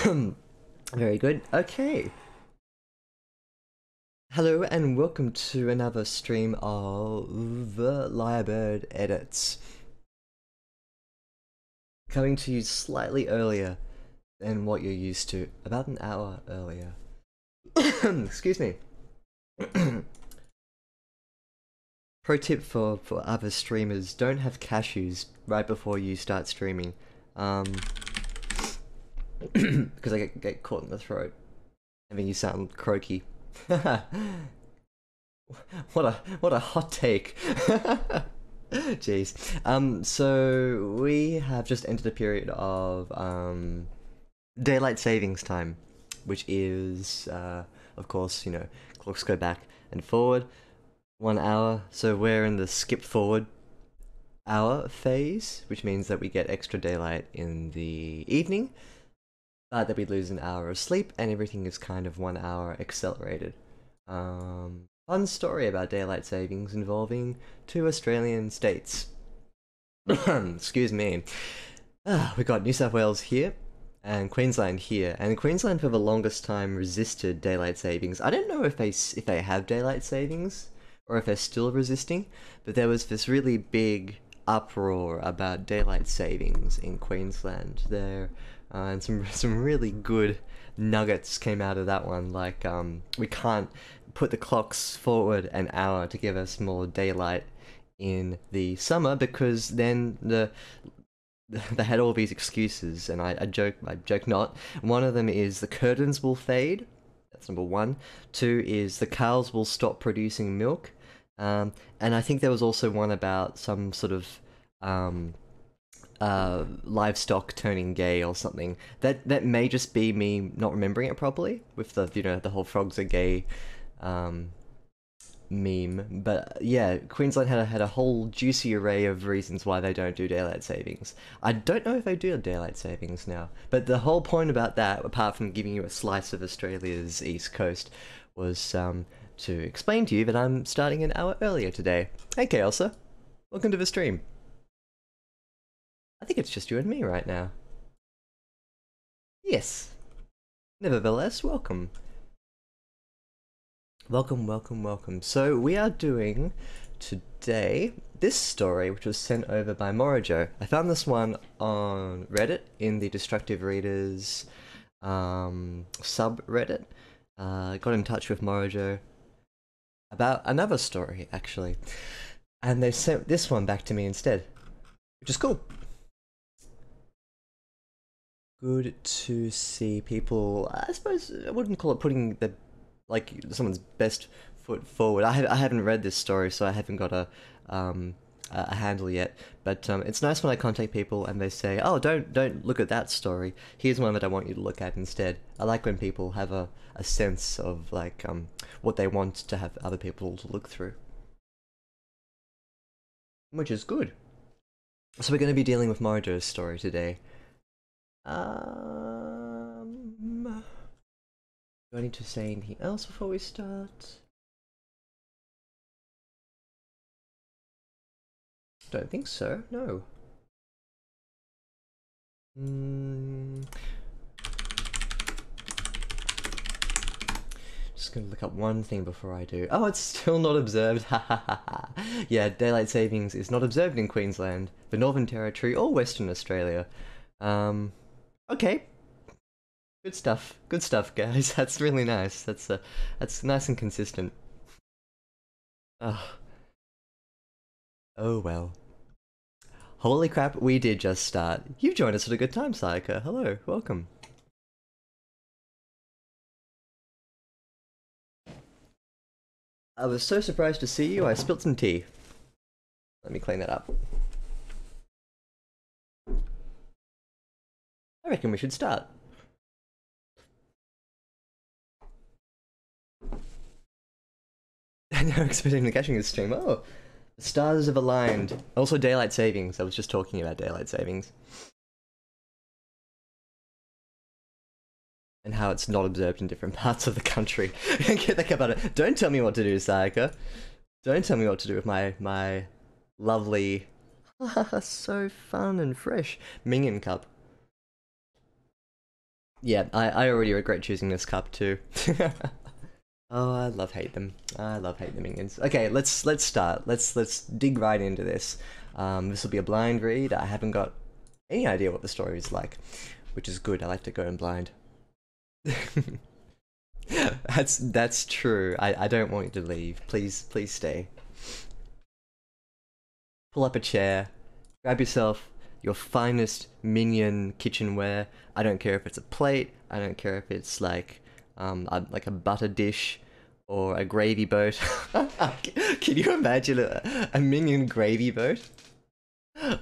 Very good. Okay. Hello and welcome to another stream of the Lyrebird Edits. Coming to you slightly earlier than what you're used to. About an hour earlier. Excuse me. Pro tip for other streamers, don't have cashews right before you start streaming. Because I get caught in the throat. I mean, you sound croaky. What a hot take. Jeez. So we have just entered a period of daylight savings time, which is of course, you know, clocks go back and forward 1 hour. So we're in the skip forward hour phase, which means that we get extra daylight in the evening, but that we lose an hour of sleep, and everything is kind of 1 hour accelerated. Fun story about daylight savings involving 2 Australian states. Excuse me. We got New South Wales here, and Queensland here, and Queensland for the longest time resisted daylight savings. I don't know if they have daylight savings, or if they're still resisting, but there was this really big uproar about daylight savings in Queensland there, and some really good nuggets came out of that one, like we can't put the clocks forward an hour to give us more daylight in the summer, because then they had all these excuses, and I joke not. One of them is the curtains will fade. That's number one. 2 is the cows will stop producing milk. And I think there was also one about some sort of livestock turning gay or something. That may just be me not remembering it properly with the, you know, the whole frogs are gay meme. But yeah, Queensland had a whole juicy array of reasons why they don't do daylight savings. I don't know if they do daylight savings now, but the whole point about that, apart from giving you a slice of Australia's east coast, was to explain to you that I'm starting an hour earlier today. Hey Elsa, welcome to the stream. I think it's just you and me right now. Yes. Nevertheless, welcome. Welcome. So we are doing today this story, which was sent over by Morrijo. I found this one on Reddit in the Destructive Readers subreddit. Got in touch with Morrijo about another story, actually, and they sent this one back to me instead, which is cool. Good to see people. I suppose I wouldn't call it putting the someone's best foot forward. I haven't read this story, so I haven't got a handle yet. But it's nice when I contact people and they say, "Oh, don't look at that story. Here's one that I want you to look at instead." I like when people have a sense of like what they want to have other people to look through, which is good. So we're going to be dealing with Morrijo's story today. Do I need to say anything else before we start? Don't think so, no. Just gonna look up one thing before I do. Oh, it's still not observed. Yeah, daylight savings is not observed in Queensland, the Northern Territory, or Western Australia. Okay. Good stuff, guys. That's really nice. That's nice and consistent. Oh well. Holy crap, we did just start. You've joined us at a good time, Sayaka. Hello, welcome. I was so surprised to see you, I spilt some tea. Let me clean that up. I reckon we should start. Now expecting the catching this stream. Oh, the stars have aligned. Also daylight savings. I was just talking about daylight savings. And how it's not observed in different parts of the country. Think about it. Don't tell me what to do, Sayaka. Don't tell me what to do with my lovely, so fun and fresh minion cup. Yeah, I already regret choosing this cup too. Oh, I love hate them. I love hate the minions. Okay, let's start. Let's dig right into this. This will be a blind read. I haven't got any idea what the story is like, which is good. I like to go in blind. That's true. I don't want you to leave. Please stay. Pull up a chair. Grab yourself your finest minion kitchenware. I don't care if it's a plate. I don't care if it's like like a butter dish or a gravy boat. Can you imagine a minion gravy boat?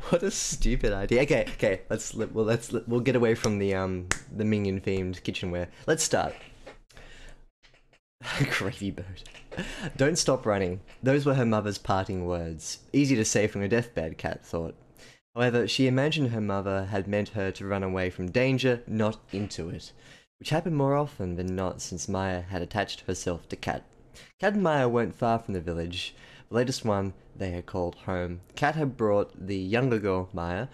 What a stupid idea. Okay. We'll get away from the minion themed kitchenware. Let's start. Gravy boat. Don't stop running. Those were her mother's parting words. Easy to say from her deathbed, Kat thought. However, she imagined her mother had meant her to run away from danger, not into it, which happened more often than not since Maya had attached herself to Kat. Kat and Maya weren't far from the village, the latest one they had called home. Kat had brought the younger girl, Maya,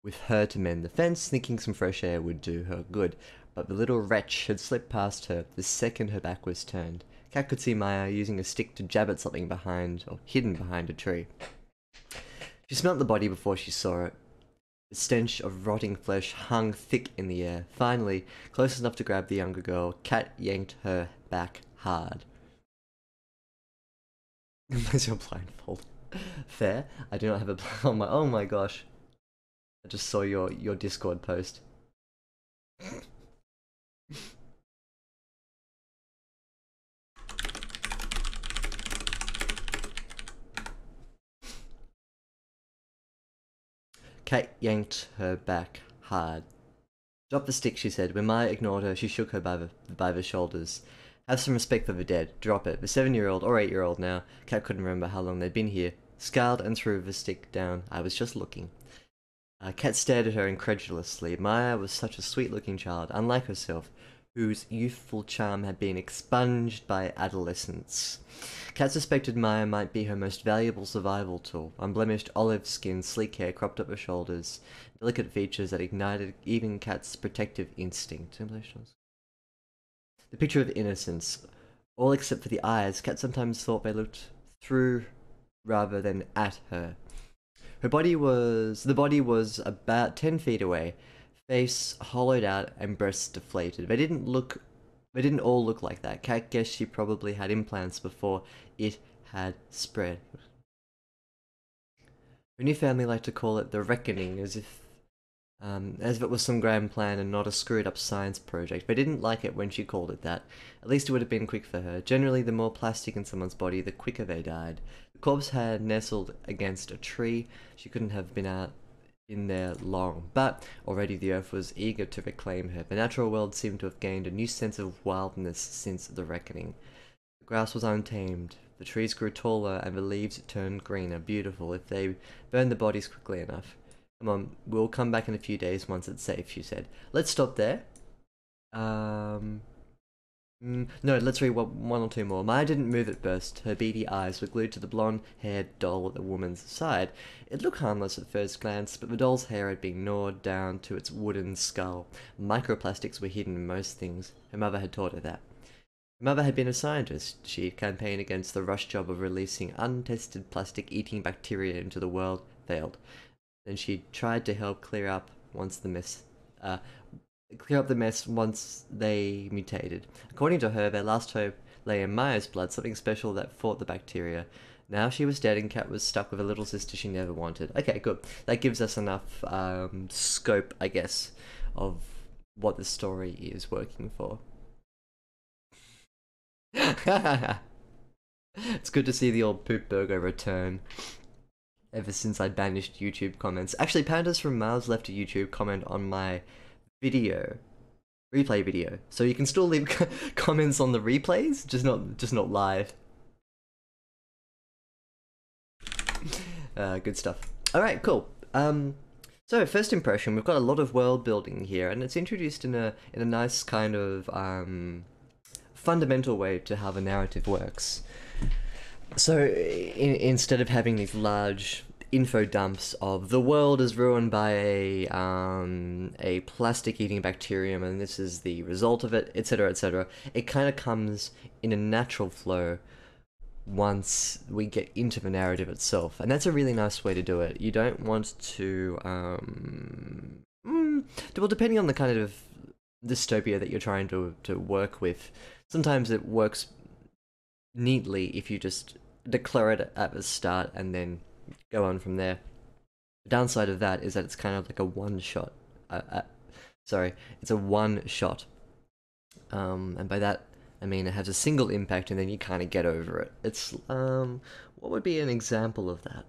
with her to mend the fence, thinking some fresh air would do her good, but the little wretch had slipped past her the second her back was turned. Kat could see Maya using a stick to jab at something behind, or hidden behind a tree. She smelt the body before she saw it. The stench of rotting flesh hung thick in the air. Finally, close enough to grab the younger girl, Kat yanked her back hard. Where's your blindfold? Fair. I do not have a oh my gosh. I just saw your Discord post. Kat yanked her back hard. Drop the stick, she said. When Maya ignored her, she shook her by the shoulders. Have some respect for the dead. Drop it. The 7-year-old or 8-year-old now. Kat couldn't remember how long they'd been here. Scowled and threw the stick down. I was just looking. Kat stared at her incredulously. Maya was such a sweet-looking child, unlike herself, whose youthful charm had been expunged by adolescence. Kat suspected Maya might be her most valuable survival tool. Unblemished olive skin, sleek hair cropped up her shoulders, delicate features that ignited even Kat's protective instinct. The picture of innocence, all except for the eyes. Kat sometimes thought they looked through rather than at her. The body was about 10 feet away, face hollowed out and breasts deflated. They didn't all look like that. Kat guessed she probably had implants before it had spread. Her new family liked to call it the Reckoning, as if it was some grand plan and not a screwed up science project. They didn't like it when she called it that. At least it would have been quick for her. Generally, the more plastic in someone's body, the quicker they died. The corpse had nestled against a tree. She couldn't have been out in there long, but already the earth was eager to reclaim her. The natural world seemed to have gained a new sense of wildness since the reckoning. The grass was untamed. The trees grew taller and the leaves turned greener. Beautiful if they burned the bodies quickly enough. Come on, we'll come back in a few days once it's safe, she said. Let's stop there. No, let's read one or two more. Maya didn't move at first. Her beady eyes were glued to the blonde-haired doll at the woman's side. It looked harmless at first glance, but the doll's hair had been gnawed down to its wooden skull. Microplastics were hidden in most things. Her mother had taught her that. Her mother had been a scientist. She campaigned against the rush job of releasing untested plastic-eating bacteria into the world, failed. Then she tried to help clear up the mess once they mutated. According to her, their last hope lay in Maya's blood, something special that fought the bacteria. Now she was dead and Kat was stuck with a little sister she never wanted. Okay, good. That gives us enough scope, I guess, of what the story is working for. It's good to see the old poop burger return. Ever since I banished YouTube comments. Actually, Pandas from Mars left a YouTube comment on my replay video. So you can still leave comments on the replays, just not live. Good stuff. Alright, cool. So first impression, we've got a lot of world building here, and it's introduced in a nice kind of fundamental way to how the narrative works. So instead of having these large info dumps of the world is ruined by a plastic-eating bacterium, and this is the result of it, etc., etc. It kind of comes in a natural flow once we get into the narrative itself, and that's a really nice way to do it. You don't want to, well, depending on the kind of dystopia that you're trying to work with, sometimes it works neatly if you just declare it at the start and then go on from there. The downside of that is that it's kind of like a one-shot. It's a one-shot. And by that, I mean it has a single impact and then you kind of get over it. It's, what would be an example of that?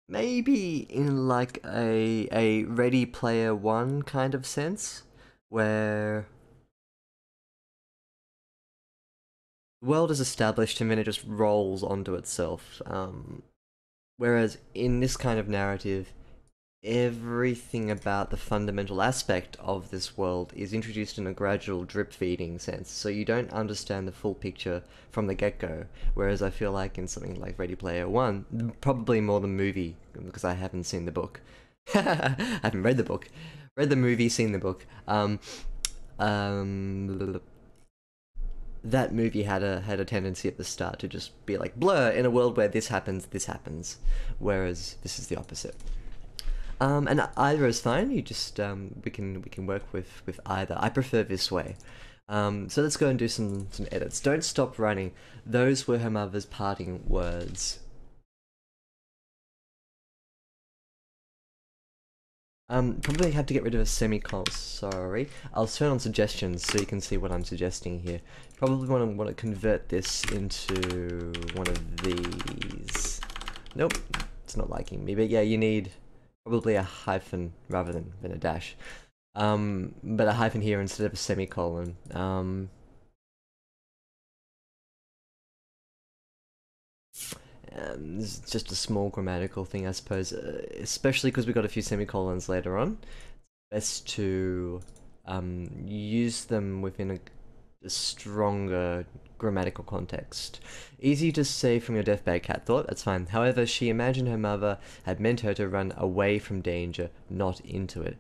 Maybe in like a Ready Player One kind of sense, where the world is established and then it just rolls onto itself. Whereas in this kind of narrative, everything about the fundamental aspect of this world is introduced in a gradual drip feeding sense, so you don't understand the full picture from the get-go. Whereas I feel like in something like Ready Player One, probably more the movie, because I haven't seen the book. I haven't read the book. Read the movie, seen the book. That movie had a tendency at the start to just be like, blur, in a world where this happens, whereas this is the opposite. And either is fine. You just we can work with either. I prefer this way. So let's go and do some edits. Don't stop running. Those were her mother's parting words. Probably have to get rid of a semicolon. Sorry. I'll turn on suggestions so you can see what I'm suggesting here. Probably want to convert this into one of these. Nope, it's not liking me. But yeah, you need probably a hyphen rather than a dash. But a hyphen here instead of a semicolon. This is just a small grammatical thing, I suppose, especially because we got a few semicolons later on. It's best to use them within a stronger grammatical context. Easy to say from your deathbed, Cat thought. That's fine. However, she imagined her mother had meant her to run away from danger, not into it.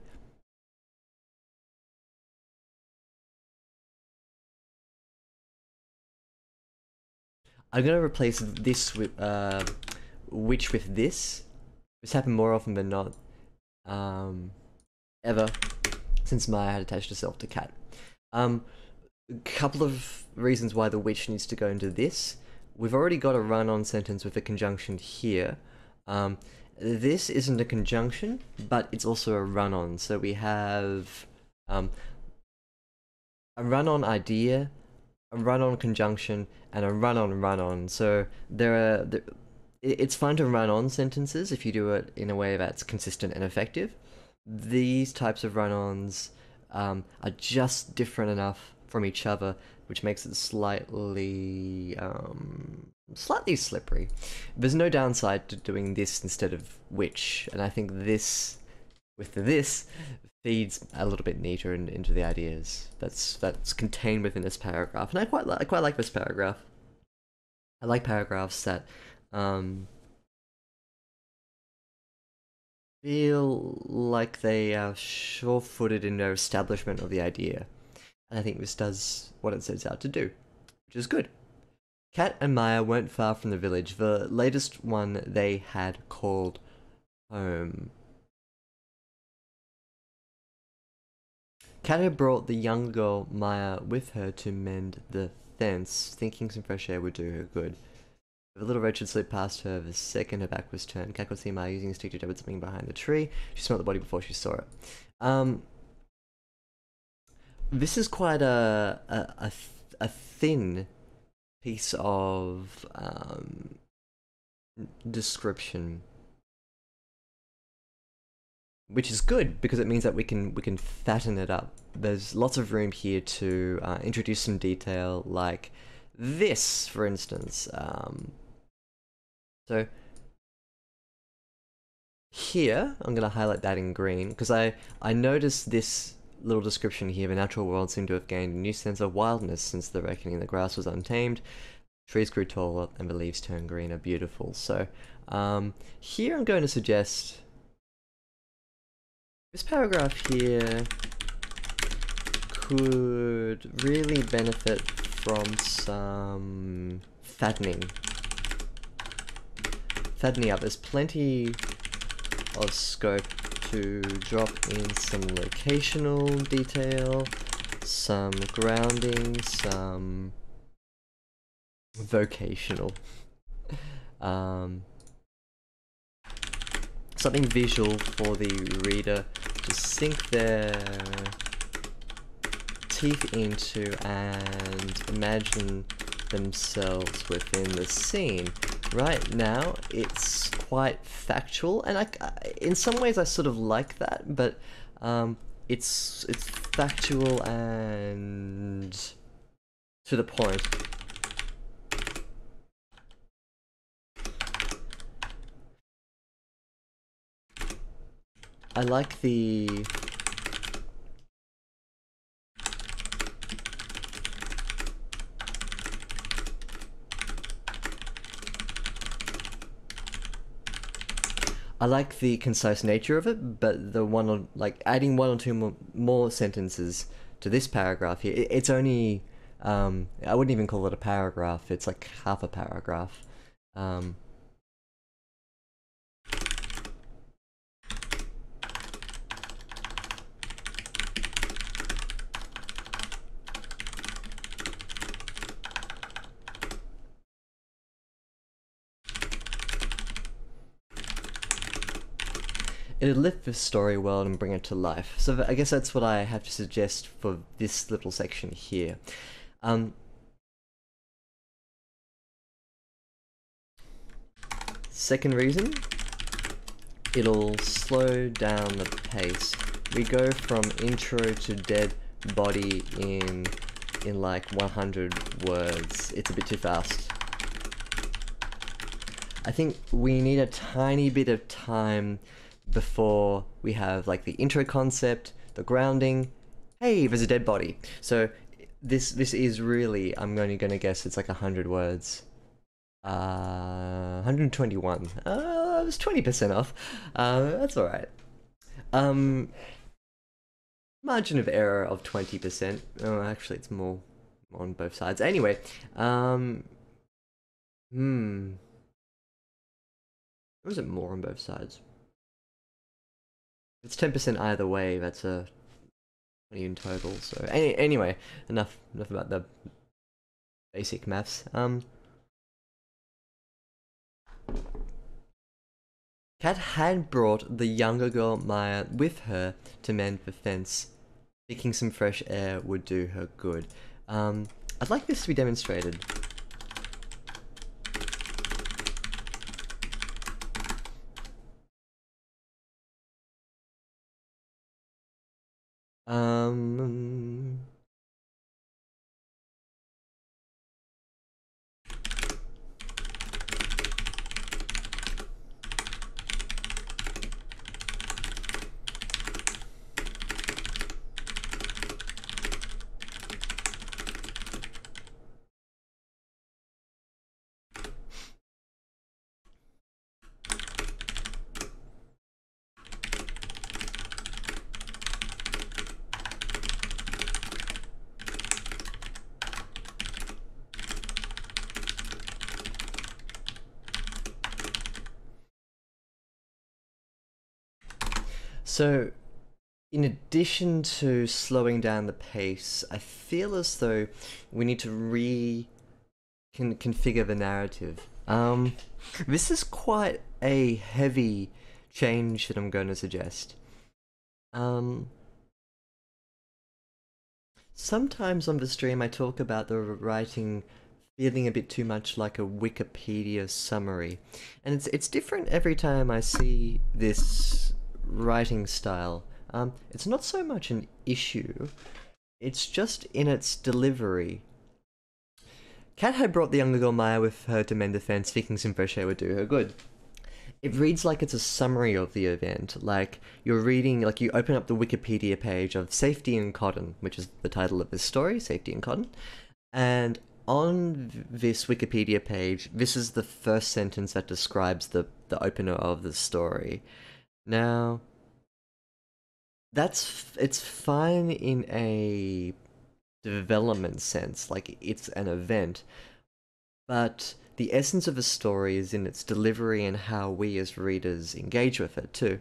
I'm gonna replace this with which with this. This happened more often than not, ever, since Maya had attached herself to Cat. Couple of reasons why the which needs to go into this. We've already got a run-on sentence with a conjunction here. This isn't a conjunction, but it's also a run-on. So we have a run-on idea, a run-on conjunction, and a run-on run-on. So it's fine to run on sentences if you do it in a way that's consistent and effective. These types of run-ons are just different enough from each other, which makes it slightly slippery. There's no downside to doing this instead of which, and I think this with this feeds a little bit neater into the ideas that's contained within this paragraph, and I quite like this paragraph. I like paragraphs that feel like they are sure-footed in their establishment of the idea. And I think this does what it sets out to do, which is good. Cat and Maya weren't far from the village, the latest one they had called home. Cat had brought the young girl Maya with her to mend the fence, thinking some fresh air would do her good. The little red should slip past her the second her back was turned. Cat could see Maya using a stick to jab at something behind the tree. She smelled the body before she saw it. This is quite a thin piece of description, which is good because it means that we can fatten it up. There's lots of room here to introduce some detail, like this, for instance. So here, I'm going to highlight that in green because I noticed this little description here. The natural world seemed to have gained a new sense of wildness since the reckoning. The grass was untamed, trees grew taller and the leaves turned greener. Beautiful. So here I'm going to suggest this paragraph here could really benefit from some fattening up. There's plenty of scope to drop in some locational detail, some grounding, some vocational, something visual for the reader to sink their teeth into and imagine themselves within the scene. Right now, it's quite factual, and in some ways I sort of like that, but it's factual and to the point. I like the concise nature of it, but the one on, like, adding one or two more sentences to this paragraph here, it's only, I wouldn't even call it a paragraph, it's like half a paragraph. It'd lift the story well and bring it to life. So I guess that's what I have to suggest for this little section here. Second reason, it'll slow down the pace. We go from intro to dead body in like 100 words. It's a bit too fast. I think we need a tiny bit of time before we have like the intro concept, the grounding. Hey, there's a dead body. So this is really, I'm only gonna guess it's like 100 words. 121. It was 20% off. That's alright. Margin of error of 20%. Oh, actually it's more on both sides. Anyway, or is it more on both sides? It's 10% either way, that's a 20 in total, so anyway, enough about the basic maths. Kat had brought the younger girl Maya with her to mend the fence. Thinking some fresh air would do her good. I'd like this to be demonstrated. So, in addition to slowing down the pace, I feel as though we need to configure the narrative. This is quite a heavy change that I'm going to suggest. Sometimes on the stream I talk about the writing feeling a bit too much like a Wikipedia summary, and it's different every time I see this writing style. It's not so much an issue, it's just in its delivery. Kat had brought the younger girl Maya with her to mend the fence, thinking some fresh air would do her good. It reads like it's a summary of the event, like you're reading, like you open up the Wikipedia page of Safety in Cotton, which is the title of this story, Safety in Cotton, and on this Wikipedia page, this is the first sentence that describes the opener of the story. Now, it's fine in a development sense, like it's an event, but the essence of a story is in its delivery and how we as readers engage with it too.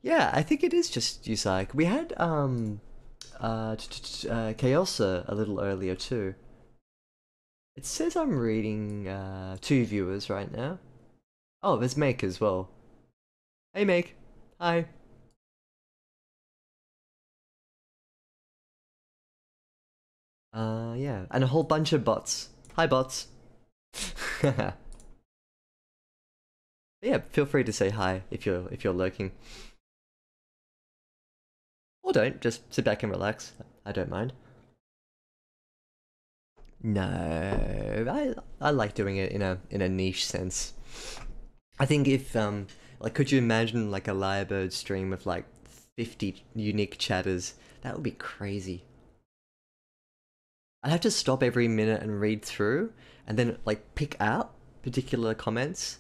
Yeah, I think it is just Yusaik. We had Kaelsa a little earlier too. It says I'm reading two viewers right now. Oh, there's Make as well. Hey Make. Hi. Yeah, and a whole bunch of bots. Hi bots. Yeah, feel free to say hi if you're lurking. Or don't, just sit back and relax. I don't mind. No, I like doing it in a niche sense. I think if like, could you imagine like a Lyrebird stream with like 50 unique chatters? That would be crazy. I'd have to stop every minute and read through, and then like pick out particular comments.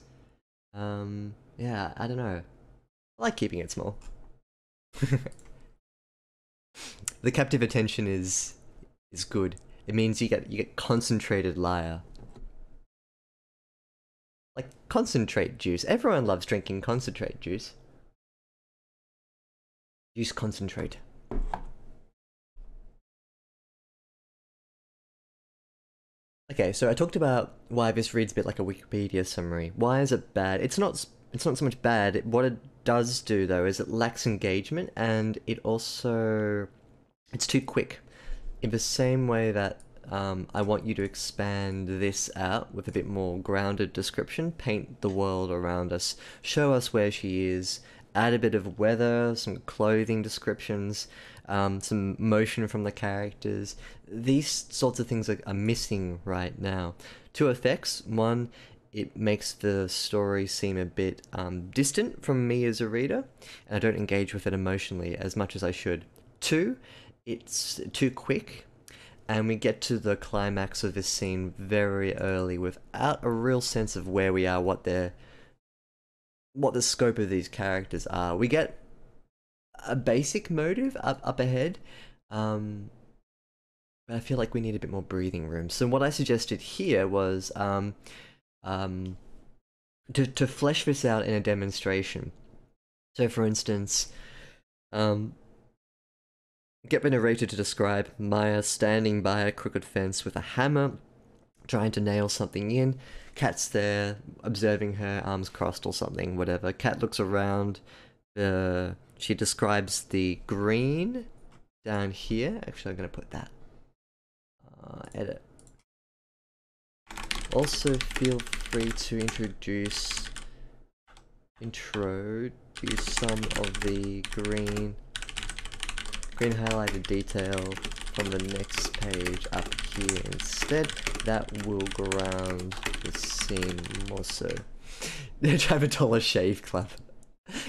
Yeah, I don't know. I like keeping it small. The captive attention is good. It means you get concentrated lyre. Like concentrate juice. Everyone loves drinking concentrate juice. Juice concentrate. Okay, so I talked about why this reads a bit like a Wikipedia summary. Why is it bad? It's not so much bad. What it does do though is it lacks engagement, and it also it's too quick. In the same way that I want you to expand this out with a bit more grounded description, paint the world around us, show us where she is, add a bit of weather, some clothing descriptions, some motion from the characters. These sorts of things are missing right now. Two effects. One, it makes the story seem a bit distant from me as a reader, and I don't engage with it emotionally as much as I should. Two, it's too quick, and we get to the climax of this scene very early without a real sense of where we are, what the scope of these characters are. We get a basic motive up ahead, but I feel like we need a bit more breathing room. So what I suggested here was to flesh this out in a demonstration. So for instance, get the narrator to describe Maya standing by a crooked fence with a hammer, trying to nail something in. Cat's there, observing her, arms crossed or something, whatever. Cat looks around. She describes the green down here. Actually, I'm going to put that. Edit. Also, feel free to introduce some of the green highlighted detail from the next page up here instead. That will ground the scene more so. $5 shave club.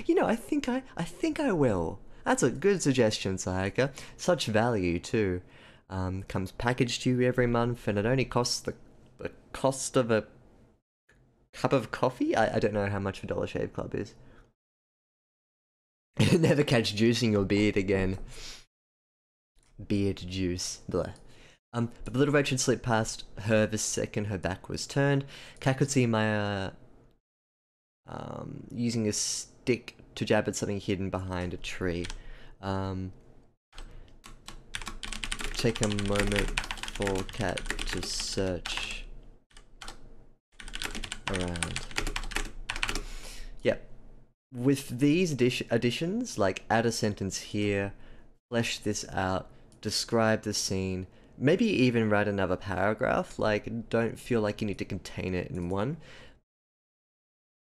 You know, I think I will. That's a good suggestion, Sayaka. Such value too. Comes packaged to you every month, and it only costs the cost of a cup of coffee. I don't know how much $1 shave club is. Never catch juicing your beard again. Beard juice. Blah. But the little wretched slipped past her the second her back was turned. Cat could see Maya using a stick to jab at something hidden behind a tree. Take a moment for Cat to search around. Yep. With these additions, like add a sentence here, flesh this out, describe the scene, maybe even write another paragraph. Like, don't feel like you need to contain it in one.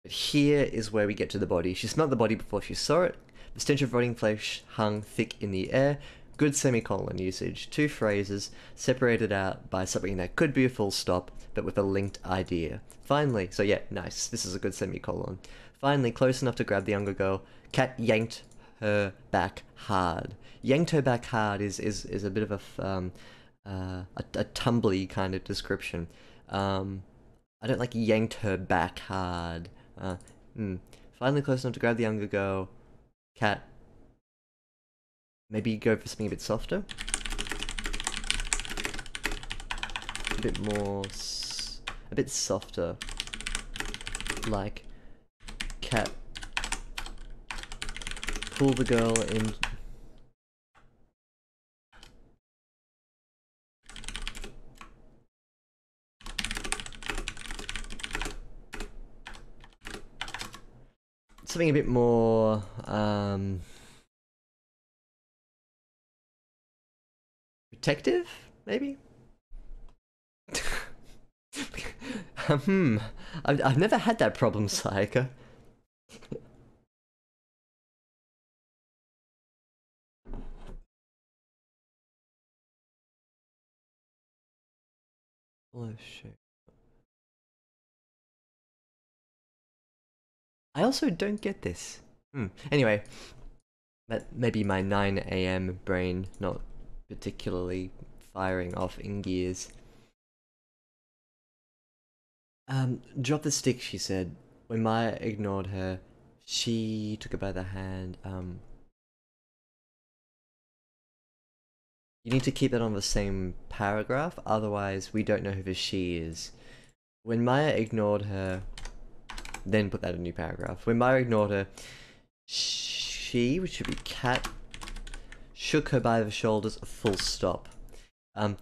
But here is where we get to the body. She smelled the body before she saw it. The stench of rotting flesh hung thick in the air. Good semicolon usage. Two phrases separated out by something that could be a full stop, but with a linked idea. Finally, so yeah, nice. This is a good semicolon. Finally, close enough to grab the younger girl, Cat yanked her back hard. Yanked her back hard is a bit of a tumbly kind of description. I don't like yanked her back hard. Finally close enough to grab the younger girl. Cat. Maybe go for something a bit softer. A bit more... a bit softer. Like... Cat. Pull the girl in... something a bit more, protective, maybe? I've never had that problem, Sayaka. Oh shit. I also don't get this. Anyway, that maybe my 9 AM brain not particularly firing off in gears. Drop the stick, she said. When Maya ignored her, she took her by the hand. You need to keep that on the same paragraph, otherwise we don't know who the she is. When Maya ignored her, then put that in a new paragraph. When Maya ignored her, she, which should be cat, shook her by the shoulders, full stop.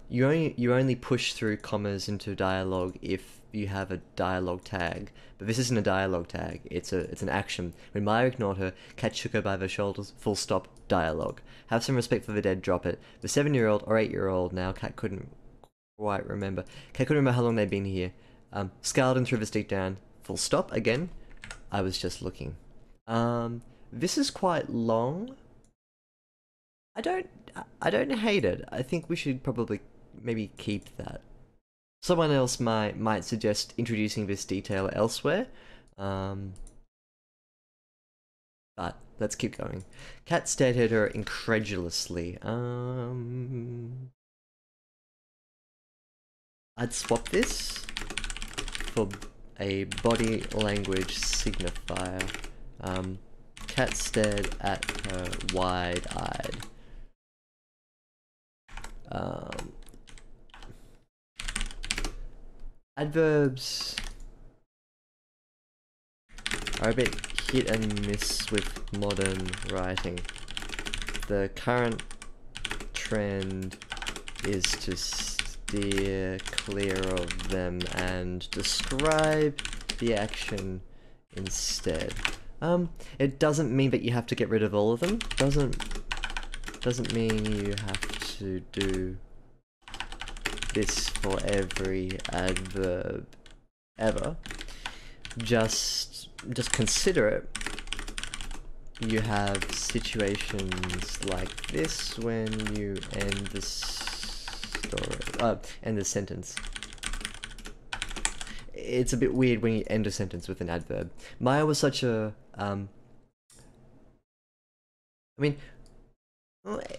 You only push through commas into dialogue if you have a dialogue tag, but this isn't a dialogue tag. It's an action. When Maya ignored her, cat shook her by the shoulders, full stop, dialogue. Have some respect for the dead, drop it. The 7-year-old or 8-year-old now, cat couldn't quite remember. Cat couldn't remember how long they'd been here. Scowled and threw the stick down. Full stop again. I was just looking. This is quite long. I don't hate it. I think we should probably maybe keep that. Someone else might suggest introducing this detail elsewhere. But let's keep going. Cat stared at her incredulously. I'd swap this for a body language signifier. Cat stared at her wide-eyed. Adverbs are a bit hit and miss with modern writing. The current trend is to steer clear of them and describe the action instead. It doesn't mean that you have to get rid of all of them. Doesn't mean you have to do this for every adverb ever. Just consider it. You have situations like this when you end the story, end the sentence. It's a bit weird when you end a sentence with an adverb. Maya was such a, I mean,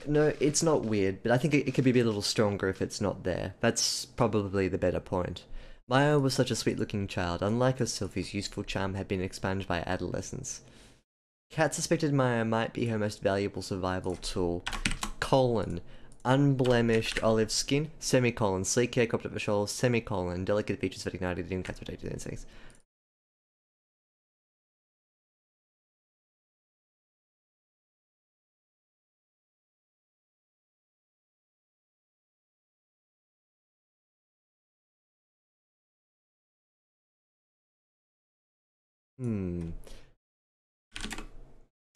no, it's not weird, but I think it could be a little stronger if it's not there. That's probably the better point. Maya was such a sweet-looking child. Unlike herself, whose youthful charm had been expunged by adolescence. Kat suspected Maya might be her most valuable survival tool. Unblemished olive skin, semicolon, sleek hair cropped at the shoulders, semicolon, delicate features that ignited in Kat's protected instincts.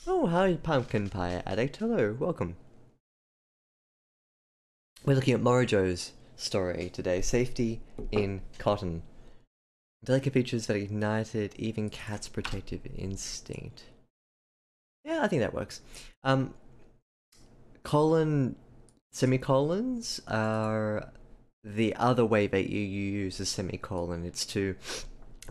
Oh, hi, Pumpkin Pie Addict. Hello, welcome. We're looking at Morrijo's story today. Safety in cotton. Delicate features that ignited even Cat's protective instinct. Yeah, I think that works. Semicolons are the other way that you use a semicolon. It's to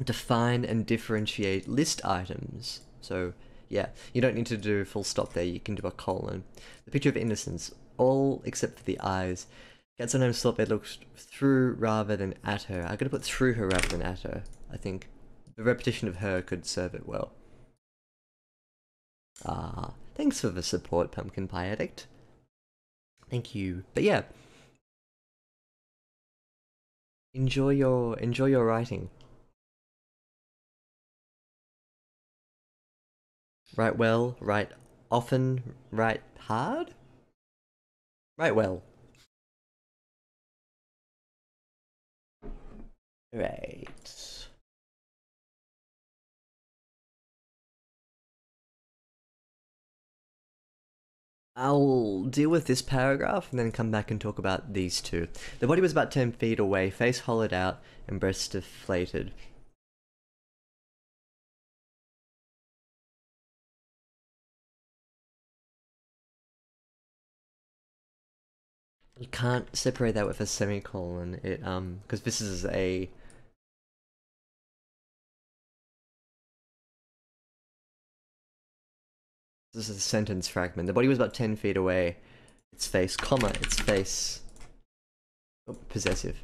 define and differentiate list items. So yeah, you don't need to do a full stop there, you can do a colon. The picture of innocence, all except for the eyes. Cats sometimes thought they looked through rather than at her. I gotta put through her rather than at her. I think the repetition of her could serve it well. Ah, thanks for the support, Pumpkin Pie Addict. Thank you. But yeah, enjoy your writing. Write well, write often, write hard? Write well. Right. I'll deal with this paragraph and then come back and talk about these two. The body was about 10 feet away, face hollowed out and breasts deflated. You can't separate that with a semicolon. It because this is a sentence fragment. The body was about 10 feet away. Its face, comma, its face. Oh, possessive.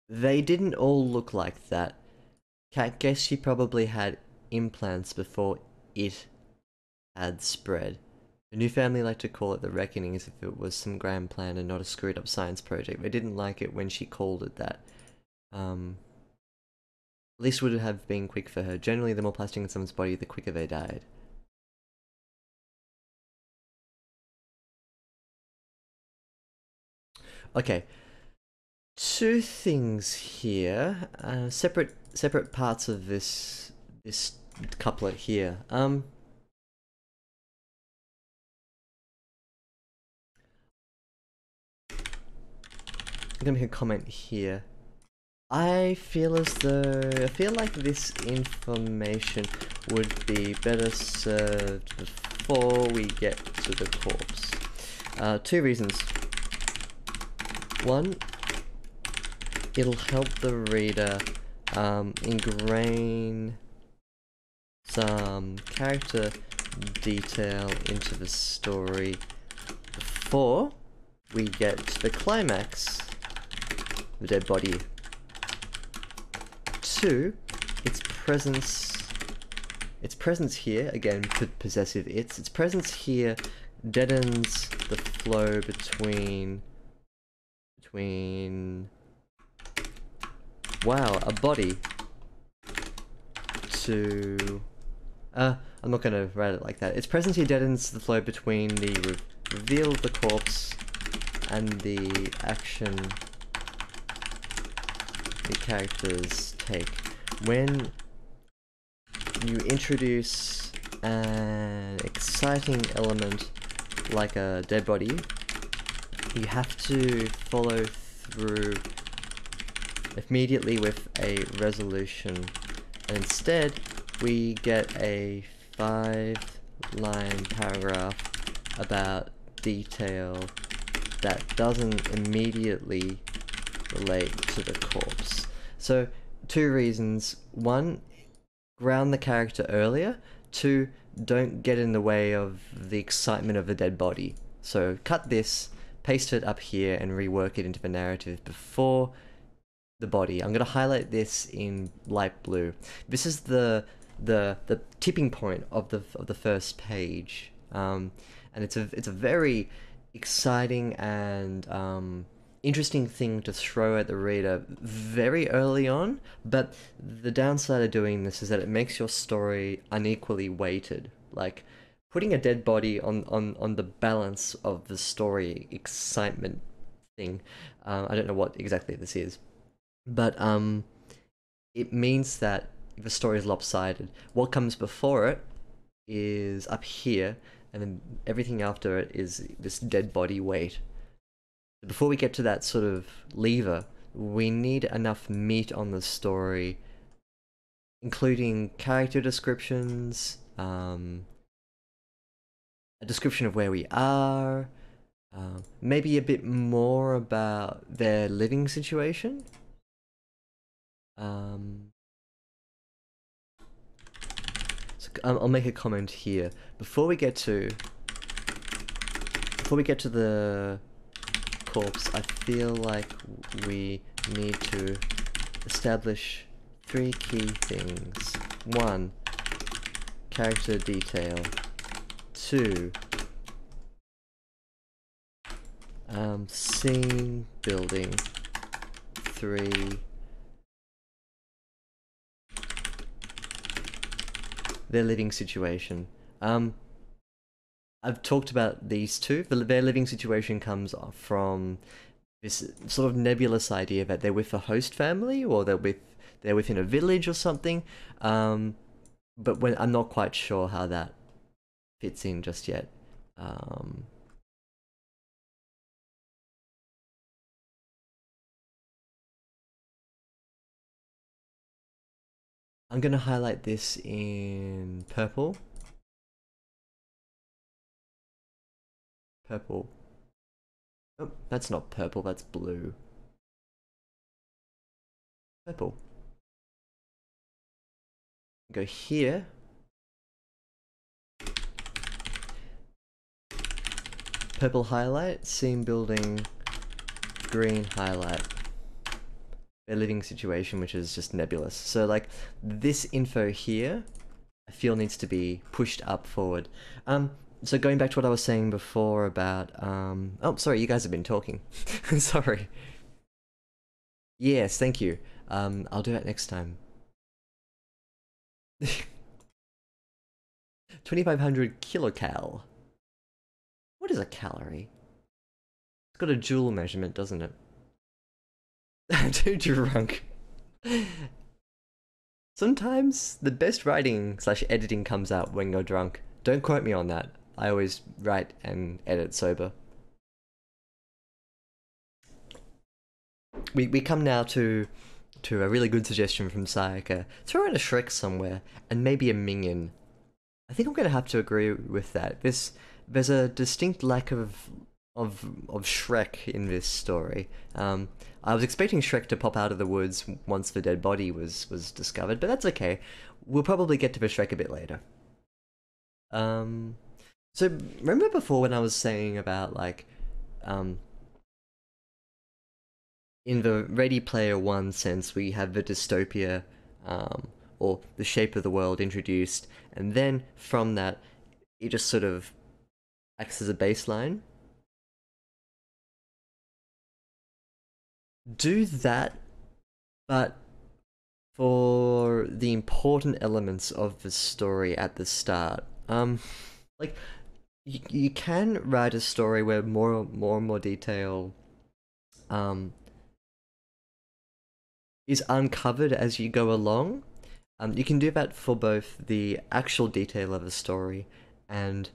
They didn't all look like that. Cat guess she probably had implants before it had spread. The new family liked to call it the reckoning as if it was some grand plan and not a screwed up science project. They didn't like it when she called it that. At least would have been quick for her. Generally, the more plastic in someone's body, the quicker they died. Okay. Two things here. Separate parts of this couplet here. I'm gonna make a comment here. I feel like this information would be better served before we get to the corpse. Two reasons. One, it'll help the reader ingrain some character detail into the story before we get to the climax, the dead body. Two, its presence here, again, possessive its presence here deadens the flow between, wow, a body to, I'm not gonna write it like that. Its presence here deadens the flow between the reveal of the corpse and the action the characters take. When you introduce an exciting element like a dead body, you have to follow through immediately with a resolution. And instead, we get a 5-line paragraph about detail that doesn't immediately relate to the corpse. So, two reasons. One, ground the character earlier. Two, don't get in the way of the excitement of the dead body. So, cut this, paste it up here, and rework it into the narrative before the body. I'm going to highlight this in light blue. This is the tipping point of the first page, and it's a very exciting and interesting thing to throw at the reader very early on, but the downside of doing this is that it makes your story unequally weighted. Like, putting a dead body on the balance of the story excitement thing. I don't know what exactly this is, but it means that the story is lopsided. What comes before it is up here, and then everything after it is this dead body weight. Before we get to that sort of lever, we need enough meat on the story, including character descriptions, a description of where we are, maybe a bit more about their living situation. So I'll make a comment here before we get to the corpse, I feel like we need to establish 3 key things. 1, character detail. 2, scene building. 3, their living situation. I've talked about these two. Their living situation comes from this sort of nebulous idea that they're with a host family, or they're within a village or something. But I'm not quite sure how that fits in just yet. I'm gonna highlight this in purple. Purple. Oh, that's not purple, that's blue. Purple. Go here. Purple highlight, scene building, green highlight. Their living situation, which is just nebulous. So like this info here, I feel needs to be pushed up forward. So going back to what I was saying before about, oh, sorry, you guys have been talking. Sorry. Yes, thank you. I'll do that next time. 2500 kilocal. What is a calorie? It's got a joule measurement, doesn't it? I'm too drunk. Sometimes the best writing / editing comes out when you're drunk. Don't quote me on that. I always write and edit sober. We come now to a really good suggestion from Sayaka. Throw in a Shrek somewhere, and maybe a Minion. I think I'm gonna have to agree with that. There's a distinct lack of Shrek in this story. I was expecting Shrek to pop out of the woods once the dead body was discovered, but that's okay. We'll probably get to the Shrek a bit later. So remember before when I was saying about like, in the Ready Player One sense, we have the dystopia, or the shape of the world introduced, and then from that, it just sort of acts as a baseline. Do that, but for the important elements of the story at the start. Like, you can write a story where more and more detail is uncovered as you go along. You can do that for both the actual detail of the story and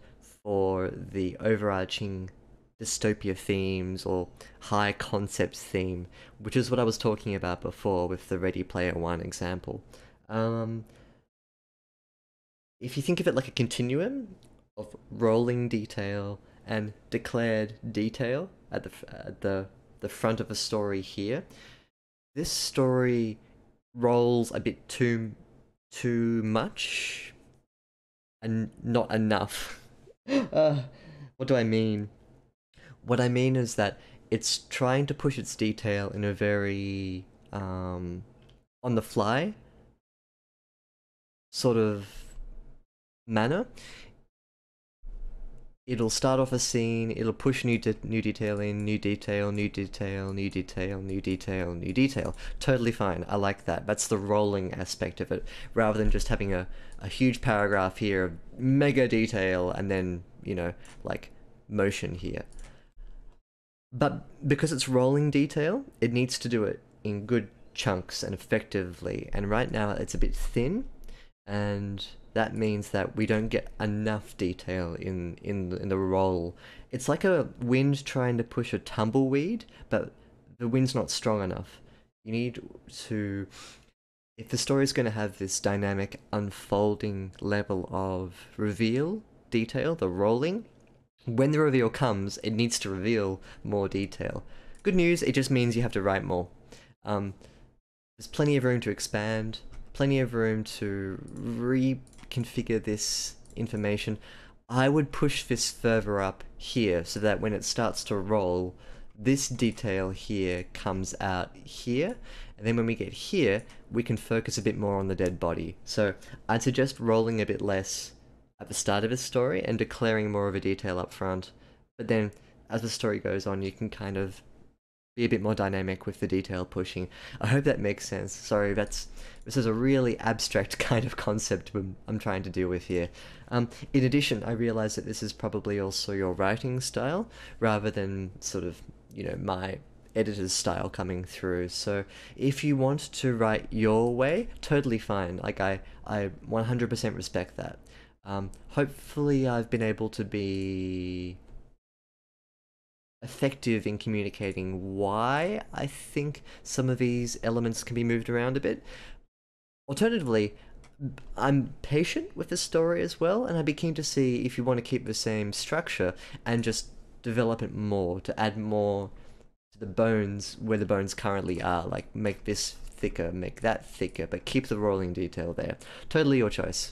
for the overarching dystopia themes or high concept theme, which is what I was talking about before with the Ready Player One example. If you think of it like a continuum of rolling detail and declared detail at the front of a story here, this story rolls a bit too much and not enough. What do I mean? What I mean is that it's trying to push its detail in a very on the fly sort of manner. It'll start off a scene, it'll push new detail in, new detail, new detail, new detail, new detail, new detail. Totally fine, I like that. That's the rolling aspect of it, rather than just having a huge paragraph here of mega detail and then, you know, like motion here. But because it's rolling detail, it needs to do it in good chunks and effectively, and right now it's a bit thin, and that means that we don't get enough detail in the roll. It's like a wind trying to push a tumbleweed, but the wind's not strong enough. You need to... If the story's going to have this dynamic unfolding level of reveal detail, the rolling, when the reveal comes, it needs to reveal more detail. Good news, it just means you have to write more. There's plenty of room to expand, plenty of room to reconfigure this information. I would push this further up here so that when it starts to roll, this detail here comes out here, and then when we get here, we can focus a bit more on the dead body. So I'd suggest rolling a bit less at the start of a story and declaring more of a detail up front. But then as the story goes on, you can kind of be a bit more dynamic with the detail pushing. I hope that makes sense. Sorry, this is a really abstract kind of concept I'm trying to deal with here. In addition, I realize that this is probably also your writing style, rather than sort of, you know, my editor's style coming through. So if you want to write your way, totally fine. Like, I 100% respect that. Hopefully I've been able to be effective in communicating why I think some of these elements can be moved around a bit. Alternatively, I'm patient with the story as well, and I'd be keen to see if you want to keep the same structure and just develop it more, to add more to the bones where the bones currently are, like make this thicker, make that thicker, but keep the rolling detail there. Totally your choice.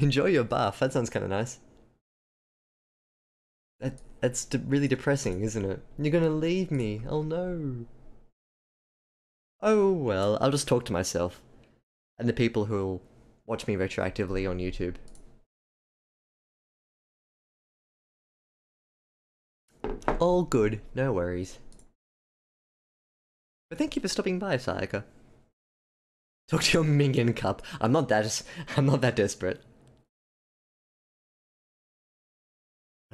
Enjoy your bath. That sounds kind of nice. That's really depressing, isn't it? You're gonna leave me. Oh no. Oh well, I'll just talk to myself and the people who'll watch me retroactively on YouTube. All good, no worries. But thank you for stopping by, Sayaka. Talk to your minion cup. I'm not that desperate.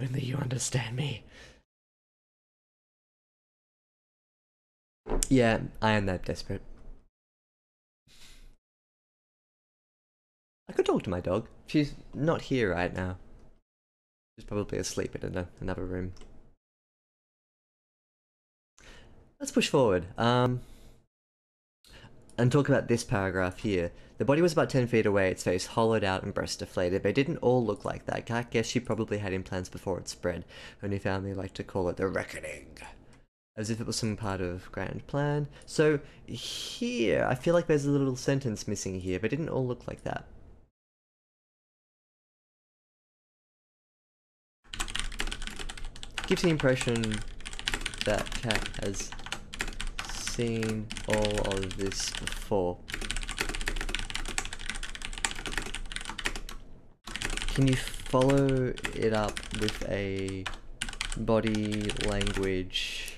Only you understand me. Yeah, I am that desperate. I could talk to my dog. She's not here right now. She's probably asleep in another room. Let's push forward. And talk about this paragraph here. The body was about 10 feet away, its face hollowed out and breast deflated. They didn't all look like that. I guess she probably had implants before it spread. Her new family liked to call it the Reckoning, as if it was some part of grand plan. So here, I feel like there's a little sentence missing here. They didn't all look like that. Gives the impression that Cat has seen all of this before. Can you follow it up with a body language?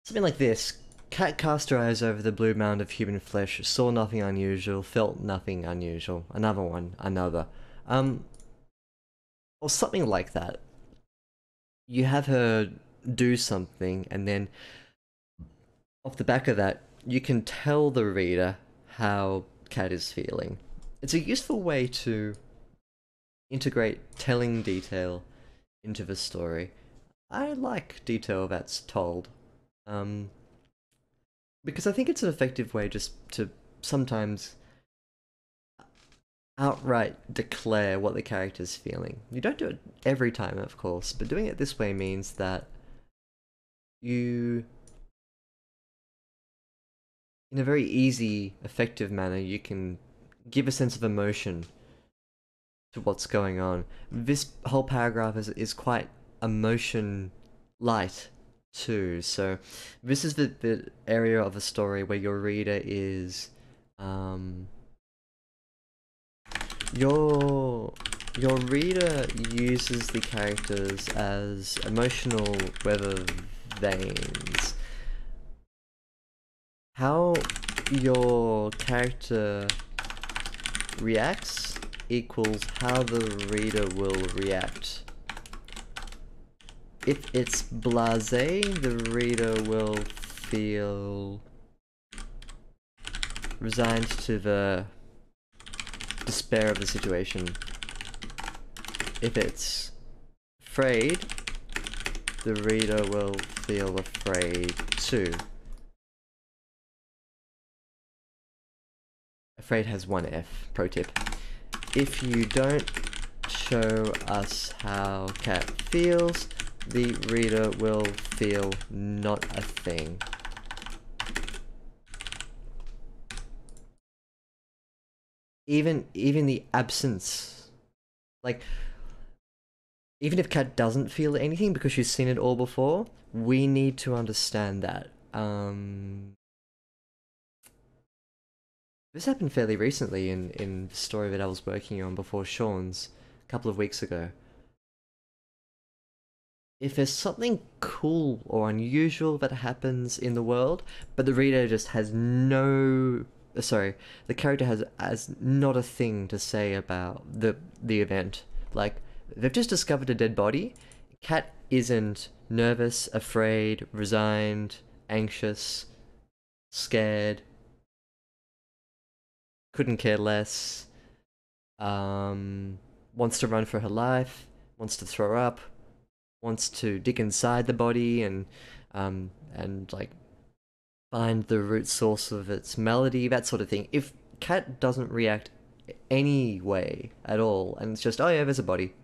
Something like this. Cat cast her eyes over the blue mound of human flesh, saw nothing unusual, felt nothing unusual. Another one, another. Or something like that. You have her do something, and then off the back of that, you can tell the reader how Cat is feeling. It's a useful way to integrate telling detail into the story. I like detail that's told. Because I think it's an effective way just to sometimes outright declare what the character's feeling. You don't do it every time, of course, but doing it this way means that you, in a very easy, effective manner, you can give a sense of emotion to what's going on. This whole paragraph is quite emotion light too, so this is the area of a story where your reader is your reader uses the characters as emotional weather vanes. How your character reacts equals how the reader will react. If it's blasé, the reader will feel resigned to the despair of the situation. If it's afraid, the reader will feel afraid too. Afraid has one F, pro tip. If you don't show us how cat feels, the reader will feel not a thing. Even the absence, like, even if cat doesn't feel anything because she's seen it all before, we need to understand that. This happened fairly recently in the story that I was working on before Sean's, a couple of weeks ago. If there's something cool or unusual that happens in the world, but the reader just has no... Sorry, the character has not a thing to say about the event. Like, they've just discovered a dead body. Cat isn't nervous, afraid, resigned, anxious, scared, couldn't care less, wants to run for her life, wants to throw up, wants to dig inside the body and like find the root source of its melody, that sort of thing. If cat doesn't react any way at all, and it's just, oh yeah, there's a body,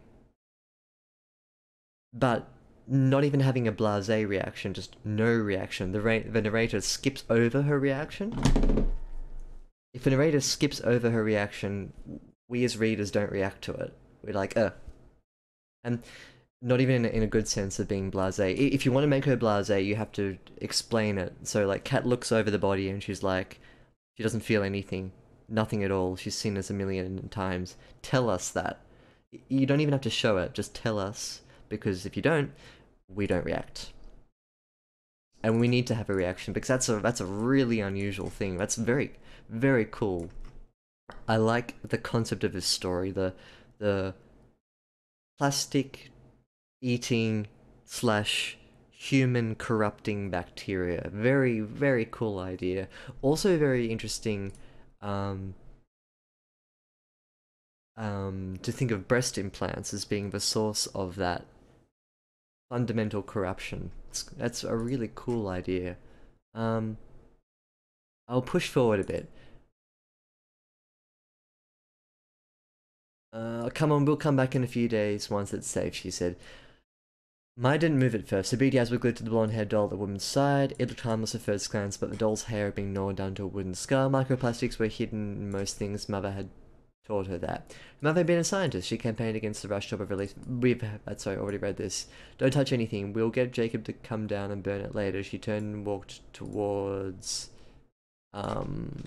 but not even having a blasé reaction, just no reaction, the narrator skips over her reaction. If the narrator skips over her reaction, we as readers don't react to it. We're like, and not even in a good sense of being blasé. If you want to make her blasé, you have to explain it. So, like, Kat looks over the body and she's like, she doesn't feel anything, nothing at all. She's seen this a million times. Tell us that. You don't even have to show it, just tell us. Because if you don't, we don't react. And we need to have a reaction, because that's a really unusual thing. That's very, very cool. I like the concept of this story, the plastic eating slash human corrupting bacteria. Very, very cool idea. Also very interesting to think of breast implants as being the source of that fundamental corruption. That's a really cool idea. I'll push forward a bit. Come on, we'll come back in a few days once it's safe, she said. Maya didn't move at first. Her beady eyes were glued to the blonde-haired doll at the woman's side. It looked harmless at first glance, but the doll's hair had been gnawed down to a wooden skull. Microplastics were hidden in most things. Mother had taught her that. Her mother had been a scientist. She campaigned against the rush job of release. Sorry, already read this. Don't touch anything. We'll get Jacob to come down and burn it later. She turned and walked towards... and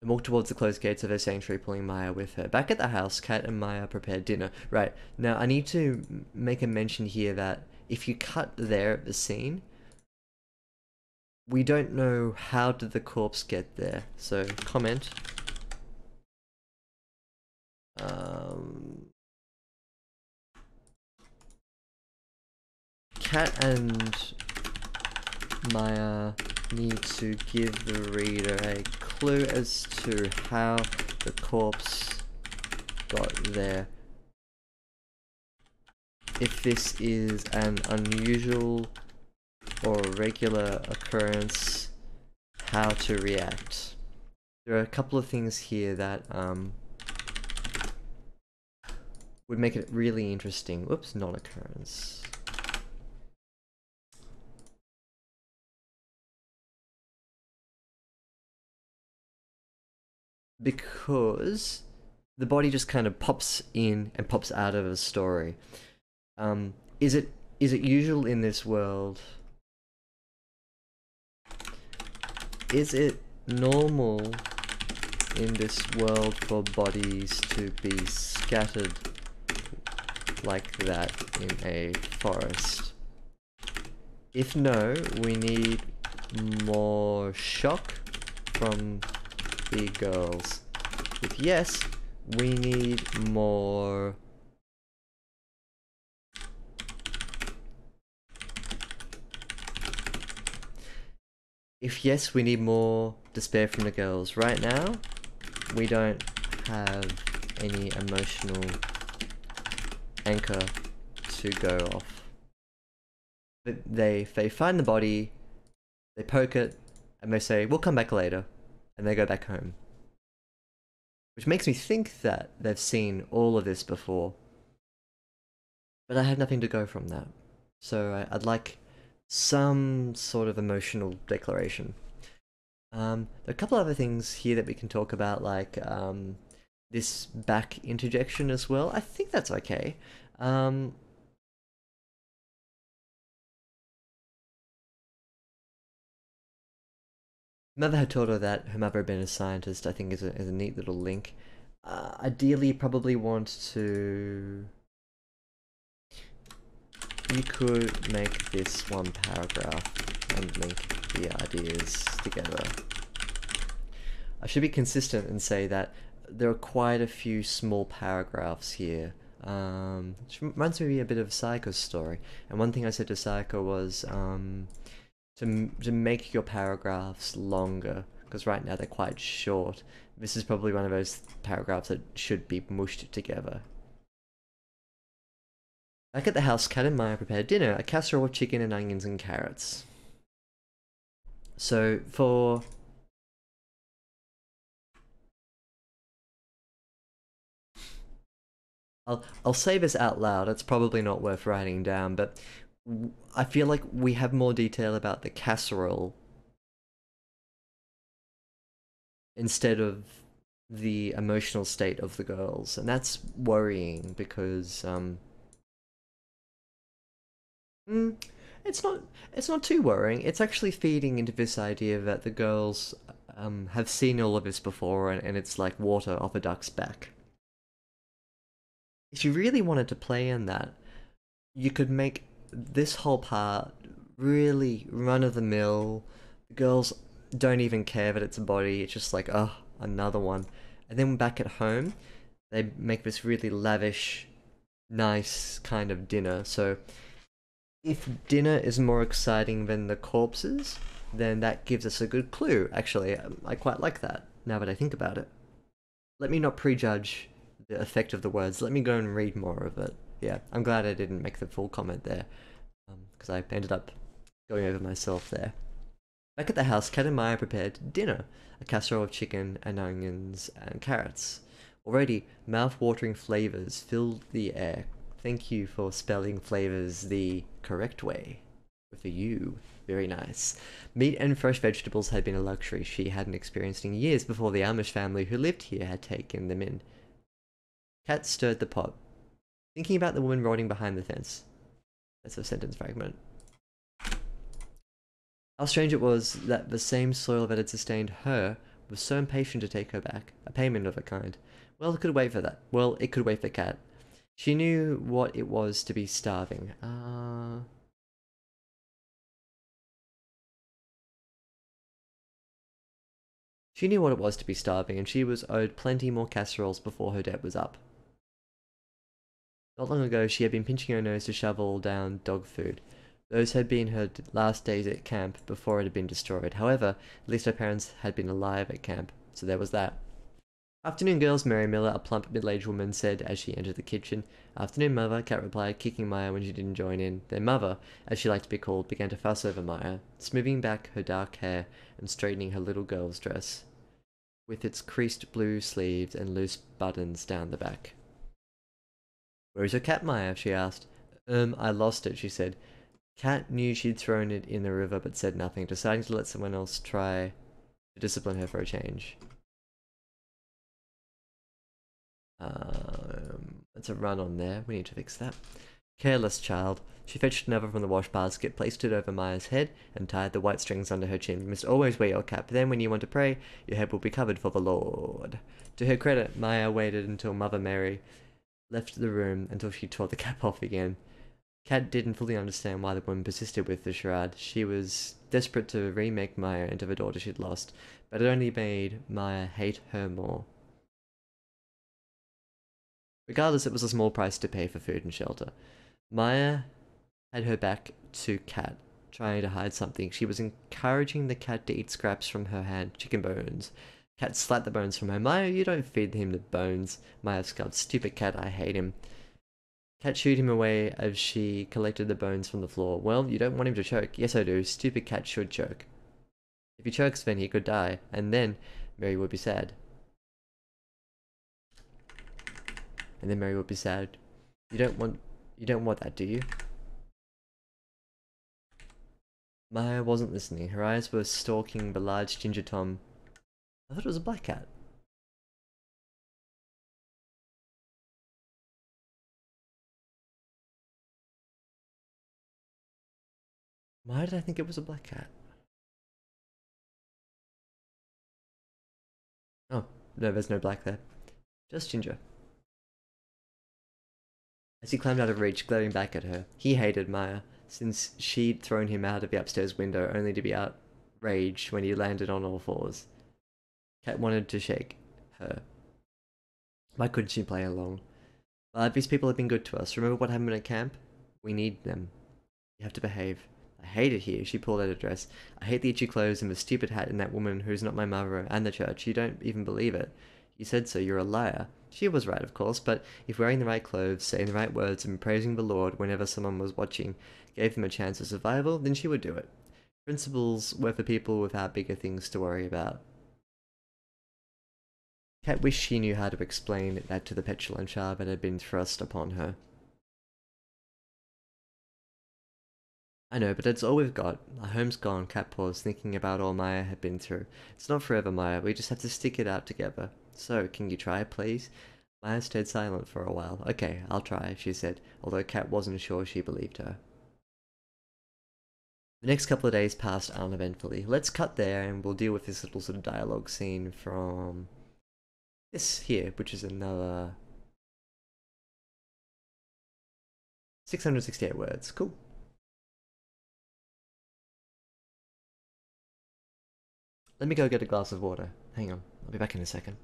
walked towards the closed gates of her sanctuary, pulling Maya with her. Back at the house, Kat and Maya prepared dinner. Right, now I need to make a mention here that if you cut there at the scene, we don't know how did the corpse get there. So, comment. Kat and Maya need to give the reader a clue as to how the corpse got there. If this is an unusual or regular occurrence, how to react. There are a couple of things here that would make it really interesting. Whoops, non-occurrence. Because the body just kind of pops in and pops out of a story. Is it usual in this world? Is it normal in this world for bodies to be scattered like that in a forest? If no, we need more shock from the girls. If yes, we need more despair from the girls. Right now, we don't have any emotional anchor to go off. They find the body, they poke it, and they say, we'll come back later, and they go back home. Which makes me think that they've seen all of this before. But I have nothing to go from that. So I'd like some sort of emotional declaration. There are a couple other things here that we can talk about, like this back interjection as well. I think that's okay. Mother had told her that her mother had been a scientist, I think is a neat little link. Ideally, probably want to... You could make this one paragraph and link the ideas together. I should be consistent and say that there are quite a few small paragraphs here. Which reminds me a bit of Saiko's story. And one thing I said to Saiko was to make your paragraphs longer, because right now they're quite short. This is probably one of those paragraphs that should be mushed together. Back at the house, Kat and Maya prepared dinner, a casserole of chicken and onions and carrots. So for... I'll say this out loud, it's probably not worth writing down, but I feel like we have more detail about the casserole instead of the emotional state of the girls, and that's worrying because it's not too worrying. It's actually feeding into this idea that the girls have seen all of this before, and it's like water off a duck's back. If you really wanted to play in that, you could make this whole part really run-of-the-mill. The girls don't even care that it's a body, it's just like, oh, another one. And then back at home, they make this really lavish, nice kind of dinner. So if dinner is more exciting than the corpses, then that gives us a good clue. Actually, I quite like that, now that I think about it. Let me not prejudge the effect of the words. Let me go and read more of it. Yeah, I'm glad I didn't make the full comment there, because I ended up going over myself there. Back at the house, Kat and Maya prepared dinner, a casserole of chicken and onions and carrots. Already, mouth-watering flavors filled the air. Thank you for spelling flavors the correct way, with a U. Very nice. Meat and fresh vegetables had been a luxury she hadn't experienced in years before the Amish family who lived here had taken them in. Kat stirred the pot, thinking about the woman rotting behind the fence. That's a sentence fragment. How strange it was that the same soil that had sustained her was so impatient to take her back, a payment of a kind. Well, it could wait for that. Well, it could wait for Kat. She knew what it was to be starving. She knew what it was to be starving, and she was owed plenty more casseroles before her debt was up. Not long ago, she had been pinching her nose to shovel down dog food. Those had been her last days at camp before it had been destroyed. However, at least her parents had been alive at camp, so there was that. Afternoon, girls, Mary Miller, a plump middle-aged woman, said as she entered the kitchen. Afternoon, Mother, Kat replied, kicking Maya when she didn't join in. Then Mother, as she liked to be called, began to fuss over Maya, smoothing back her dark hair and straightening her little girl's dress, with its creased blue sleeves and loose buttons down the back. Where is your cat, Maya? She asked. I lost it, she said. Kat knew she'd thrown it in the river but said nothing, deciding to let someone else try to discipline her for a change. That's a run on there. We need to fix that. Careless child. She fetched another from the wash basket, placed it over Maya's head, and tied the white strings under her chin. You must always wear your cap. Then, when you want to pray, your head will be covered for the Lord. To her credit, Maya waited until Mother Mary left the room until she tore the cap off again. Kat didn't fully understand why the woman persisted with the charade. She was desperate to remake Maya into the daughter she'd lost, but it only made Maya hate her more. Regardless, it was a small price to pay for food and shelter. Maya had her back to Kat, trying to hide something. She was encouraging the cat to eat scraps from her hand, chicken bones. Cat slapped the bones from her. Maya, you don't feed him the bones. Maya scoffed. Stupid cat, I hate him. Cat shooed him away as she collected the bones from the floor. Well, you don't want him to choke. Yes, I do. Stupid cat should choke. If he chokes, then he could die, and then Mary would be sad. And then Mary would be sad. You don't want that, do you? Maya wasn't listening. Her eyes were stalking the large ginger Tom. I thought it was a black cat. Why did I think it was a black cat? Oh, no, there's no black there. Just ginger. As he climbed out of reach, glaring back at her, he hated Maya, since she'd thrown him out of the upstairs window only to be outraged when he landed on all fours. Cat wanted to shake her. Why couldn't she play along? These people have been good to us. Remember what happened at camp? We need them. You have to behave. I hate it here. She pulled out her dress. I hate the itchy clothes and the stupid hat and that woman who's not my mother and the church. You don't even believe it. You said so. You're a liar. She was right, of course, but if wearing the right clothes, saying the right words, and praising the Lord whenever someone was watching gave them a chance of survival, then she would do it. Principles were for people without bigger things to worry about. Cat wished she knew how to explain that to the petulant child that had been thrust upon her. I know, but it's all we've got. Our home's gone, Cat paused, thinking about all Maya had been through. It's not forever, Maya. We just have to stick it out together. So, can you try, please? Maya stayed silent for a while. Okay, I'll try, she said, although Cat wasn't sure she believed her. The next couple of days passed uneventfully. Let's cut there and we'll deal with this little sort of dialogue scene from this here, which is another 668 words. Cool. Let me go get a glass of water. Hang on, I'll be back in a second.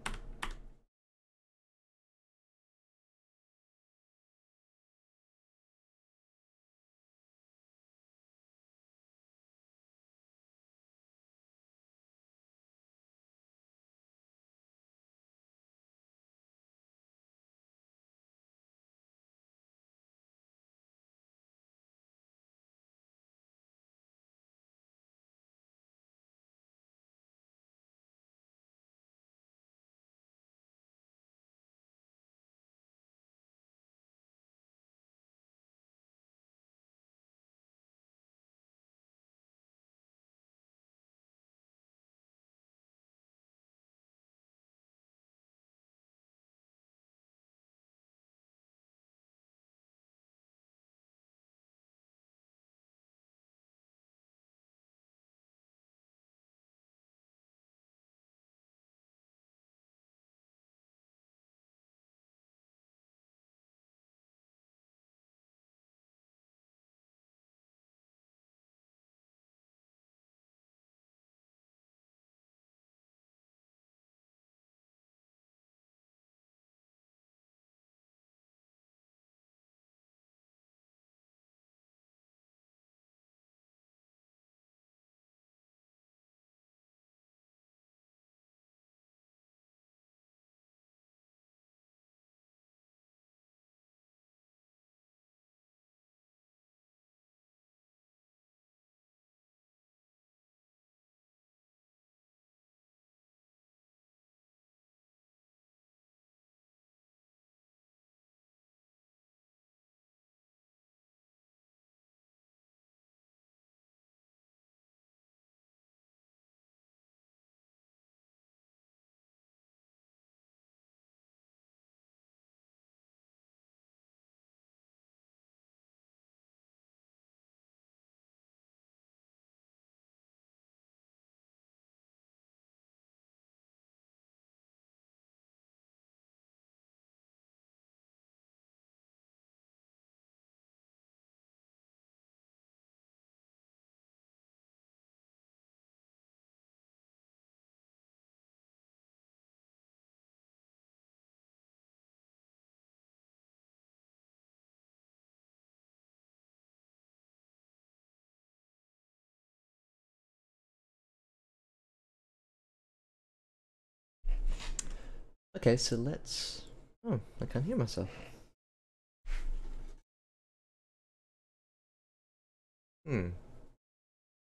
Okay, so let's... Oh, I can't hear myself.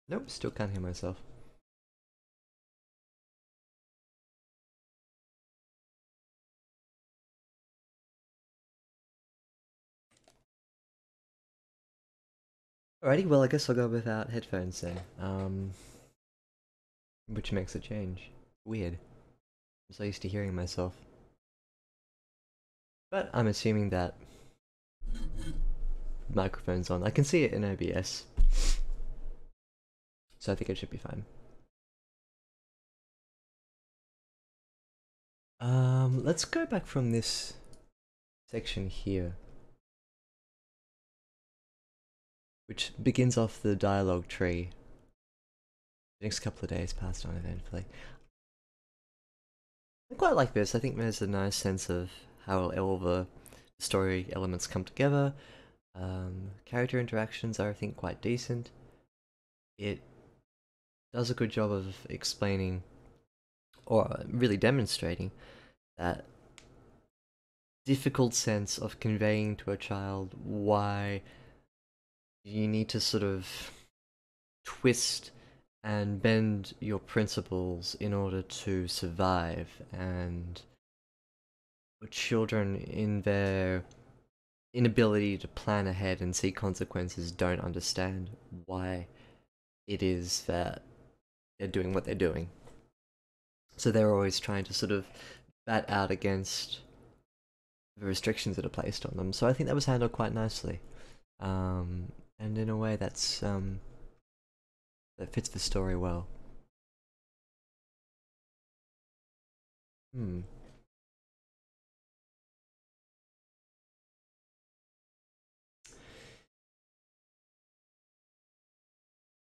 Nope, still can't hear myself. Alrighty, well I guess I'll go without headphones then. Which makes a change. Weird. I'm so used to hearing myself. But I'm assuming that microphone's on. I can see it in OBS. So I think it should be fine. Let's go back from this section here, which begins off the dialogue tree. The next couple of days passed on eventfully. I quite like this. I think there's a nice sense of how all the story elements come together. Character interactions are, I think, quite decent. It does a good job of explaining, or really demonstrating, that difficult sense of conveying to a child why you need to sort of twist and bend your principles in order to survive, and children in their inability to plan ahead and see consequences don't understand why it is that they're doing what they're doing. So they're always trying to sort of bat out against the restrictions that are placed on them. So I think that was handled quite nicely. And in a way that's that fits the story well.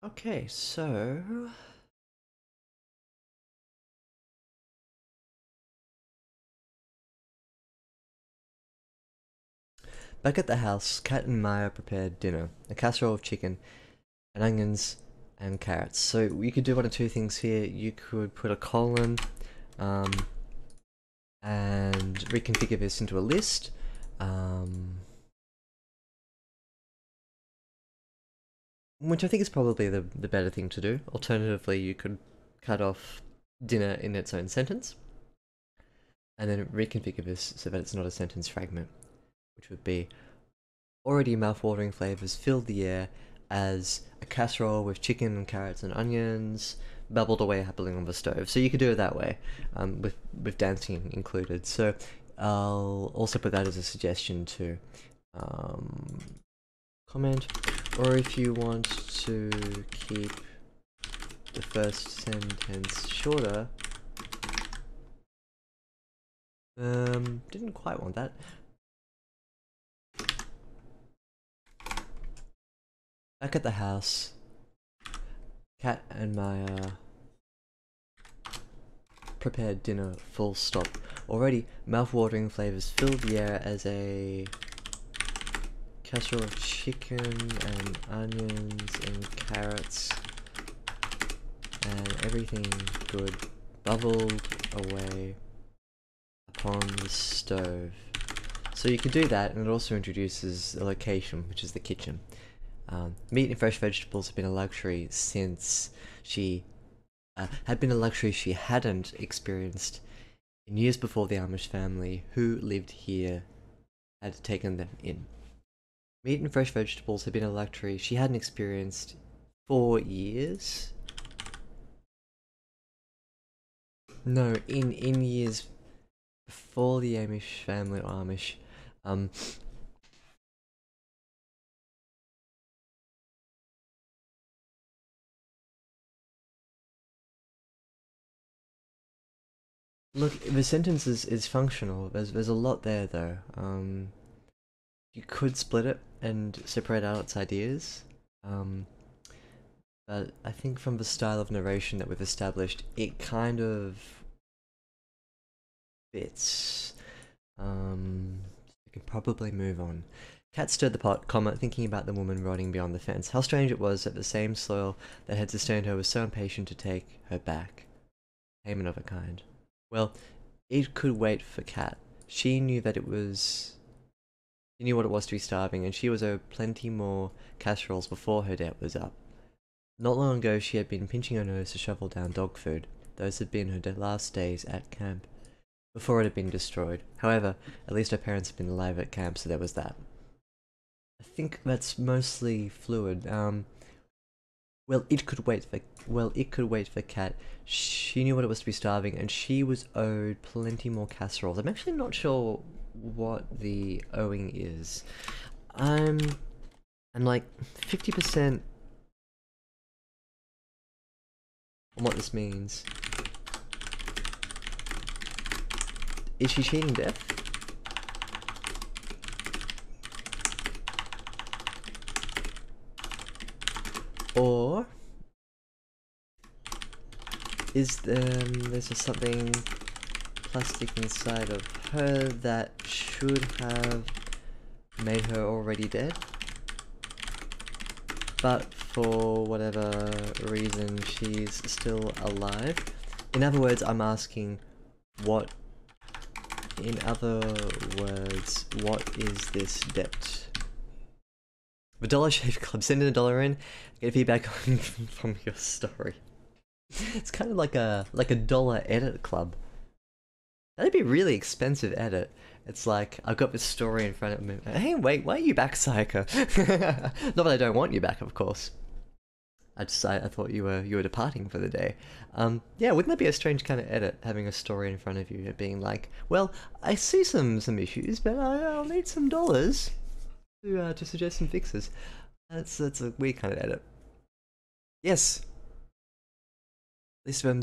Okay, so back at the house, Kat and Maya prepared dinner: a casserole of chicken, and onions, and carrots. So you could do one of two things here. You could put a colon, and reconfigure this into a list. Which I think is probably the better thing to do. Alternatively, you could cut off dinner in its own sentence, and then reconfigure this so that it's not a sentence fragment, which would be: already mouth-watering flavors filled the air as a casserole with chicken and carrots and onions bubbled away happily on the stove. So you could do it that way, with dancing included. So I'll also put that as a suggestion to comment, or if you want to keep the first sentence shorter, didn't quite want that. Back at the house, Kat and Maya prepared dinner, full stop. Already mouth-watering flavors filled the air as a casserole of chicken and onions and carrots and everything good bubbled away upon the stove. So you could do that, and it also introduces a location, which is the kitchen. Meat and fresh vegetables have been a luxury since she had been a luxury she hadn't experienced in years before the Amish family who lived here had taken them in. Meat and fresh vegetables had been a luxury she hadn't experienced for years. No, in years before the Amish family, or Amish, look, the sentence is functional. There's a lot there though. You could split it and separate out its ideas. But I think from the style of narration that we've established, it kind of fits. We can probably move on. Cat stirred the pot, thinking about the woman rotting beyond the fence. How strange it was that the same soil that had sustained her was so impatient to take her back. Payment of a kind. Well, It could wait for cat. She knew that it was. She knew what it was to be starving, and she was owed plenty more casseroles before her debt was up. Not long ago, she had been pinching her nose to shovel down dog food. Those had been her last days at camp, before it had been destroyed. However, at least her parents had been alive at camp, so there was that. I think that's mostly fluid. Well, it could wait for cat. She knew what it was to be starving, and she was owed plenty more casseroles. I'm actually not sure what the owing is. I'm like 50% on what this means. Is she cheating death? Or is there's just something plastic inside of her that should have made her already dead, but for whatever reason she's still alive? In other words, I'm asking what is this debt? The Dollar Shave Club, send in $1 in, get feedback from your story. It's kind of like a dollar edit club. That'd be a really expensive edit. It's like, I've got this story in front of me. Hey, wait, why are you back, Psycho? Not that I don't want you back, of course. I thought you were departing for the day. Yeah, wouldn't that be a strange kind of edit, having a story in front of you, being like, well, I see some issues, but I'll need some dollars to suggest some fixes. That's a weird kind of edit. Yes. At least if I'm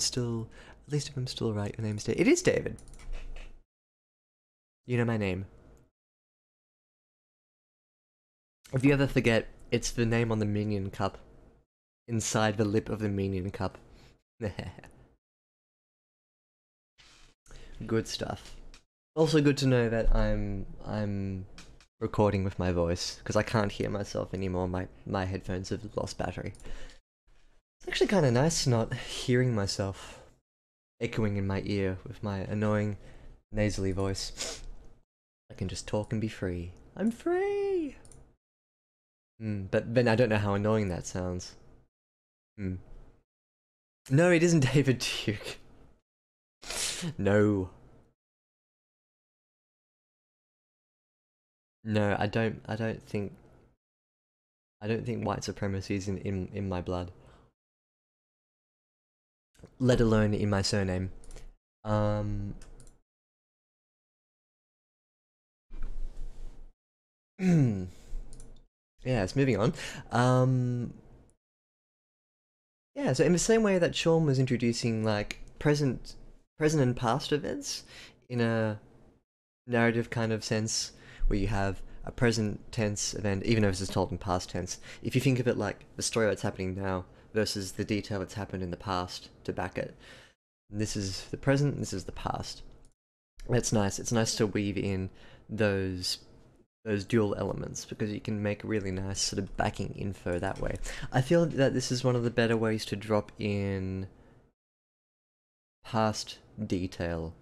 still right, your name's David. It is David. You know my name. If you ever forget, it's the name on the Minion cup. Inside the lip of the Minion cup. Good stuff. Also good to know that I'm recording with my voice, because I can't hear myself anymore. My headphones have lost battery. It's actually kind of nice not hearing myself echoing in my ear with my annoying nasally voice. I can just talk and be free. I'm free! But then I don't know how annoying that sounds. No, it isn't David Duke. No. No, I don't think white supremacy is in my blood. Let alone in my surname. Yes, moving on. Yeah, so in the same way that Sean was introducing like present and past events in a narrative kind of sense, where you have a present tense event, even though this is told in past tense. If you think of it like the story that's happening now versus the detail that's happened in the past to back it. This is the present, this is the past. That's nice. It's nice to weave in those dual elements, because you can make really nice sort of backing info that way. I feel that this is one of the better ways to drop in past detail.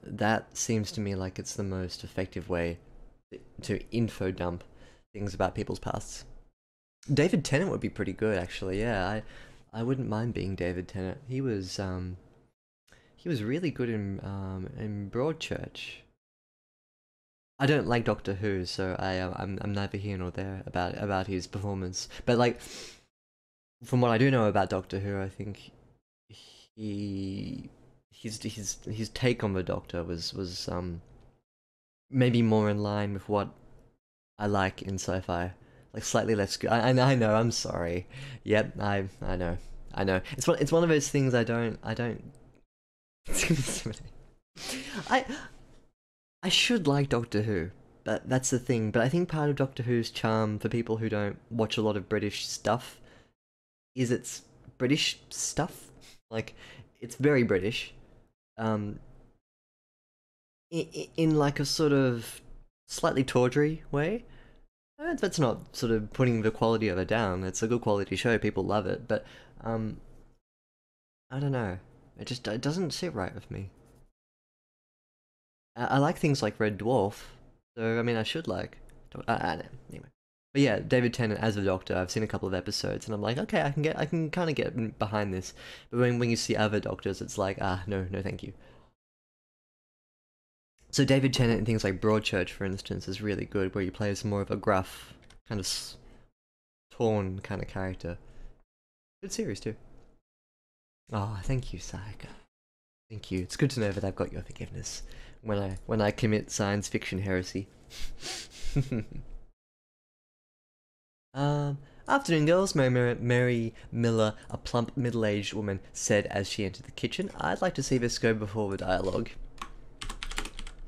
That seems to me like it's the most effective way to info dump things about people's pasts. David Tennant would be pretty good, actually. Yeah, I wouldn't mind being David Tennant. He was really good in Broadchurch. I don't like Doctor Who, so I'm neither here nor there about his performance. But like, from what I do know about Doctor Who, I think his take on the Doctor was maybe more in line with what I like in sci-fi, like slightly less good. I know. I'm sorry. Yep, I know. It's one of those things I don't. I should like Doctor Who, but that's the thing. But I think part of Doctor Who's charm for people who don't watch a lot of British stuff is its British stuff. Like, it's very British. In like a sort of slightly tawdry way. That's not sort of putting the quality of it down. It's a good quality show. People love it, but I don't know. It doesn't sit right with me. I like things like Red Dwarf, so I mean I should like. Anyway. But yeah, David Tennant as the Doctor. I've seen a couple of episodes, and I'm like, okay, I can kind of get behind this. But when you see other Doctors, it's like, no, thank you. So David Tennant in things like Broadchurch, for instance, is really good, where he plays more of a gruff, kind of torn kind of character. Good series too. Oh, thank you, Sayaka. Thank you. It's good to know that I've got your forgiveness when I commit science fiction heresy. Afternoon, girls. Mary Miller, a plump, middle-aged woman, said as she entered the kitchen. I'd like to see this go before the dialogue.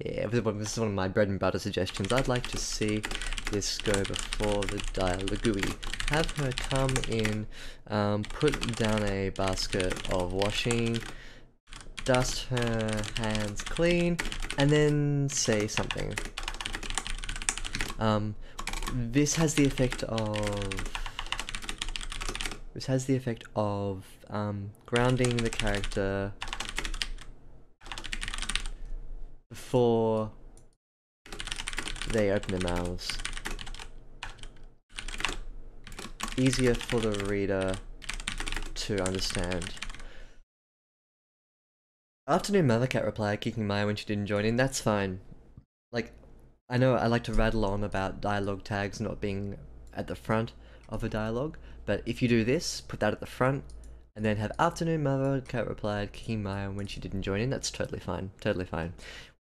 Yeah, this is one of my bread and butter suggestions. I'd like to see this go before the dialogue. Have her come in, put down a basket of washing, dust her hands clean, and then say something. This has the effect of grounding the character before they open their mouths. Easier for the reader to understand. Afternoon Mothercat replied, kicking Maya when she didn't join in. That's fine. Like, I know I like to rattle on about dialogue tags not being at the front of a dialogue, but if you do this, put that at the front, and then have Afternoon Mothercat replied, kicking Maya when she didn't join in, that's totally fine. Totally fine.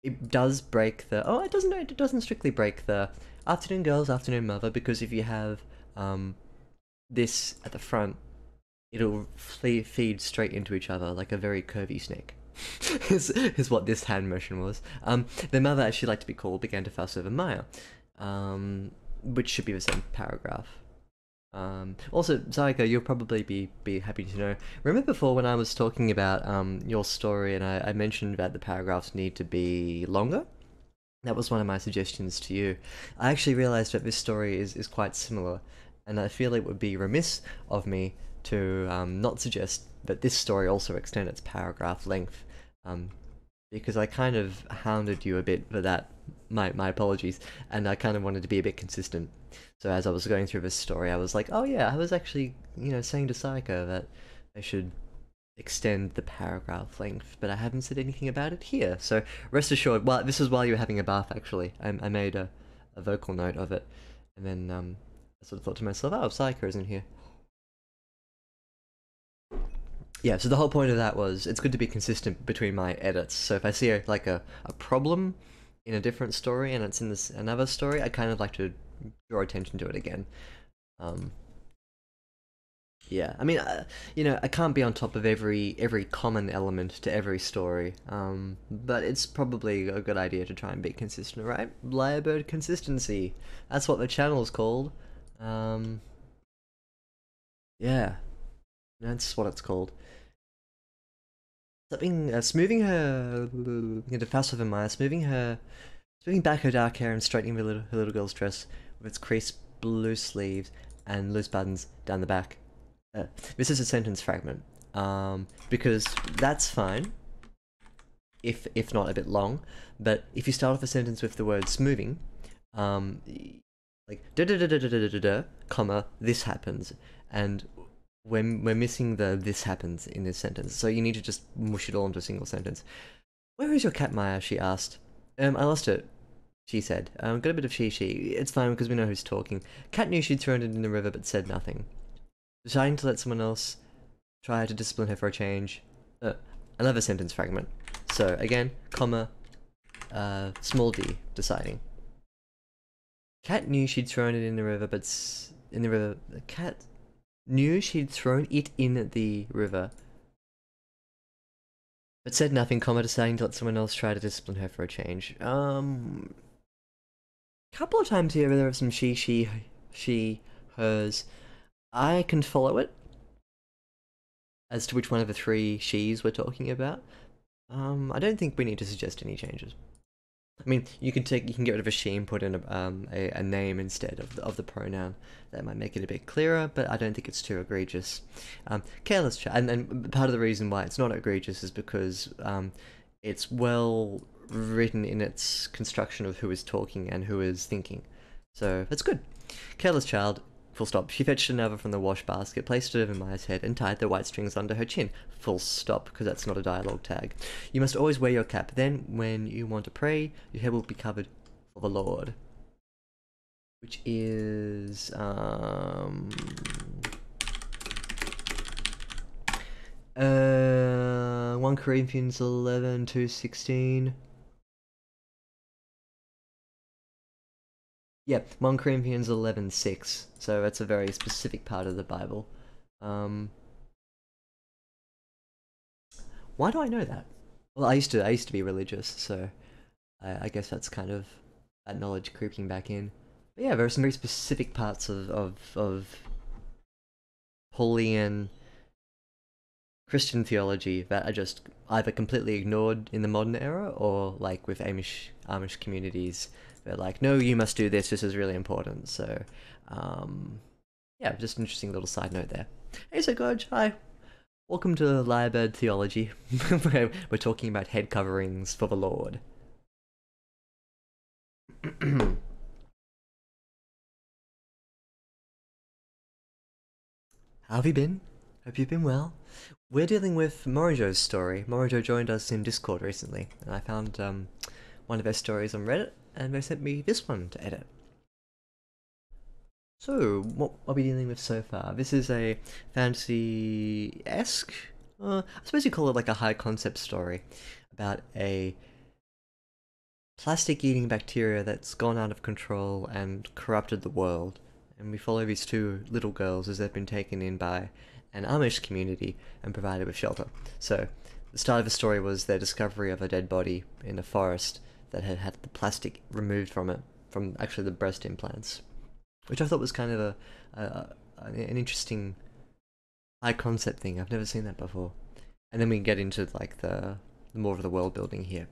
It does break the... Oh, it doesn't strictly break the Afternoon Girls, Afternoon Mother, because if you have this at the front, it'll feed straight into each other like a very curvy snake. is what this hand motion was. The mother, as she liked to be called, began to fuss over Maya, which should be the same paragraph. Also, Zyka, you'll probably be happy to know. Remember before when I was talking about your story and I mentioned that the paragraphs need to be longer? That was one of my suggestions to you. I actually realised that this story is quite similar, and I feel it would be remiss of me to not suggest that this story also extend its paragraph length, because I kind of hounded you a bit for that. My apologies, and I kind of wanted to be a bit consistent. So as I was going through this story, I was like, oh yeah, I was actually, saying to Psycho that they should extend the paragraph length, but I haven't said anything about it here. So rest assured, well, this was while you were having a bath, actually. I made a vocal note of it, and then I sort of thought to myself, oh, Psycho isn't here. Yeah, so the whole point of that was, it's good to be consistent between my edits. So if I see a problem in a different story and it's in another story, I kind of like to draw attention to it again. Yeah, I mean, I can't be on top of every common element to every story, but it's probably a good idea to try and be consistent, right? Lyrebird consistency. That's what the channel's called. Yeah, that's what it's called. Something, smoothing her, into faster than Maya, smoothing back her dark hair and straightening her little girl's dress with its creased blue sleeves and loose buttons down the back. This is a sentence fragment, because that's fine, if not a bit long, but if you start off a sentence with the word smoothing, like da da da da da da da da, comma, this happens, and we're missing the this happens in this sentence, so you need to just mush it all into a single sentence. Where is your cat, Maya? She asked. I lost it, she said. Got a bit of she. It's fine because we know who's talking. Cat knew she'd thrown it in the river but said nothing. Deciding to let someone else try to discipline her for a change. Another sentence fragment. So again, comma, small d, deciding. Cat knew she'd thrown it in the river, but the cat knew she'd thrown it in the river, but said nothing, comma, deciding to let someone else try to discipline her for a change. Couple of times here there are some she, hers. I can follow it as to which one of the three she's we're talking about. I don't think we need to suggest any changes. I mean, you can get rid of a she and put in a name instead of the pronoun. That might make it a bit clearer, but I don't think it's too egregious. Careless chat, and part of the reason why it's not egregious is because it's well written in its construction of who is talking and who is thinking. So that's good. Careless child, full stop. She fetched another from the wash basket, placed it over Maya's head, and tied the white strings under her chin. Full stop, because that's not a dialogue tag. You must always wear your cap. Then, when you want to pray, your head will be covered for the Lord. Which is 1 Corinthians 11:2-16. Yeah, 1 Corinthians 11:6. So that's a very specific part of the Bible. Why do I know that? Well, I used to be religious, so I guess that's kind of that knowledge creeping back in. But yeah, there are some very specific parts of Pauline Christian theology that are just either completely ignored in the modern era, or like with Amish communities, they're like, no, you must do this. This is really important. So, yeah, just an interesting little side note there. Hey, so Gorge, hi. Welcome to Lyrebird Theology. We're talking about head coverings for the Lord. How have you been? Hope you've been well. We're dealing with Morrijo's story. Morrijo joined us in Discord recently, and I found one of their stories on Reddit, and they sent me this one to edit. So, what are we dealing with so far? This is a fantasy-esque, I suppose you call it like a high-concept story about a plastic-eating bacteria that's gone out of control and corrupted the world. And we follow these two little girls as they've been taken in by an Amish community and provided with shelter. So, the start of the story was their discovery of a dead body in a forest that had had the plastic removed from it, from actually the breast implants, which I thought was kind of an interesting high concept thing. I've never seen that before. And then we get into like the more of the world building here.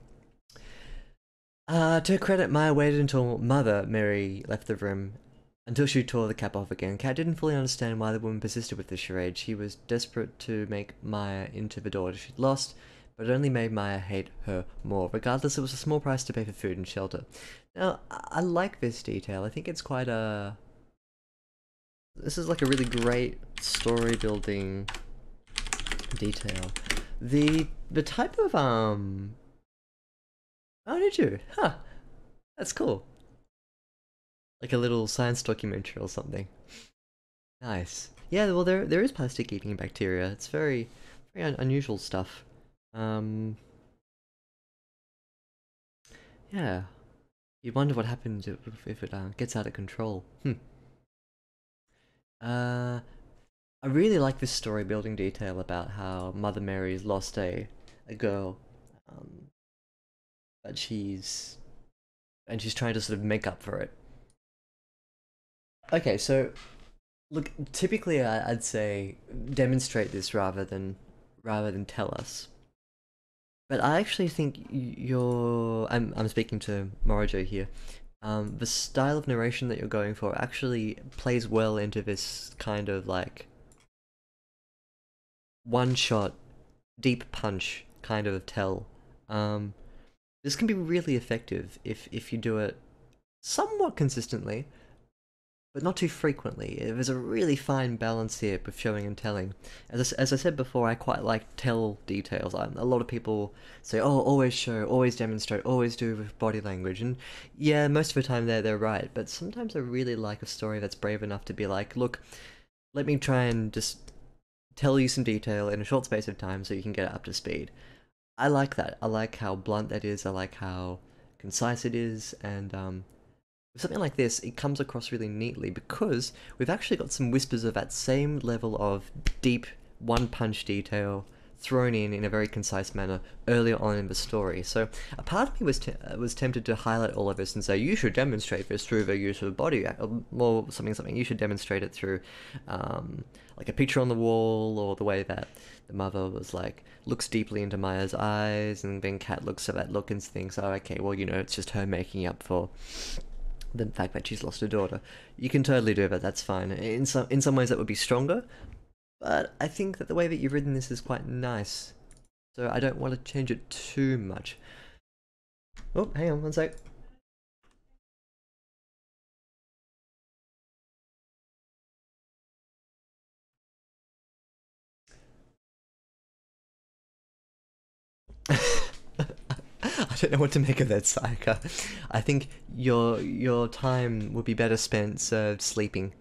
To her credit, Maya waited until Mother Mary left the room until she tore the cap off again. Kat didn't fully understand why the woman persisted with the charade. She was desperate to make Maya into the daughter she'd lost, but it only made Maya hate her more. Regardless, it was a small price to pay for food and shelter. Now, I like this detail. I think it's quite a... This is like a really great story building detail. The type of Oh, did you? Huh. That's cool. Like a little science documentary or something. Nice. Yeah, well there is plastic eating bacteria. It's very unusual stuff. Yeah. You wonder what happens if it gets out of control. I really like this story building detail about how Mother Mary's lost a girl, but she's trying to sort of make up for it. Okay, so look, typically I'd say demonstrate this rather than tell us. But I actually think I'm speaking to Morrijo here. The style of narration that you're going for actually plays well into this kind of like one shot, deep punch kind of tell. This can be really effective if you do it somewhat consistently, but not too frequently. There's a really fine balance here with showing and telling. As I said before, I quite like tell details. A lot of people say, oh, always show, always demonstrate, always do with body language. And yeah, most of the time they're right. But sometimes I really like a story that's brave enough to be like, look, let me try and just tell you some detail in a short space of time so you can get up to speed. I like that. I like how blunt that is. I like how concise it is. And with something like this, it comes across really neatly because we've actually got some whispers of that same level of deep one-punch detail thrown in a very concise manner earlier on in the story. So a part of me was tempted to highlight all of this and say, you should demonstrate this through the use of body, or something. You should demonstrate it through like a picture on the wall, or the way that the mother was like, looks deeply into Maya's eyes, and then Kat looks at that look and thinks, oh, okay, well, you know, it's just her making up for the fact that she's lost her daughter. You can totally do that, that's fine. In some ways that would be stronger, but I think that the way that you've written this is quite nice. So I don't want to change it too much. Oh, hang on one sec. I don't know what to make of that, Sayaka. I think your time would be better spent served sleeping,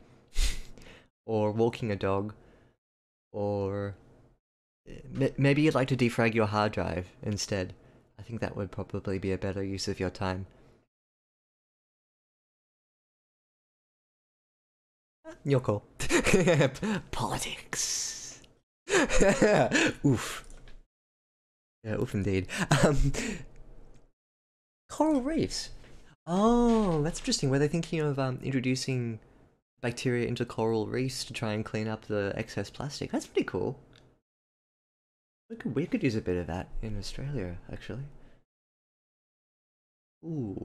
or walking a dog, or maybe you'd like to defrag your hard drive instead. I think that would probably be a better use of your time. Your call. Politics. Oof. Yeah, oof indeed. Coral reefs. Oh, that's interesting. Were they thinking of introducing bacteria into coral reefs to try and clean up the excess plastic? That's pretty cool. We could use a bit of that in Australia, actually. Ooh.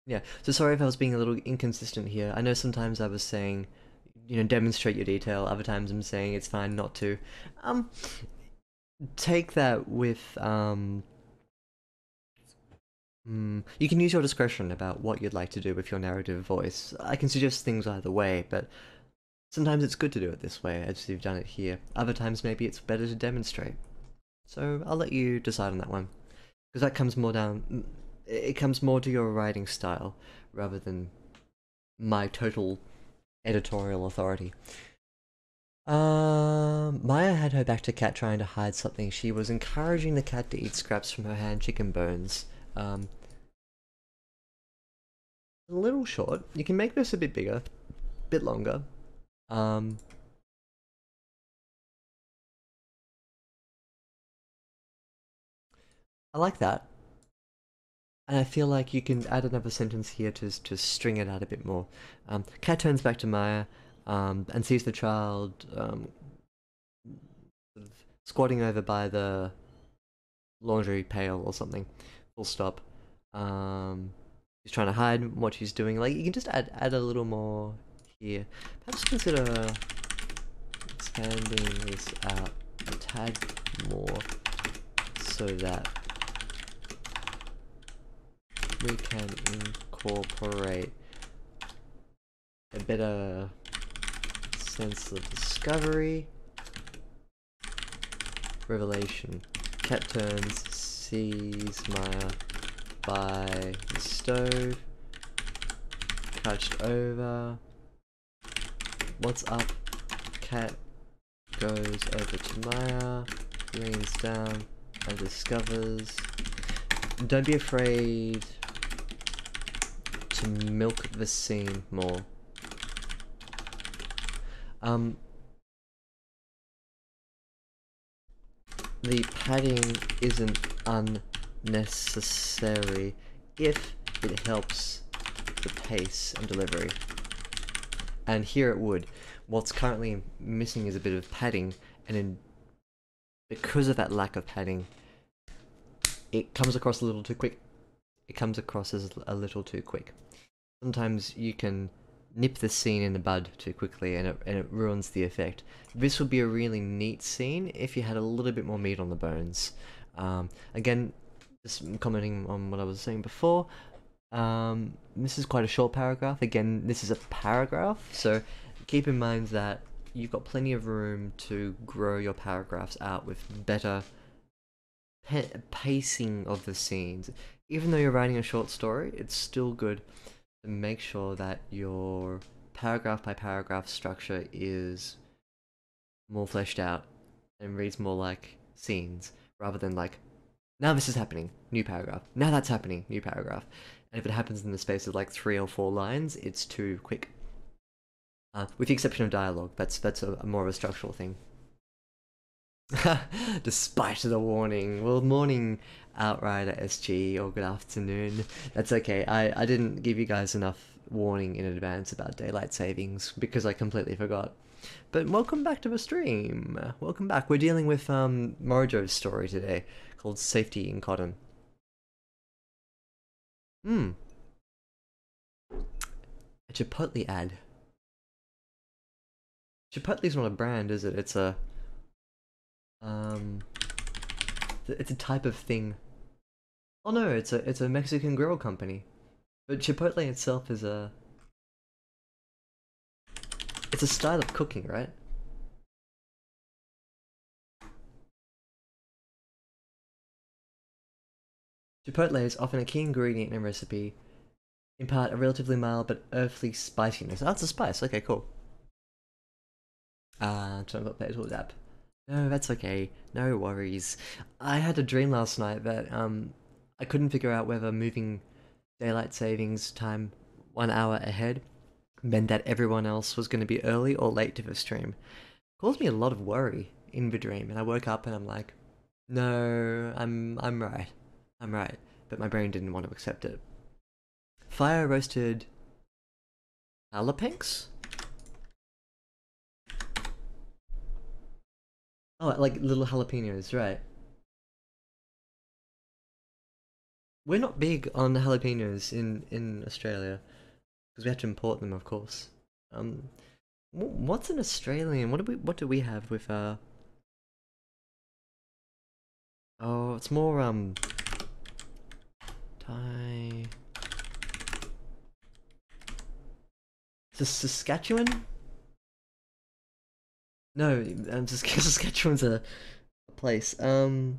Yeah. So sorry if I was being a little inconsistent here. I know sometimes I was saying, demonstrate your detail. Other times I'm saying it's fine not to. Um, Take that with you can use your discretion about what you'd like to do with your narrative voice. I can suggest things either way, but sometimes it's good to do it this way, as you've done it here. Other times maybe it's better to demonstrate. So I'll let you decide on that one, because that comes more down. It comes more to your writing style rather than my total editorial authority. Maya had her back to Cat trying to hide something. She was encouraging the cat to eat scraps from her hand chicken bones. A little short. You can make this a bit bigger, bit longer. Um, I like that. And I feel like you can add another sentence here to string it out a bit more. Cat turns back to Maya and sees the child sort of squatting over by the laundry pail or something. Full stop. She's trying to hide what she's doing. Like, you can just add a little more here. Perhaps consider expanding this out a tad more so that we can incorporate a better sense of discovery. Revelation. Cat turns, sees Maya by the stove, crouched over. What's up? Cat goes over to Maya, leans down, and discovers. Don't be afraid to milk the scene more. The padding isn't unnecessary if it helps the pace and delivery. And here it would. What's currently missing is a bit of padding, and because of that lack of padding, it comes across a little too quick. It comes across as a little too quick. Sometimes you can nip the scene in the bud too quickly and it ruins the effect. This would be a really neat scene if you had a little bit more meat on the bones. Again, just commenting on what I was saying before, this is quite a short paragraph. Again, this is a paragraph, so keep in mind that you've got plenty of room to grow your paragraphs out with better pacing of the scenes. Even though you're writing a short story, it's still good to make sure that your paragraph by paragraph structure is more fleshed out and reads more like scenes rather than like, now this is happening, new paragraph, now that's happening, new paragraph. And if it happens in the space of like 3 or 4 lines, it's too quick. With the exception of dialogue, that's a more of a structural thing. Despite the warning. Well, morning Outrider SG, or good afternoon. That's okay. I didn't give you guys enough warning in advance about daylight savings because I completely forgot. But welcome back to the stream. Welcome back. We're dealing with Morrijo's story today called Safety in Cotton. A Chipotle ad. Chipotle's not a brand, is it? It's a It's a type of thing. Oh no, it's a Mexican grill company. But Chipotle itself is it's a style of cooking, right? Chipotle is often a key ingredient in a recipe, in part a relatively mild but earthly spiciness. Oh, it's a spice. Okay, cool. Trying to play tool app. No, that's okay. No worries. I had a dream last night that I couldn't figure out whether moving daylight savings time 1 hour ahead meant that everyone else was going to be early or late to the stream. Caused me a lot of worry in the dream, and I woke up and I'm like, no, I'm right. I'm right. But my brain didn't want to accept it. Fire roasted jalapenos? Oh, like little jalapenos, right. We're not big on jalapenos in Australia because we have to import them, of course. Um, what's an Australian? What do we have with Oh, it's more Thai. Saskatchewan? No, Saskatchewan's a place. Oh,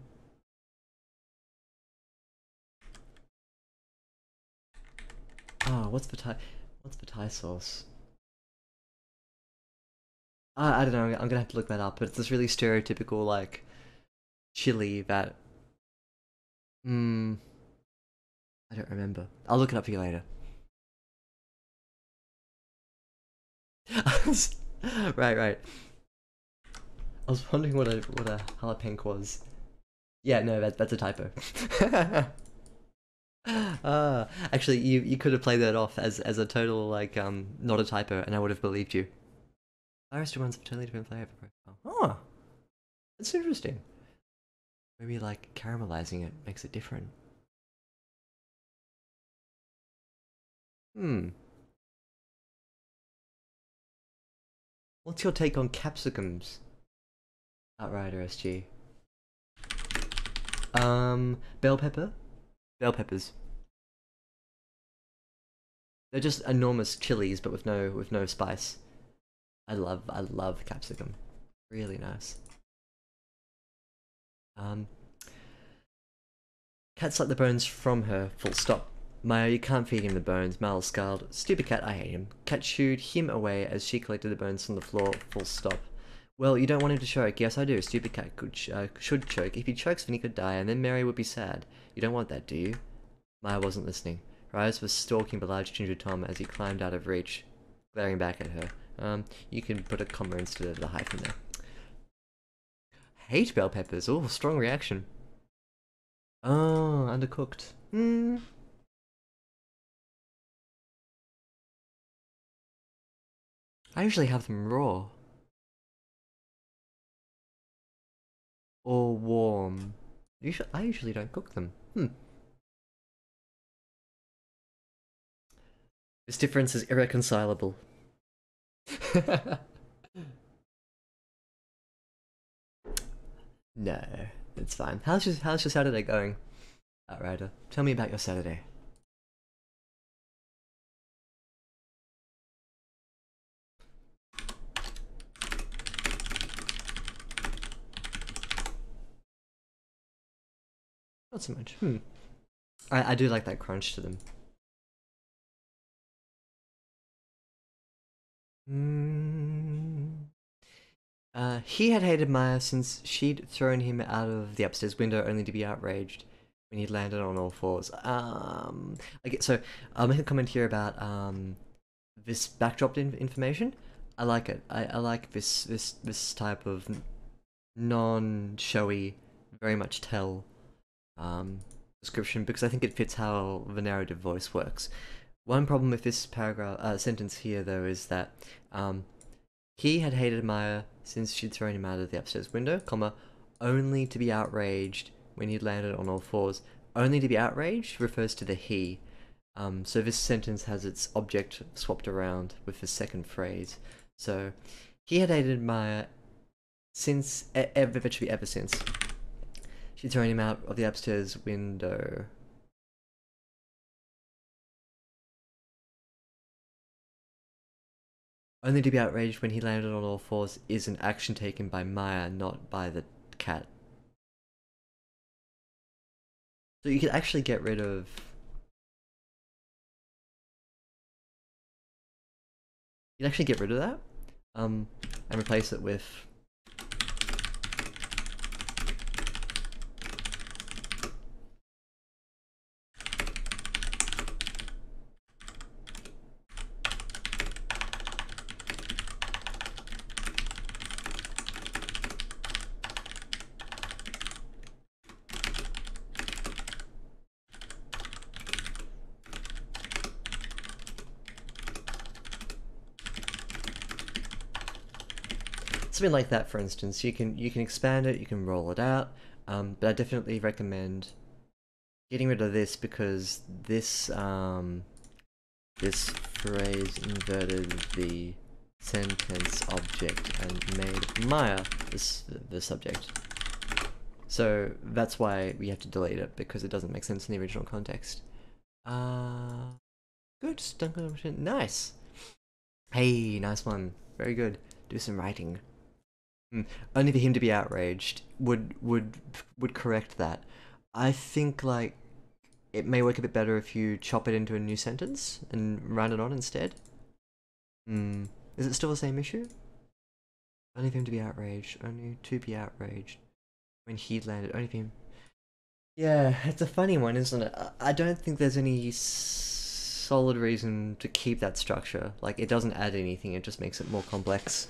what's the Thai sauce? I don't know. I'm gonna have to look that up. But it's this really stereotypical like chili that. Hmm. I don't remember. I'll look it up for you later. Right, right. I was wondering what a jalapeno was. Yeah, no, that's a typo. Actually, you could have played that off as a total like not a typo, and I would have believed you. Irish one's a totally different flavor profile. Oh, that's interesting. Maybe like caramelizing it makes it different. Hmm. What's your take on capsicums? Outrider SG. Bell pepper. Bell peppers. They're just enormous chilies, but with no spice. I love capsicum. Really nice. Um, Cat sucked the bones from her. Full stop. Maya, you can't feed him the bones. Mal scowled. Stupid cat, I hate him. Cat shooed him away as she collected the bones from the floor. Full stop. Well, you don't want him to choke. Yes, I do. Stupid cat should choke. If he chokes, then he could die, and then Mary would be sad. You don't want that, do you? Maya wasn't listening. Her eyes were stalking the large ginger Tom as he climbed out of reach, glaring back at her. You can put a comma instead of the hyphen there. Hate bell peppers. Oh, strong reaction. Oh, undercooked. Hmm. I usually have them raw. Or warm. I usually don't cook them. Hmm. This difference is irreconcilable. No, it's fine. How's your Saturday going, Outrider? Tell me about your Saturday. Not so much. Hmm. I do like that crunch to them. Hmm. He had hated Maya since she'd thrown him out of the upstairs window only to be outraged when he'd landed on all fours. Okay, so I'll make a comment here about this backdrop information. I like it. I like this type of non-showy, very much tell description because I think it fits how the narrative voice works. One problem with this paragraph sentence here though is that he had hated Maya since she'd thrown him out of the upstairs window, comma, only to be outraged when he'd landed on all fours. Only to be outraged refers to the he. So this sentence has its object swapped around with the second phrase. So he had hated Maya since, ever since She'd thrown him out of the upstairs window. Only to be outraged when he landed on all fours is an action taken by Maya, not by the cat. So you could actually get rid of... You can actually get rid of that, and replace it with... something like that, for instance. You can expand it, you can roll it out, but I definitely recommend getting rid of this because this this phrase inverted the sentence object and made Maya the subject. So that's why we have to delete it, because it doesn't make sense in the original context. Good, nice. Hey, nice one. Very good. Do some writing. Only for him to be outraged would correct that. I think like it may work a bit better if you chop it into a new sentence and run it on instead. Is it still the same issue? Only for him to be outraged. Only to be outraged when he landed. Only for him. Yeah, it's a funny one, isn't it? I don't think there's any solid reason to keep that structure. Like, it doesn't add anything, it just makes it more complex.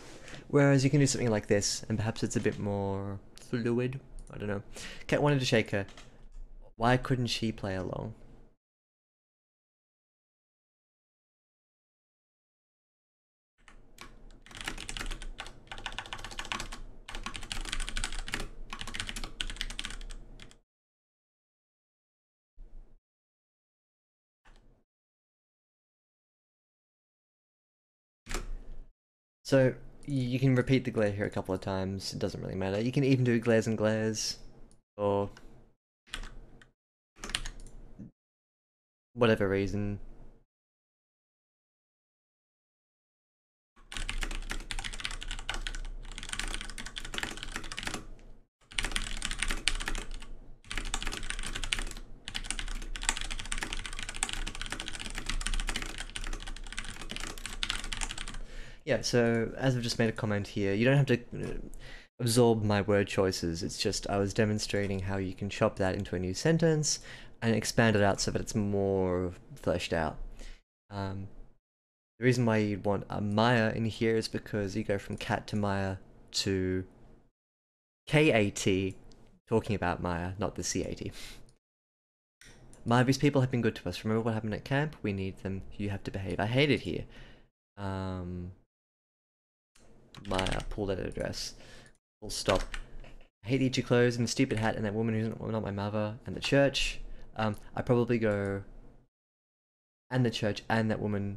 Whereas you can do something like this, and perhaps it's a bit more fluid. I don't know. Cat wanted to shake her. Why couldn't she play along? So, you can repeat the glare here a couple of times, it doesn't really matter. You can even do glares and glares, or whatever reason. Yeah, so as I've just made a comment here, you don't have to absorb my word choices, it's just I was demonstrating how you can chop that into a new sentence and expand it out so that it's more fleshed out. The reason why you'd want a Maya in here is because you go from cat to Maya to K-A-T, talking about Maya, not the C-A-T. Maya, these people have been good to us. Remember what happened at camp? We need them. You have to behave. I hate it here. Maya, pull that address. Full stop. I hate the itchy clothes and the stupid hat and that woman who's not my mother and the church. I probably go and the church and that woman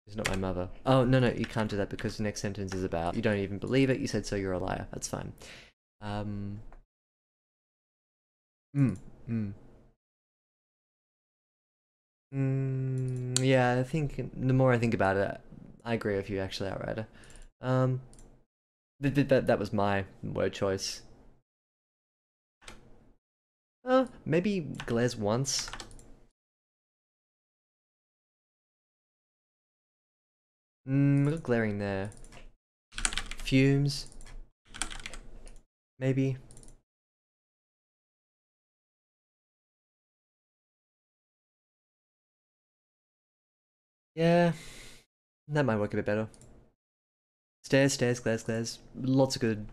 who's not my mother. Oh, no, you can't do that because the next sentence is about you don't even believe it, you said so, you're a liar. That's fine. Yeah, I think the more I think about it, I agree with you actually, Outrider. That was my word choice. Maybe glares once. Look glaring there. Fumes. Maybe. Yeah, that might work a bit better. Stairs, glares. Lots of good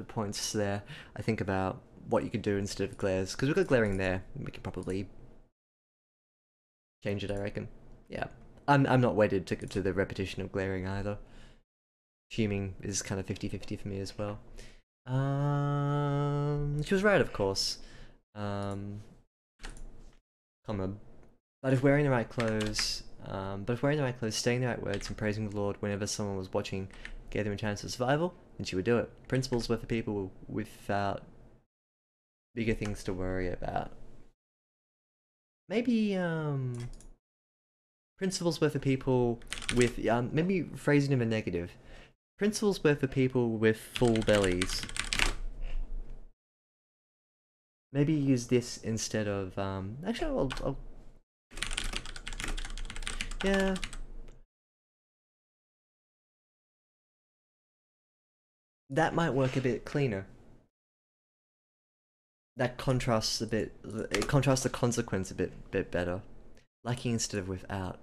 points there. I think about what you could do instead of glares, because we've got glaring there. We could probably change it, I reckon. Yeah, I'm not wedded to the repetition of glaring either. Fuming is kind of 50-50 for me as well. She was right, of course. Comma. But if wearing the right clothes, saying the right words, and praising the Lord whenever someone was watching gave them a chance of survival, then she would do it. Principles were for people without bigger things to worry about. Maybe principles were for people with maybe phrasing them in negative. Principles were for people with full bellies. Maybe use this instead of actually I'll yeah. That might work a bit cleaner. That contrasts a bit. It contrasts the consequence a bit better. Liking instead of without.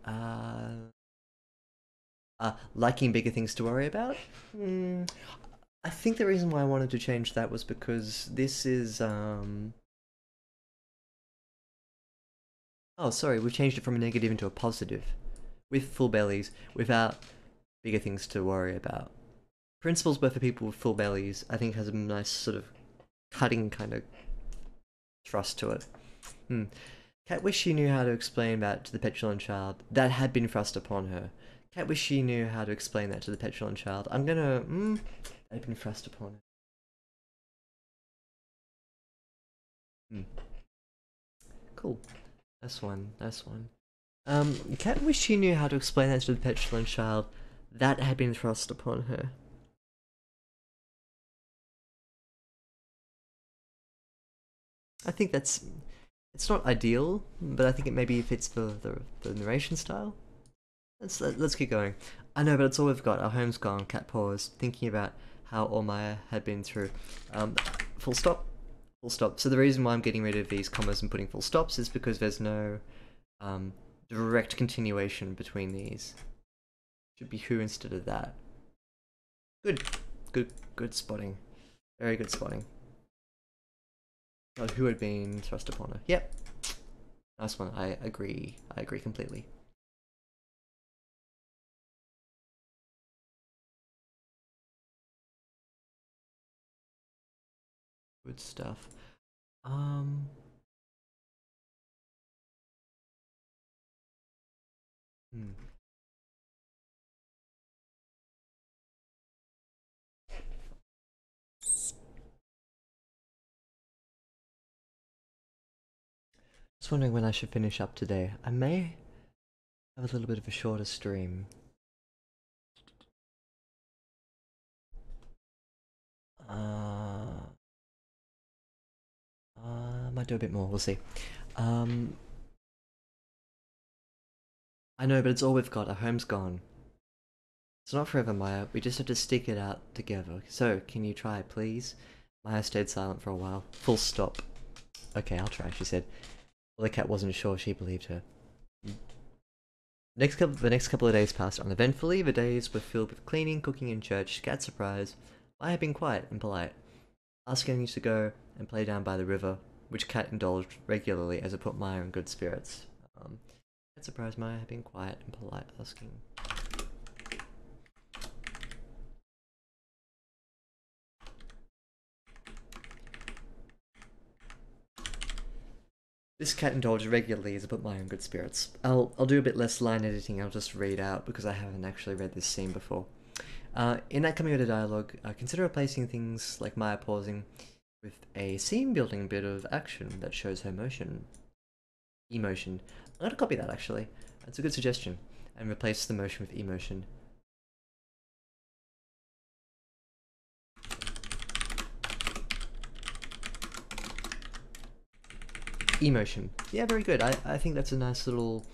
Liking bigger things to worry about. I think the reason why I wanted to change that was because this is Oh, sorry, we've changed it from a negative into a positive. With full bellies, without bigger things to worry about. Principles were for people with full bellies, I think has a nice sort of cutting kind of thrust to it. Cat wish she knew how to explain that to the petulant child. That had been thrust upon her. Cat wish she knew how to explain that to the petulant child. I'm gonna, that had been thrust upon her. Cool. That's one. Cat wish she knew how to explain that to the petulant child. That had been thrust upon her. I think that's... It's not ideal, but I think it maybe fits the narration style. Let's keep going. I know, but it's all we've got. Our home's gone. Cat paws, thinking about how all Maya had been through. Full stop. Full stop. So the reason why I'm getting rid of these commas and putting full stops is because there's no direct continuation between these. Should be who instead of that. Good spotting. Very good spotting. Who had been thrust upon her. Yep. Nice one. I agree completely. Good stuff. Just wondering when I should finish up today. I may have a little bit of a shorter stream. Might do a bit more, we'll see. I know, but it's all we've got. Our home's gone. It's not forever, Maya. We just have to stick it out together. So, can you try, please? Maya stayed silent for a while. Full stop. Okay, I'll try, she said. Well, the cat wasn't sure she believed her. The next couple of days passed uneventfully. The days were filled with cleaning, cooking, and church. Cat surprise. Maya had been quiet and polite, asking me to go and play down by the river, which Cat indulged regularly as it put Maya in good spirits. Cat surprised Maya had been quiet and polite, asking. This cat indulged regularly as it put Maya in good spirits. I'll do a bit less line editing. I'll just read out because I haven't actually read this scene before. In that coming out of dialogue, consider replacing things like Maya pausing with a scene-building bit of action that shows her emotion. I'm gonna copy that actually. That's a good suggestion. And replace the motion with emotion. Emotion. Yeah, very good. I think that's a nice little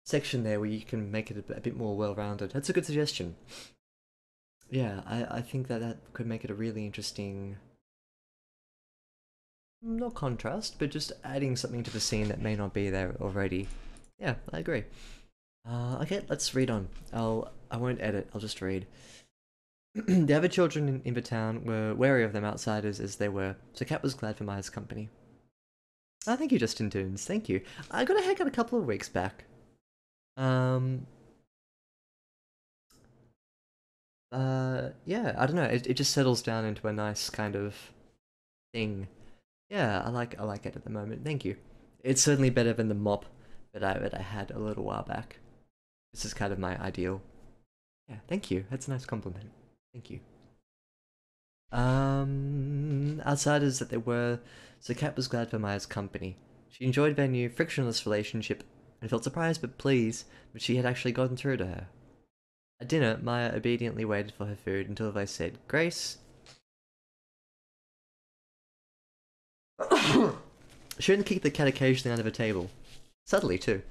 section there where you can make it a bit more well-rounded. That's a good suggestion. Yeah, I think that could make it a really interesting... Not contrast, but just adding something to the scene that may not be there already. Yeah, I agree. Okay, let's read on. I won't edit, I'll just read. The other children in the town were wary of them outsiders as they were, so Cat was glad for Maya's company. Thank you, Justin Toons, thank you. I got a haircut a couple of weeks back. Yeah, I don't know, it just settles down into a nice kind of thing. Yeah, I like it at the moment, thank you. It's certainly better than the mop that I had a little while back. This is kind of my ideal. Yeah, thank you, that's a nice compliment. Thank you. Outsiders that they were, so Kat was glad for Maya's company. She enjoyed their new frictionless relationship and felt surprised but pleased that she had actually gotten through to her. At dinner, Maya obediently waited for her food until they said grace. She didn't kick the cat occasionally under the table. Subtly, too.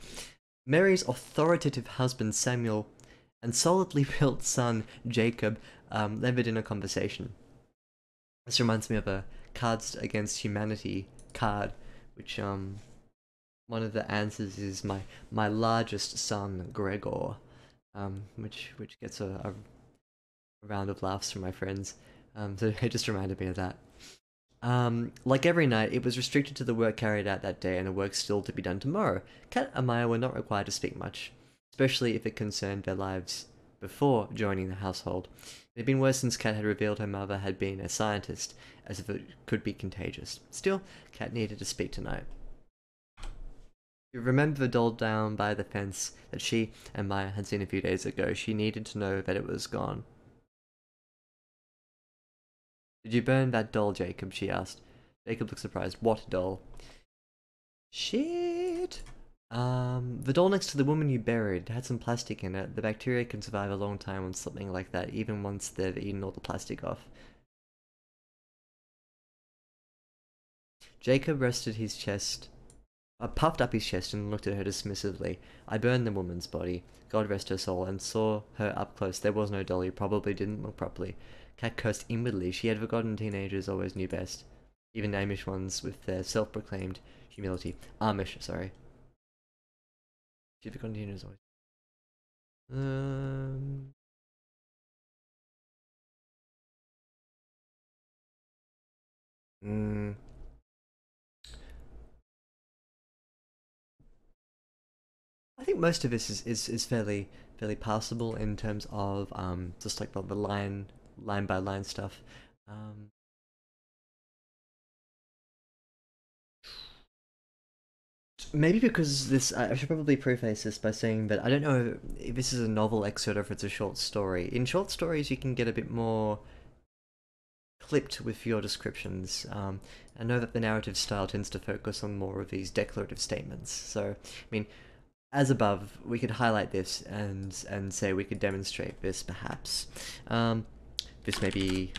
Mary's authoritative husband Samuel and solidly built son Jacob led the dinner conversation. This reminds me of a Cards Against Humanity card, which one of the answers is my largest son Gregor, which gets a round of laughs from my friends. So it just reminded me of that. Like every night, it was restricted to the work carried out that day and the work still to be done tomorrow. Kat and Maya were not required to speak much, especially if it concerned their lives before joining the household. It had been worse since Kat had revealed her mother had been a scientist, as if it could be contagious. Still, Kat needed to speak tonight. You remember the doll down by the fence that she and Maya had seen a few days ago. She needed to know that it was gone. Did you burn that doll, Jacob? She asked. Jacob looked surprised. What doll? Shit. The doll next to the woman you buried had some plastic in it. The bacteria can survive a long time on something like that, even once they've eaten all the plastic off. Jacob rested his chest, puffed up his chest and looked at her dismissively. I burned the woman's body, God rest her soul, and saw her up close. There was no dolly, probably didn't look properly. Kat cursed inwardly. She had forgotten teenagers always knew best. Even Amish ones with their self-proclaimed humility. Amish, sorry. She had forgotten teenagers always. Um... Mm, I think most of this is fairly passable in terms of just like the line by line stuff. Um, Maybe because this, I should probably preface this by saying that I don't know if this is a novel excerpt or if it's a short story. In short stories, you can get a bit more clipped with your descriptions. I know that the narrative style tends to focus on more of these declarative statements. So, I mean, as above, we could highlight this and say we could demonstrate this perhaps. This may be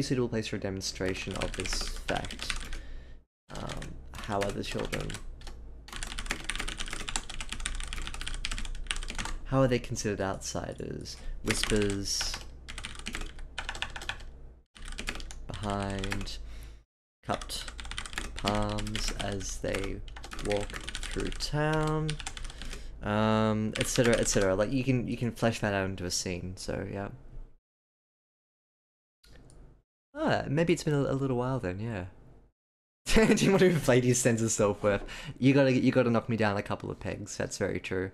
a suitable place for a demonstration of this fact. How are the children? How are they considered outsiders? Whispers behind cupped palms as they walk through town, etc, etc. Like you can flesh that out into a scene. So yeah. Ah, maybe it's been a little while then. Yeah. Do you want to inflate your sense of self-worth? You gotta knock me down a couple of pegs. That's very true.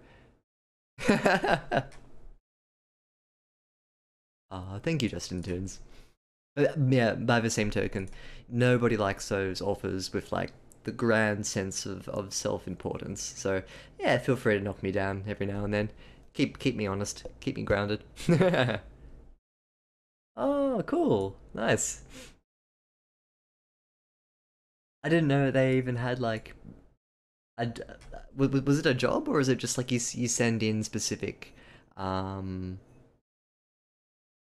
Ah, thank you, Justin Toons. Yeah, by the same token, nobody likes those authors with like the grand sense of self-importance. So yeah, feel free to knock me down every now and then. Keep me honest. Keep me grounded. Oh, cool. Nice. I didn't know they even had like a was it a job or is it just like you send in specific um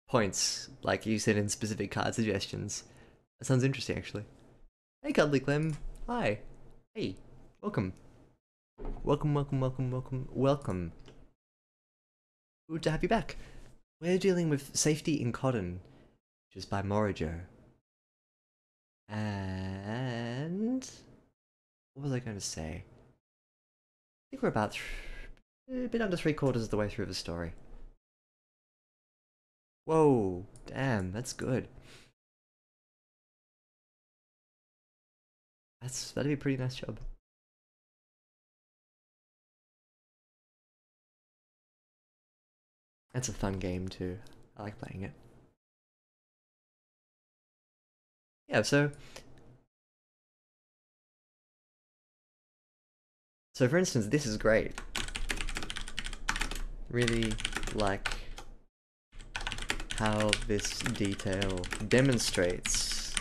points, like you send in specific card suggestions? That sounds interesting actually. Hey Cuddly Clem. Hi. Hey. Welcome. Welcome. Good to have you back. We're dealing with Safety in Cotton, which is by Morrijo. And what was I going to say? I think we're about a bit under 3/4 of the way through the story. Whoa, damn, that's good. That'd be a pretty nice job. That's a fun game too. I like playing it. Yeah, so So for instance, this is great. Really like how this detail demonstrates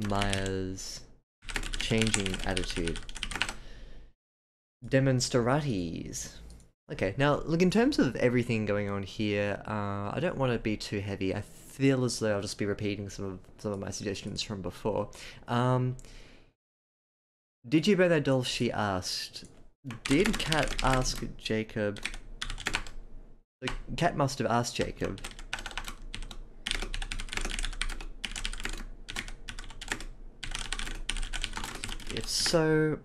Maya's changing attitude. Demonstrates. Okay, now look, in terms of everything going on here, I don't want to be too heavy. I feel as though I'll just be repeating some of my suggestions from before. Did you buy that doll? She asked. Did Cat ask Jacob? The Cat must have asked Jacob. If so,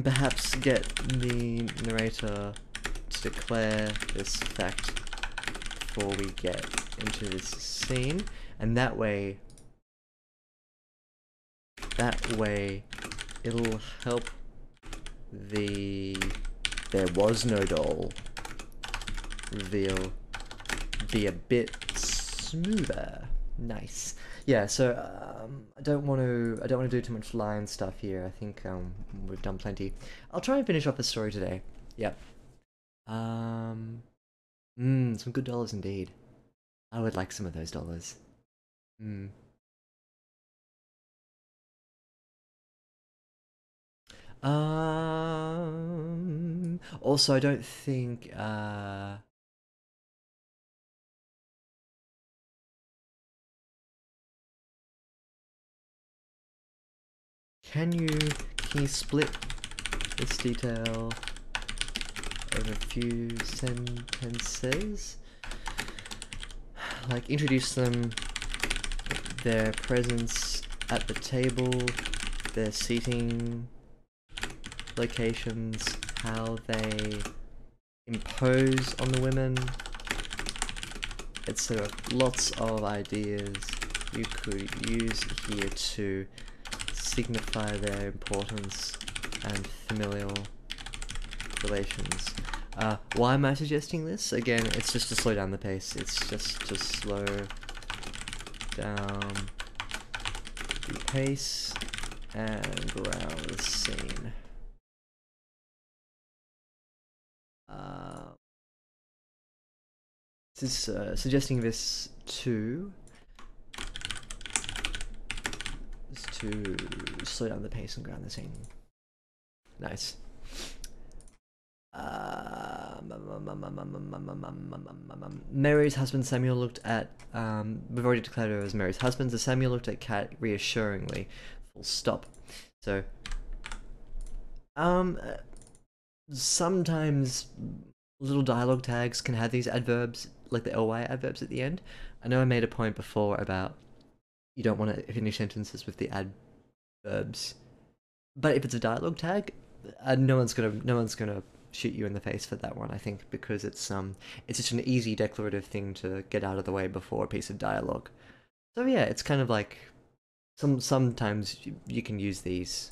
perhaps get the narrator to declare this fact before we get into this scene, and that way it'll help the "there was no doll" reveal be a bit smoother. Nice. Yeah, so I don't want to do too much line stuff here. I think we've done plenty. I'll try and finish off the story today. Yep. Some good dollars indeed. I would like some of those dollars. Also, I don't think can you split this detail over a few sentences? Like introduce them, their presence at the table, their seating locations, how they impose on the women, etc. Lots of ideas you could use here to signify their importance and familial relations. Why am I suggesting this? Again, it's just to slow down the pace. It's just to slow down the pace and ground the scene. This is suggesting this to slow down the pace and ground the scene. Nice. Mary's husband Samuel looked at, we've already declared her as Mary's husband, so Samuel looked at Kat reassuringly. Full stop. So, sometimes little dialogue tags can have these adverbs, like the ly adverbs at the end. I know I made a point before about you don't want to finish sentences with the adverbs, but if it's a dialogue tag, no one's gonna shoot you in the face for that one, I think, because it's just an easy declarative thing to get out of the way before a piece of dialogue. So yeah, it's kind of like sometimes you can use these.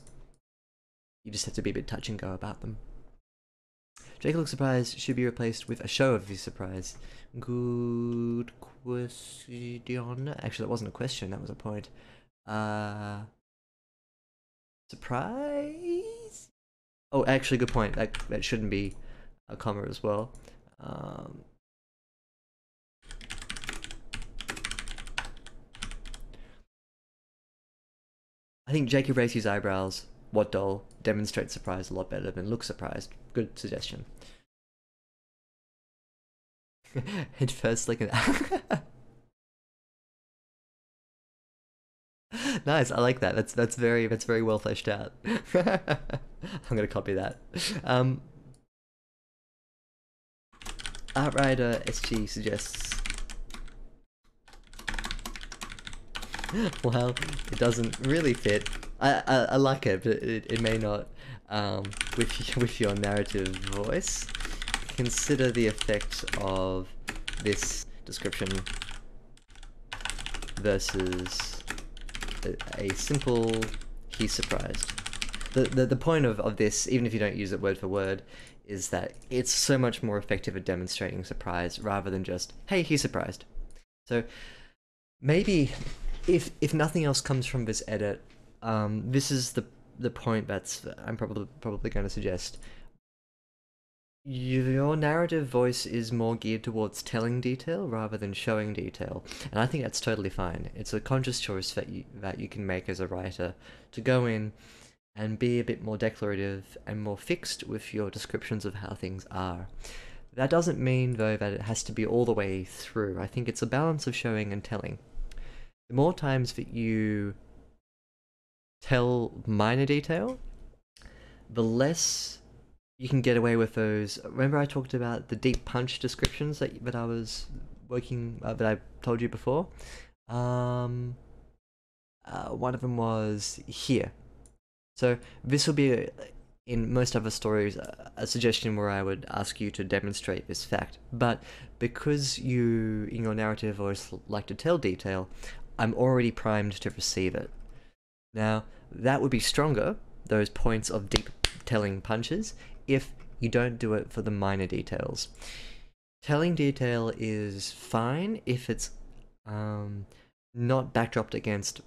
You just have to be a bit touch and go about them. Jacob looks surprised should be replaced with a show of his surprise. Good question. Actually, that wasn't a question, that was a point. Surprise? Oh, actually, good point. That shouldn't be a comma as well. I think Jacob raised his eyebrows. What doll demonstrates surprise a lot better than look surprised. Good suggestion. Head first, like an. Nice, I like that. That's very well fleshed out. I'm gonna copy that. Artrider SG suggests. Well, it doesn't really fit. I like it, but it may not. With your narrative voice, consider the effect of this description versus a simple "he's surprised." The point of this, even if you don't use it word for word, is that it's so much more effective at demonstrating surprise rather than just "hey, he's surprised." So maybe if nothing else comes from this edit, this is the point that's I'm probably going to suggest. Your narrative voice is more geared towards telling detail rather than showing detail, and I think that's totally fine. It's a conscious choice that you can make as a writer to go in and be a bit more declarative and more fixed with your descriptions of how things are. That doesn't mean, though, that it has to be all the way through. I think it's a balance of showing and telling. The more times that you tell minor detail, the less you can get away with those. Remember I talked about the deep punch descriptions that I was working, that I told you before? One of them was here. So this will be, in most other stories, a suggestion where I would ask you to demonstrate this fact. But because you, in your narrative voice, like to tell detail, I'm already primed to receive it. Now, that would be stronger, those points of deep telling punches, if you don't do it for the minor details. Telling detail is fine if it's not backdropped against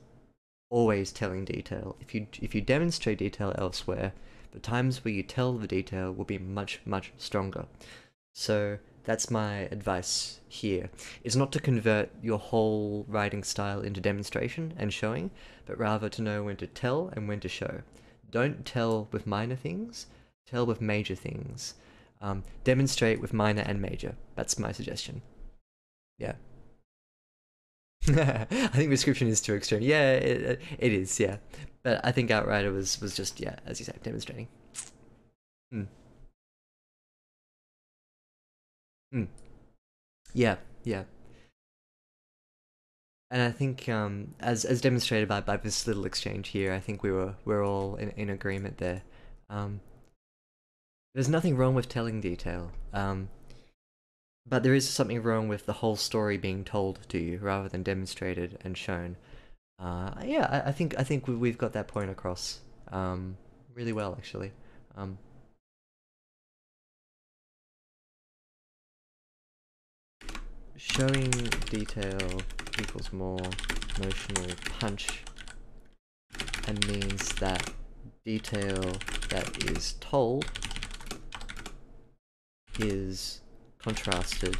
always telling detail. If you demonstrate detail elsewhere, the times where you tell the detail will be much stronger. So that's my advice here. It's not to convert your whole writing style into demonstration and showing, but rather to know when to tell and when to show. Don't tell with minor things, tell with major things. Demonstrate with minor and major. That's my suggestion. Yeah. I think description is too extreme. Yeah, it is, yeah. But I think Outrider was just, yeah, as you said, demonstrating. Hmm. Hmm. Yeah, yeah. And I think, as demonstrated by this little exchange here, I think we're all in agreement there. Um, there's nothing wrong with telling detail. But there is something wrong with the whole story being told to you rather than demonstrated and shown. Yeah, I think we've got that point across really well, actually. Um, Showing detail equals more emotional punch and means that detail that is told is contrasted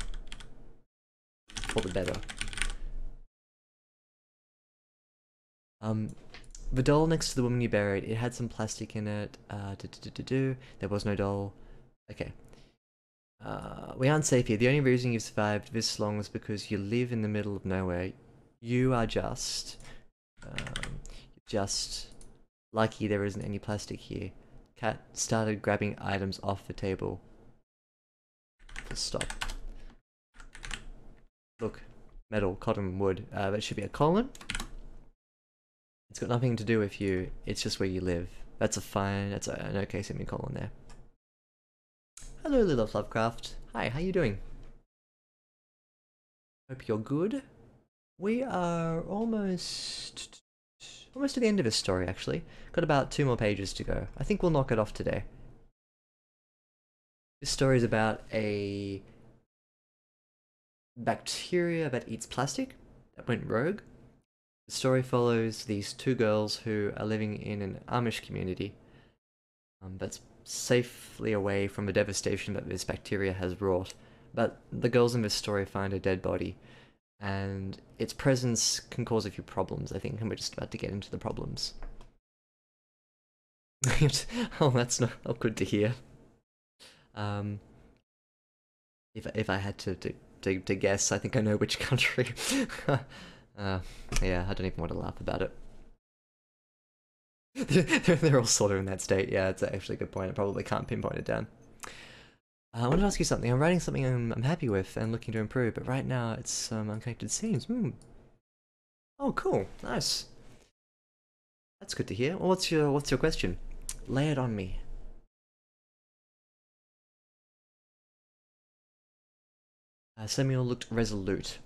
for the better. The doll next to the woman you buried, it had some plastic in it. There was no doll. Okay. We aren't safe here. The only reason you've survived this long is because you live in the middle of nowhere. You are just lucky there isn't any plastic here. Cat started grabbing items off the table. Stop. Look, metal, cotton, wood. That should be a colon. It's got nothing to do with you. It's just where you live. That's an okay semicolon there. Hello, Lilith Lovecraft. Hi, how you doing? Hope you're good. We are almost to the end of this story, actually. Got about 2 more pages to go. I think we'll knock it off today. This story is about a bacteria that eats plastic that went rogue. The story follows these 2 girls who are living in an Amish community that's safely away from the devastation that this bacteria has wrought. But the girls in this story find a dead body, and its presence can cause a few problems, I think, and we're just about to get into the problems. Oh, that's not good to hear. If I had to guess, I think I know which country. Yeah, I don't even want to laugh about it. They're all sort of in that state. Yeah, it's actually a good point. I probably can't pinpoint it down. I want to ask you something. I'm writing something I'm happy with and looking to improve, but right now it's unconnected scenes. Oh, cool. Nice. That's good to hear. Well, what's your question? Lay it on me. Samuel looked resolute.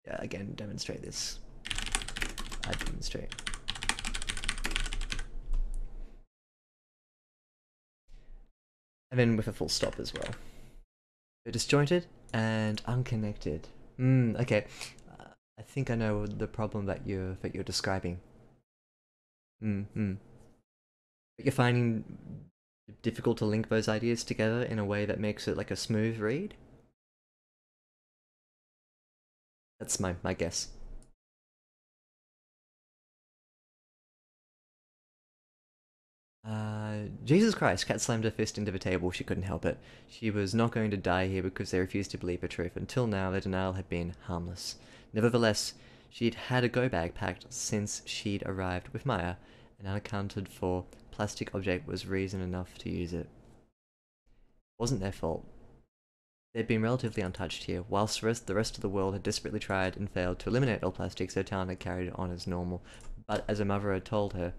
Yeah, again, demonstrate this. I demonstrate. And then with a full stop as well. They're disjointed and unconnected. Okay. I think I know the problem that you're describing. But you're finding it difficult to link those ideas together in a way that makes it like a smooth read? That's my guess. Jesus Christ, Kat slammed her fist into the table. She couldn't help it. She was not going to die here because they refused to believe the truth. Until now, their denial had been harmless. Nevertheless, she'd had a go-bag packed since she'd arrived with Maya. An unaccounted for plastic object was reason enough to use it. It wasn't their fault. They'd been relatively untouched here. Whilst the rest of the world had desperately tried and failed to eliminate all plastics, their town had carried on as normal. But as her mother had told her,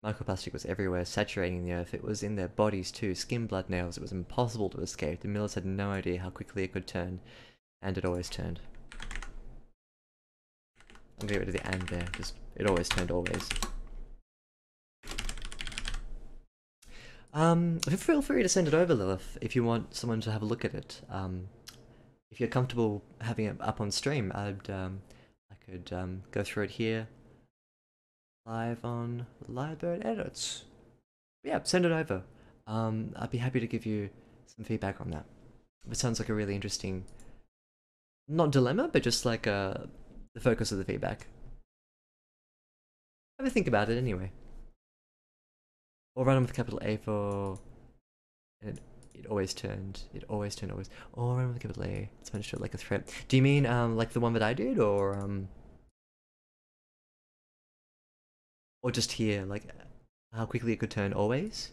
microplastic was everywhere, saturating the earth. It was in their bodies too, skin, blood, nails. It was impossible to escape. The Millers had no idea how quickly it could turn, and it always turned. I'm gonna get rid of the and there, just it always turned always. Feel free to send it over, Lilith, if you want someone to have a look at it. If you're comfortable having it up on stream, I could go through it here. Live on Lyrebird Edits. Yeah, send it over. I'd be happy to give you some feedback on that. It sounds like a really interesting, not dilemma, but just like the focus of the feedback. Have a think about it anyway. Or run with capital A for, and it always turned, always. Or run with capital A. It's managed to like a threat. Do you mean like the one that I did, or just here, like how quickly it could turn always?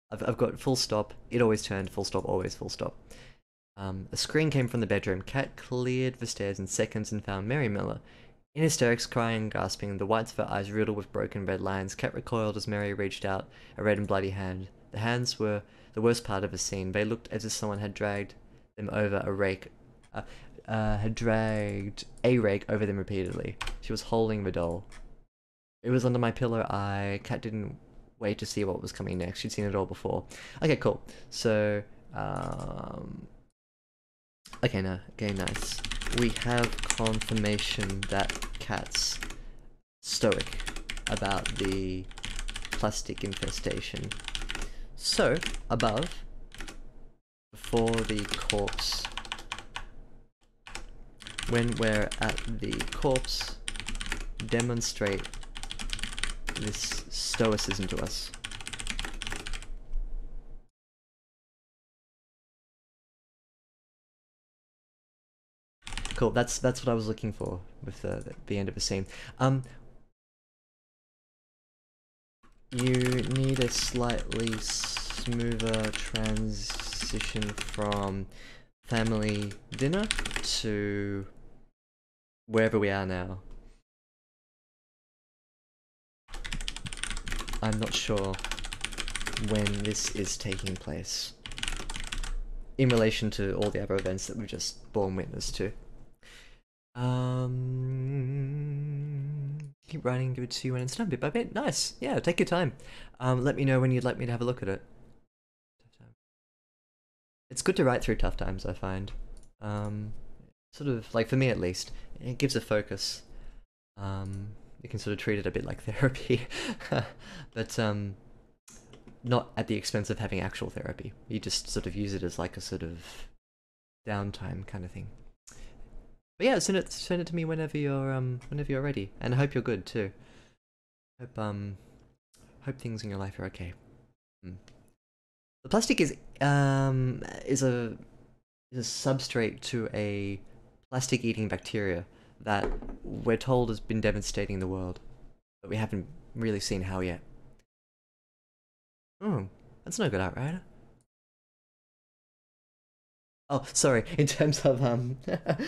I've got full stop, it always turned, full stop, always, full stop. A scream came from the bedroom. Kat cleared the stairs in seconds and found Mary Miller. In hysterics, crying and gasping, the whites of her eyes riddled with broken red lines, Kat recoiled as Mary reached out a red and bloody hand. The hands were the worst part of the scene. They looked as if someone had dragged them over a rake, had dragged a rake over them repeatedly. She was holding the doll. It was under my pillow. Kat didn't wait to see what was coming next. She'd seen it all before. Okay, cool. So, okay, nice. We have confirmation that Kat's stoic about the plastic infestation. So, above, before the corpse, when we're at the corpse, demonstrate this stoicism to us. Cool, that's what I was looking for with the end of the scene. You need a slightly smoother transition from family dinner to wherever we are now. I'm not sure when this is taking place in relation to all the other events that we've just borne witness to. Keep writing, give it to you when it's done, bit by bit. Nice. Yeah, take your time. Let me know when you'd like me to have a look at it. It's good to write through tough times, I find. Sort of, like for me at least, it gives a focus. You can sort of treat it a bit like therapy, but not at the expense of having actual therapy. You just sort of use it as like a sort of downtime kind of thing. But yeah, send it to me whenever you're ready, and I hope you're good too. Hope things in your life are okay. The plastic is a substrate to a plastic-eating bacteria that we're told has been devastating the world, but we haven't really seen how yet. Oh, that's no good, Outrider. Oh, sorry. In terms of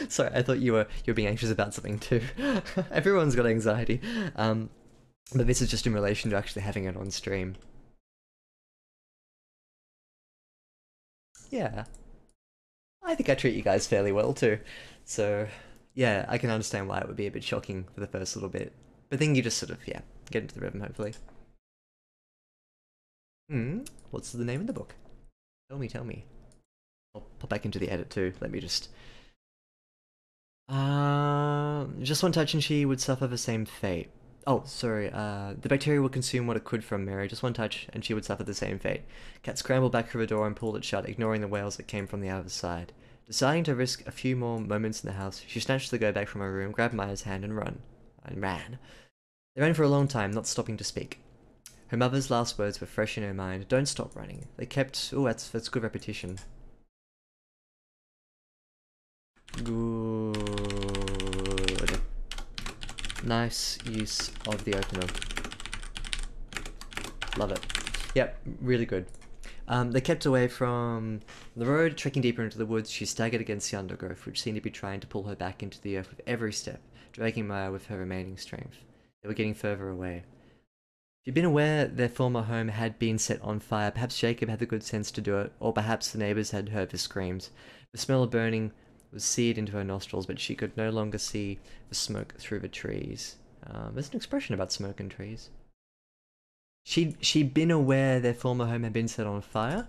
sorry, I thought you were being anxious about something too. Everyone's got anxiety. But this is just in relation to actually having it on stream. Yeah. I think I treat you guys fairly well too. So, yeah, I can understand why it would be a bit shocking for the first little bit. But then you just sort of, yeah, get into the rhythm, hopefully. What's the name of the book? Tell me. I'll pop back into the edit too. Let me just one touch and she would suffer the same fate. Oh, sorry. The bacteria would consume what it could from Mary, just one touch, and she would suffer the same fate. Cat scrambled back through the door and pulled it shut, ignoring the wails that came from the other side. Deciding to risk a few more moments in the house, she snatched the go bag from her room, grabbed Maya's hand, and ran. They ran for a long time, not stopping to speak. Her mother's last words were fresh in her mind. Don't stop running. They kept... Oh, that's good repetition. Good. Nice use of the opener. Love it. Yep, really good. They kept away from the road, trekking deeper into the woods. She staggered against the undergrowth, which seemed to be trying to pull her back into the earth with every step, dragging Maya with her remaining strength. They were getting further away. She'd been aware their former home had been set on fire. Perhaps Jacob had the good sense to do it, or perhaps the neighbours had heard the screams. The smell of burning was seared into her nostrils, but she could no longer see the smoke through the trees. There's an expression about smoke in trees. She'd been aware their former home had been set on fire.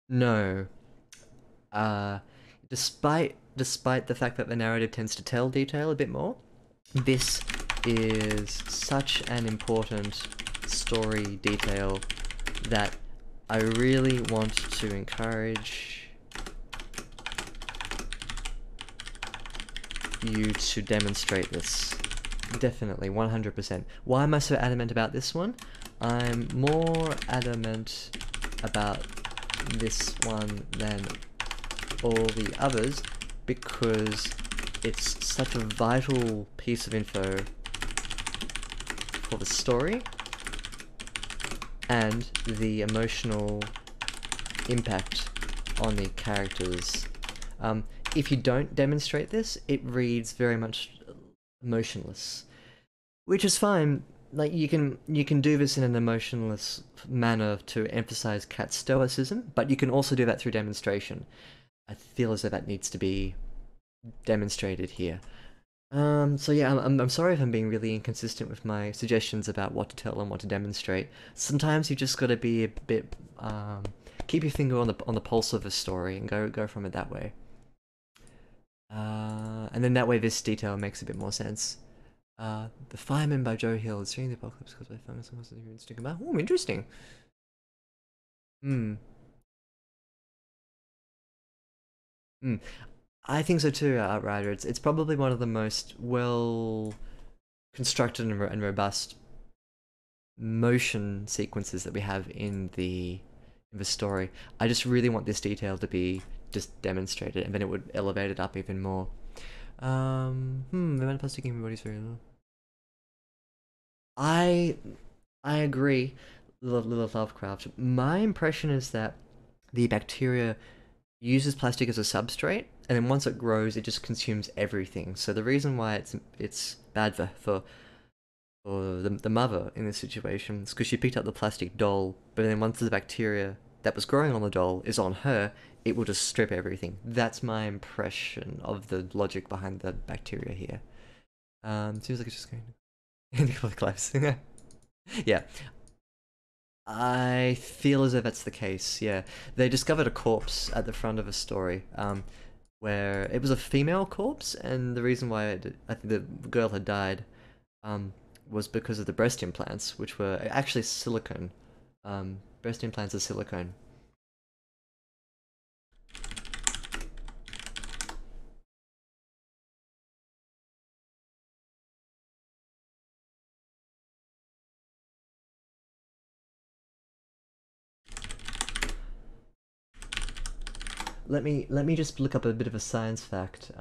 No. Uh, despite the fact that the narrative tends to tell detail a bit more, this is such an important story detail that I really want to encourage you to demonstrate this. Definitely, 100%. Why am I so adamant about this one? I'm more adamant about this one than all the others because it's such a vital piece of info for the story and the emotional impact on the characters. If you don't demonstrate this, it reads very much emotionless, which is fine. Like you can do this in an emotionless manner to emphasize Kat's stoicism, but you can also do that through demonstration. I feel as though that needs to be demonstrated here. So yeah, I'm sorry if I'm being really inconsistent with my suggestions about what to tell and what to demonstrate. Sometimes you just got to be a bit keep your finger on the pulse of a story and go from it that way. And then that way this detail makes a bit more sense. The Fireman by Joe Hill is during the apocalypse caused by fungus and wasn't even sticking about. Oh, interesting. Hmm. Hmm. I think so too, Outrider. It's probably one of the most well constructed and robust motion sequences that we have in the story. I just really want this detail to be just demonstrated, and then it would elevate it up even more. The amount of plastic in my body's very low. I I agree, Lilith Lovecraft. My impression is that the bacteria uses plastic as a substrate, and then once it grows, it just consumes everything. So the reason why it's bad for the mother in this situation is because she picked up the plastic doll, but then once the bacteria that was growing on the doll is on her, it will just strip everything. That's my impression of the logic behind the bacteria here. Seems like it's just going to collapse. Yeah, I feel as though that's the case, yeah. They discovered a corpse at the front of a story, where it was a female corpse, and the reason why I think the girl had died, was because of the breast implants, which were actually silicone. Breast implants are silicone. Let me just look up a bit of a science fact.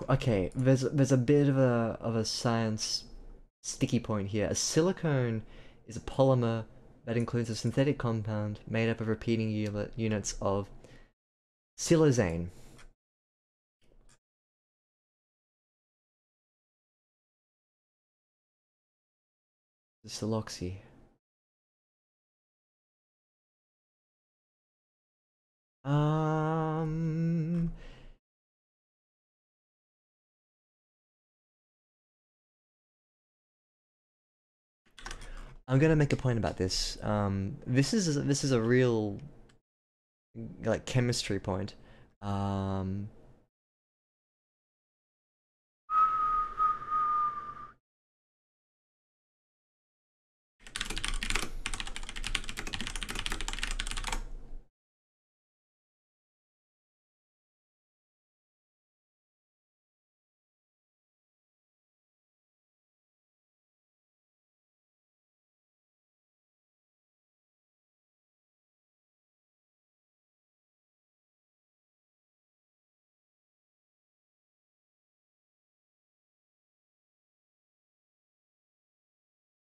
Okay, there's a bit of a science sticky point here. A silicone is a polymer that includes a synthetic compound made up of repeating units of siloxane. Siloxy. Um, I'm gonna make a point about this. This is a real like chemistry point. Um,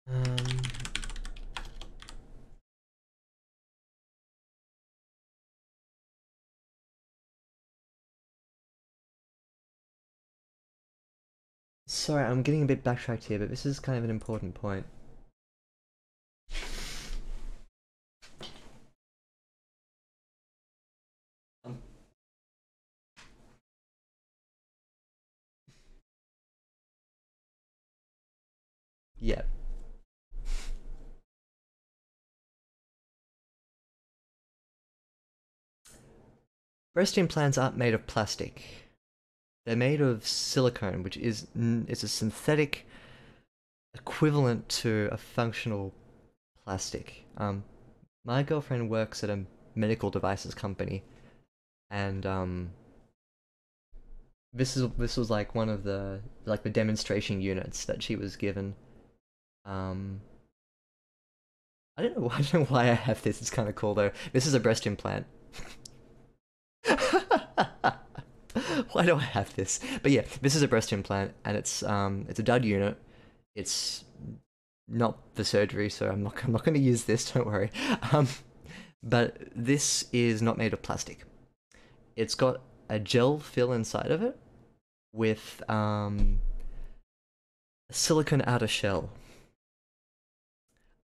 um, Sorry, I'm getting a bit backtracked here, but this is kind of an important point. Um, yeah. Breast implants aren't made of plastic. They're made of silicone, which is a synthetic equivalent to a functional plastic. My girlfriend works at a medical devices company, and this was like one of the demonstration units that she was given. Um, I don't know. I don't know why I have this. It's kind of cool though. This is a breast implant. Why do I have this? But yeah, this is a breast implant, and it's a dud unit. It's not for surgery, so I'm not going to use this. Don't worry. Um, but this is not made of plastic. It's got a gel fill inside of it with a silicone outer shell.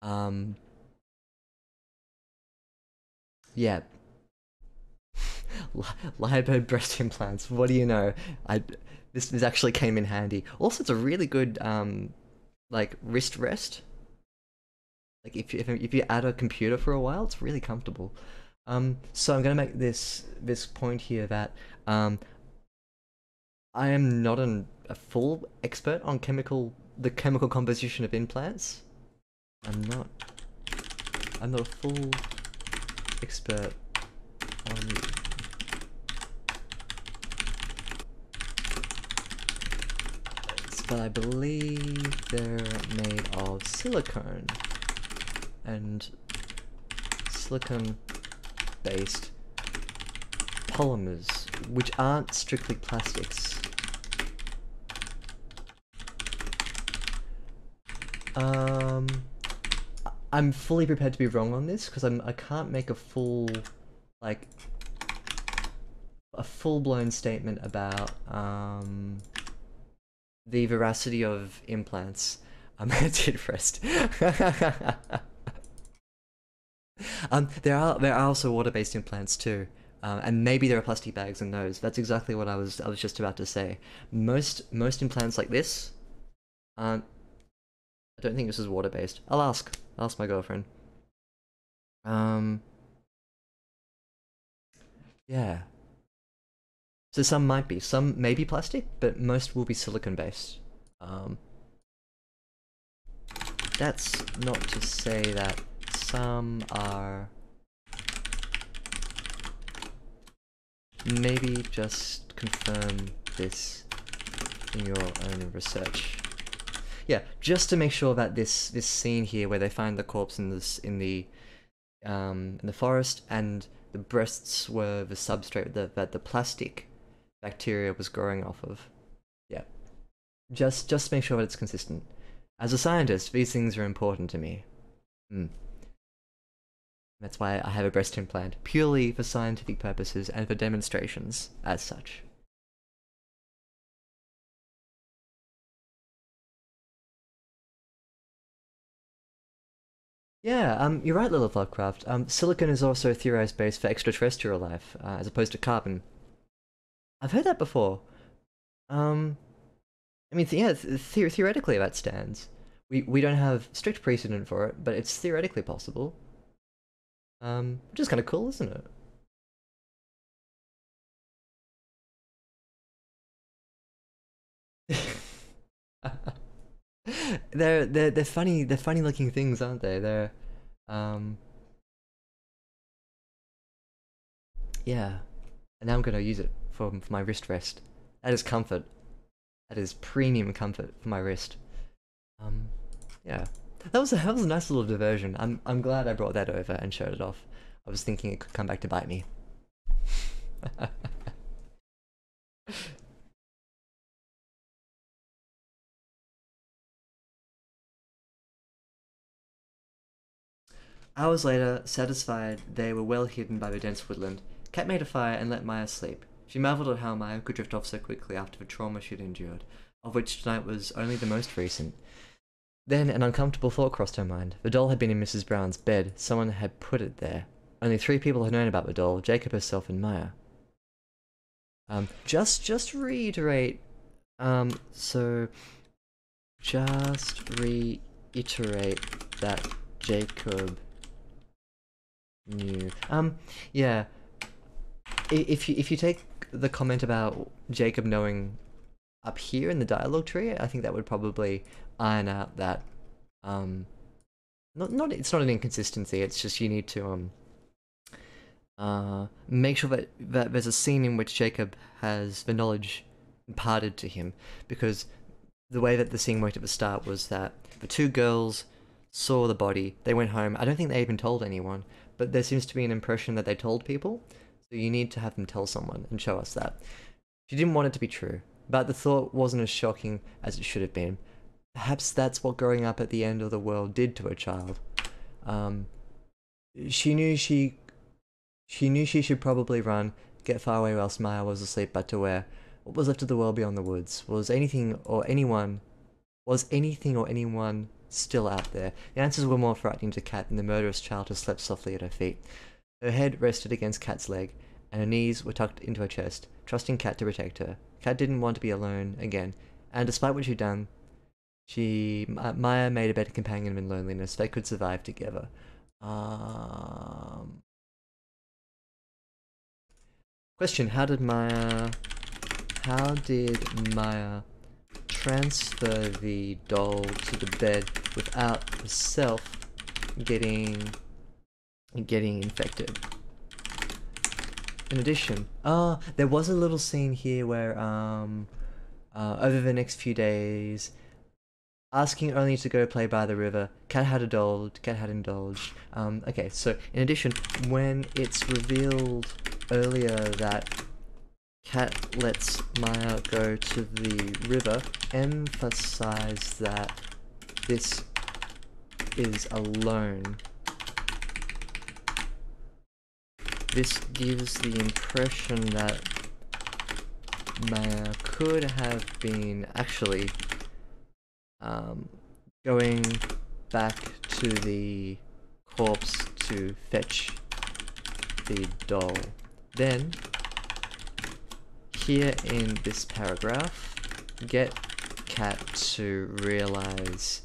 Um, yeah, Libo breast implants. What do you know? I this actually came in handy. Also, it's a really good like wrist rest. Like if you add a computer for a while, it's really comfortable. So I'm gonna make this point here that I am not a full expert on the chemical composition of implants. I'm not I'm not a full expert on but I believe they're made of silicone and silicone-based polymers, which aren't strictly plastics. I'm fully prepared to be wrong on this because I can't make a like a full-blown statement about the veracity of implants. I did rest. There are also water-based implants too, and maybe there are plastic bags in those. That's exactly what I was just about to say. Most implants like this aren't. I don't think this is water-based. I'll ask my girlfriend. Um, yeah. So some may be plastic, but most will be silicone-based. Um, that's not to say that some are. Maybe just confirm this in your own research. Yeah, just to make sure that this scene here where they find the corpse in the forest and the breasts were the substrate that the plastic bacteria was growing off of. Yeah, just make sure that it's consistent. As a scientist, these things are important to me. Mm. That's why I have a breast implant, purely for scientific purposes and for demonstrations as such. Yeah, you're right, Lilith Lovecraft. Silicon is also theorized base for extraterrestrial life, as opposed to carbon. I've heard that before. Um, I mean, yeah, theoretically that stands. We don't have strict precedent for it, but it's theoretically possible. Which is kind of cool, isn't it? they're funny. They're funny looking things, aren't they? They're um yeah. And now I'm gonna use it for my wrist rest. That is comfort. That is premium comfort for my wrist. Um, yeah. That was a nice little diversion. I'm glad I brought that over and showed it off. I was thinking it could come back to bite me. Hours later, satisfied they were well hidden by the dense woodland, Kat made a fire and let Maya sleep. She marvelled at how Maya could drift off so quickly after the trauma she'd endured, of which tonight was only the most recent. Then an uncomfortable thought crossed her mind. The doll had been in Mrs. Brown's bed. Someone had put it there. Only 3 people had known about the doll: Jacob, herself, and Maya. Just reiterate. So just reiterate that Jacob knew. Yeah. If you take the comment about Jacob knowing up here in the dialogue tree, I think that would probably iron out that not it's not an inconsistency, it's just you need to make sure that there's a scene in which Jacob has the knowledge imparted to him, because the way that the scene worked at the start was that the 2 girls saw the body, they went home. I don't think they even told anyone, but there seems to be an impression that they told people, so you need to have them tell someone and show us that. She didn't want it to be true, but the thought wasn't as shocking as it should have been. Perhaps that's what growing up at the end of the world did to a child. She knew she should probably run, get far away whilst Maya was asleep, but to where? What was left of the world beyond the woods? Was anything or anyone still out there? The answers were more frightening to Kat than the murderous child who slept softly at her feet. Her head rested against Kat's leg, and her knees were tucked into her chest, trusting Kat to protect her. Kat didn't want to be alone again, and despite what she'd done, Maya made a better companion than loneliness. They could survive together. Question: How did Maya transfer the doll to the bed without herself getting infected? In addition, there was a little scene here where over the next few days, asking only to go play by the river, Kat had indulged. Okay, so in addition, when it's revealed earlier that Kat lets Maya go to the river, emphasize that this is alone. This gives the impression that Maya could have been actually going back to the corpse to fetch the doll. Then, here in this paragraph, get Kat to realize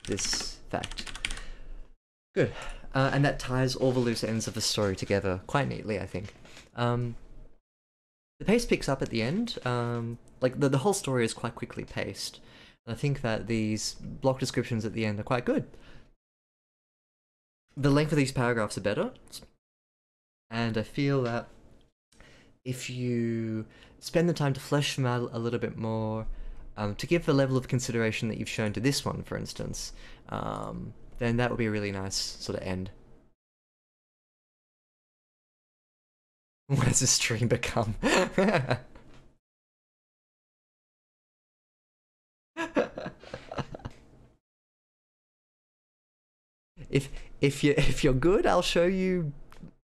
this fact. Good. And that ties all the loose ends of the story together quite neatly, I think. The pace picks up at the end. Like, the whole story is quite quickly paced. And I think that these block descriptions at the end are quite good. The length of these paragraphs are better. And I feel that if you spend the time to flesh them out a little bit more, to give the level of consideration that you've shown to this one, for instance, then that would be a really nice sort of end. What has this stream become? if you're good, I'll show you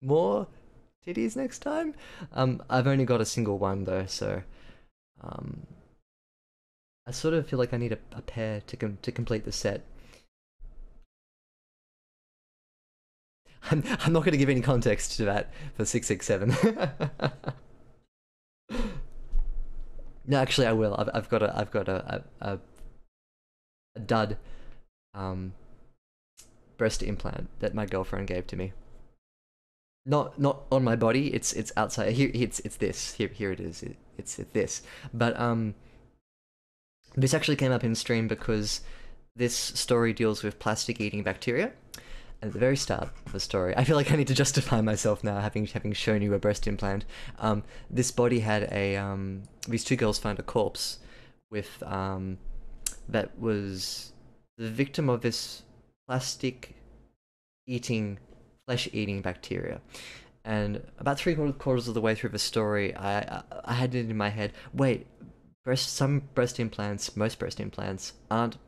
more titties next time. I've only got a single one though, so I sort of feel like I need a pair to complete the set. I'm not going to give any context to that for 667. No, actually, I will. I've got a dud breast implant that my girlfriend gave to me. Not on my body. It's outside. Here it's this. Here it is. It's this. But this actually came up in stream because This story deals with plastic-eating bacteria. And at the very start of the story, I feel like I need to justify myself now, having shown you a breast implant. This body had a these two girls found a corpse with that was the victim of this plastic-eating, flesh-eating bacteria. And about three-quarters of the way through the story, I had it in my head. Wait, some breast implants, most breast implants aren't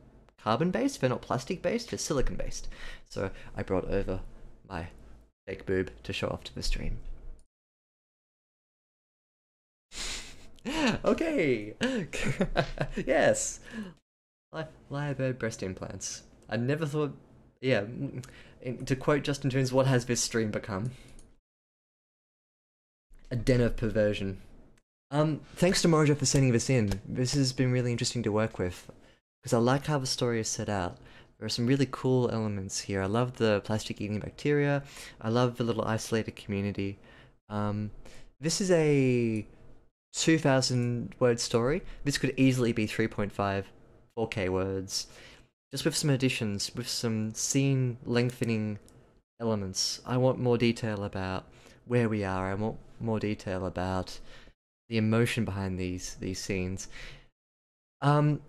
carbon-based, they're not plastic-based, they're silicon-based. So I brought over my fake boob to show off to the stream. Okay! Yes! Lyrebird breast implants. I never thought... Yeah, to quote Justin Jones, what has this stream become? A den of perversion. Thanks to Morrijo for sending this in. This has been really interesting to work with, because I like how the story is set out. There are some really cool elements here. I love the plastic-eating bacteria. I love the little isolated community. This is a 2,000-word story. This could easily be 3.5, 4K words. Just with some additions, with some scene-lengthening elements. I want more detail about where we are. I want more detail about the emotion behind these scenes. The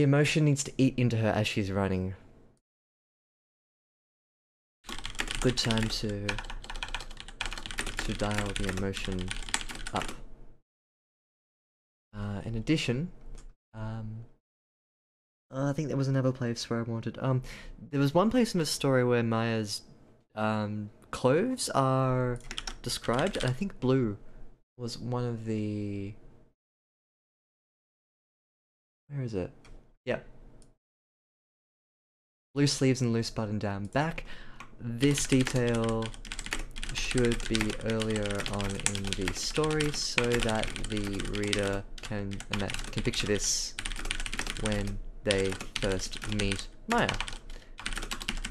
emotion needs to eat into her as she's running. Good time to dial the emotion up. In addition, I think there was another place where I wanted. There was one place in the story where Maya's clothes are described, and I think blue was one of the. Where is it? Yep. Blue sleeves and loose button-down back. This detail should be earlier on in the story so that the reader can picture this when they first meet Maya.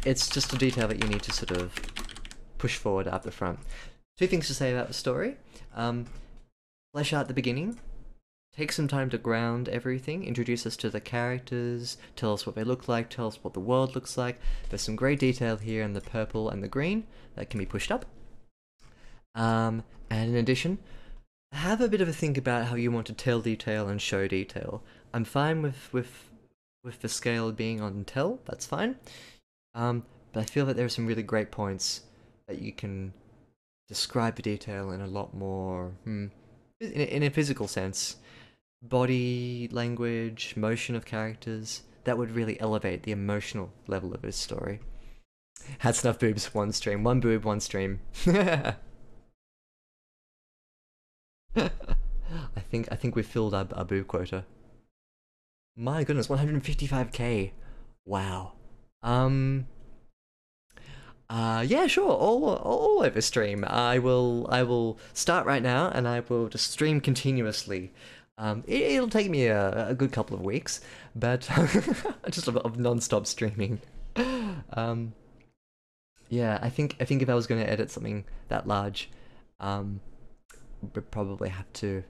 It's just a detail that you need to sort of push forward up the front. Two things to say about the story. Flesh out the beginning. Take some time to ground everything, introduce us to the characters, tell us what they look like, tell us what the world looks like. There's some great detail here in the purple and the green that can be pushed up. And in addition, have a bit of a think about how you want to tell detail and show detail. I'm fine with the scale being on tell, that's fine. But I feel that there are some really great points that you can describe the detail in a lot more, in a physical sense. Body language, motion of characters, that would really elevate the emotional level of this story. Had snuff boobs, one stream. One boob, one stream. I think we've filled our boob quota. My goodness, 155k. Wow. Yeah, sure. All over stream. I will start right now, and I will just stream continuously. It'll take me a good couple of weeks, but just of non-stop streaming. Yeah, I think if I was going to edit something that large, we'd probably have to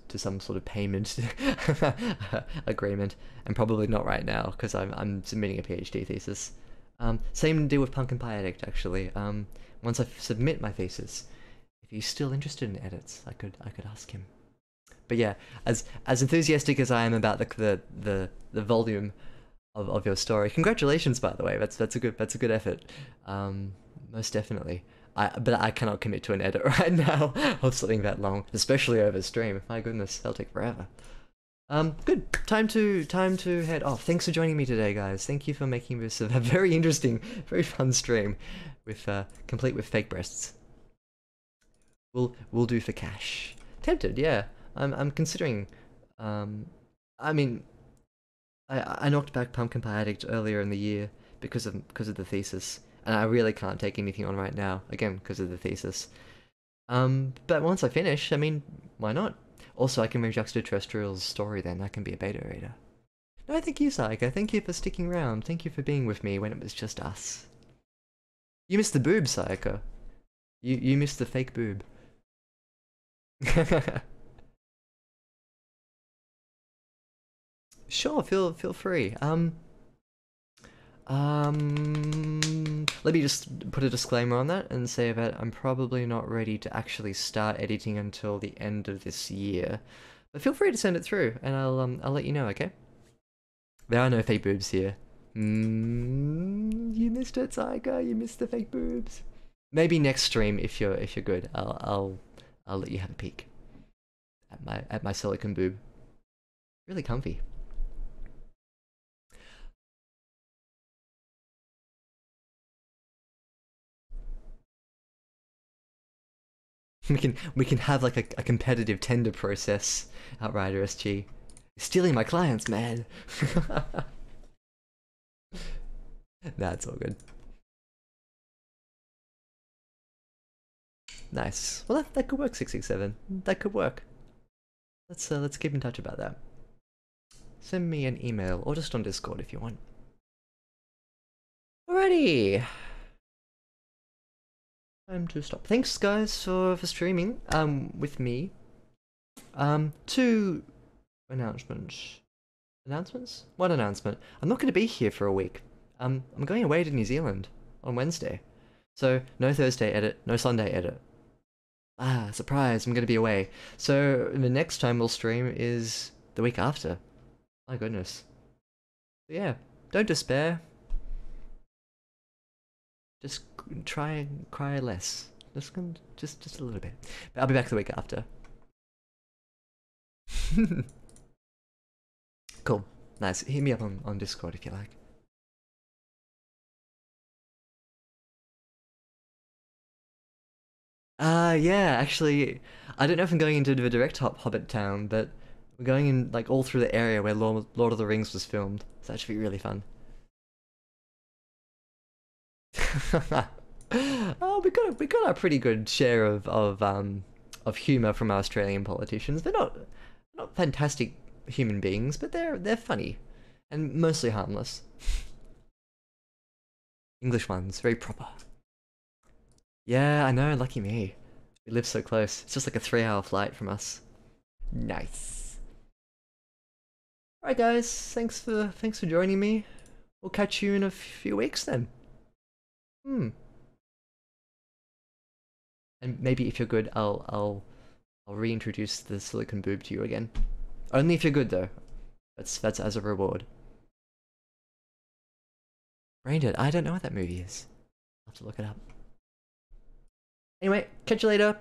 to some sort of payment agreement, and probably not right now because I'm submitting a PhD thesis. Same deal with Pumpkin Pie Addict actually. Once I submit my thesis, if he's still interested in edits, I could ask him. But yeah, as enthusiastic as I am about the volume of your story, congratulations by the way. That's a good effort. Most definitely. But I cannot commit to an edit right now of something that long, especially over stream. My goodness, that'll take forever. Good. Time to head off. Thanks for joining me today, guys. Thank you for making this a very interesting, very fun stream with complete with fake breasts. We'll do for cash. Tempted, yeah. I'm considering. I mean, I knocked back Pumpkin Pie Addict earlier in the year because of the thesis. And I really can't take anything on right now, again, because of the thesis. But once I finish, I mean, why not? Also, I can read Juxtaterrestrial's story then, I can be a beta reader. No, thank you, Saika. Thank you for sticking around. Thank you for being with me when it was just us. You missed the boob, Saika. You missed the fake boob. Sure, feel free. Let me just put a disclaimer on that and say that I'm probably not ready to actually start editing until the end of this year. But feel free to send it through, and I'll let you know, okay? There are no fake boobs here. You missed it, Psycho. You missed the fake boobs. Maybe next stream, if you're good, I'll let you have a peek at my silicone boob. Really comfy. We can have like a competitive tender process, Outrider SG. Stealing my clients, man. That's all good. Nice. Well, that could work, 667. That could work. Let's keep in touch about that. Send me an email or just on Discord if you want. Alrighty. Time to stop. Thanks guys for streaming with me. Two announcements. Announcements? What announcement? I'm not going to be here for a week. I'm going away to New Zealand on Wednesday. So no Thursday edit, no Sunday edit. Ah, surprise, I'm going to be away. So the next time we'll stream is the week after. My goodness. But yeah, don't despair. Just try and cry less. Just a little bit. But I'll be back the week after. Cool. Nice. Hit me up on Discord if you like. Yeah, actually, I don't know if I'm going into the direct Hobbit town, but we're going in like all through the area where Lord of the Rings was filmed. So that should be really fun. Oh, we got a pretty good share of humor from our Australian politicians. They're not fantastic human beings, but they're funny and mostly harmless. English ones, very proper. Yeah, I know, lucky me. We live so close. It's just like a 3-hour flight from us. Nice. Alright guys, thanks for joining me. We'll catch you in a few weeks then. And maybe if you're good, I'll reintroduce the silicone boob to you again. Only if you're good though. That's as a reward. Braindead, I don't know what that movie is. I'll have to look it up. Anyway, catch you later.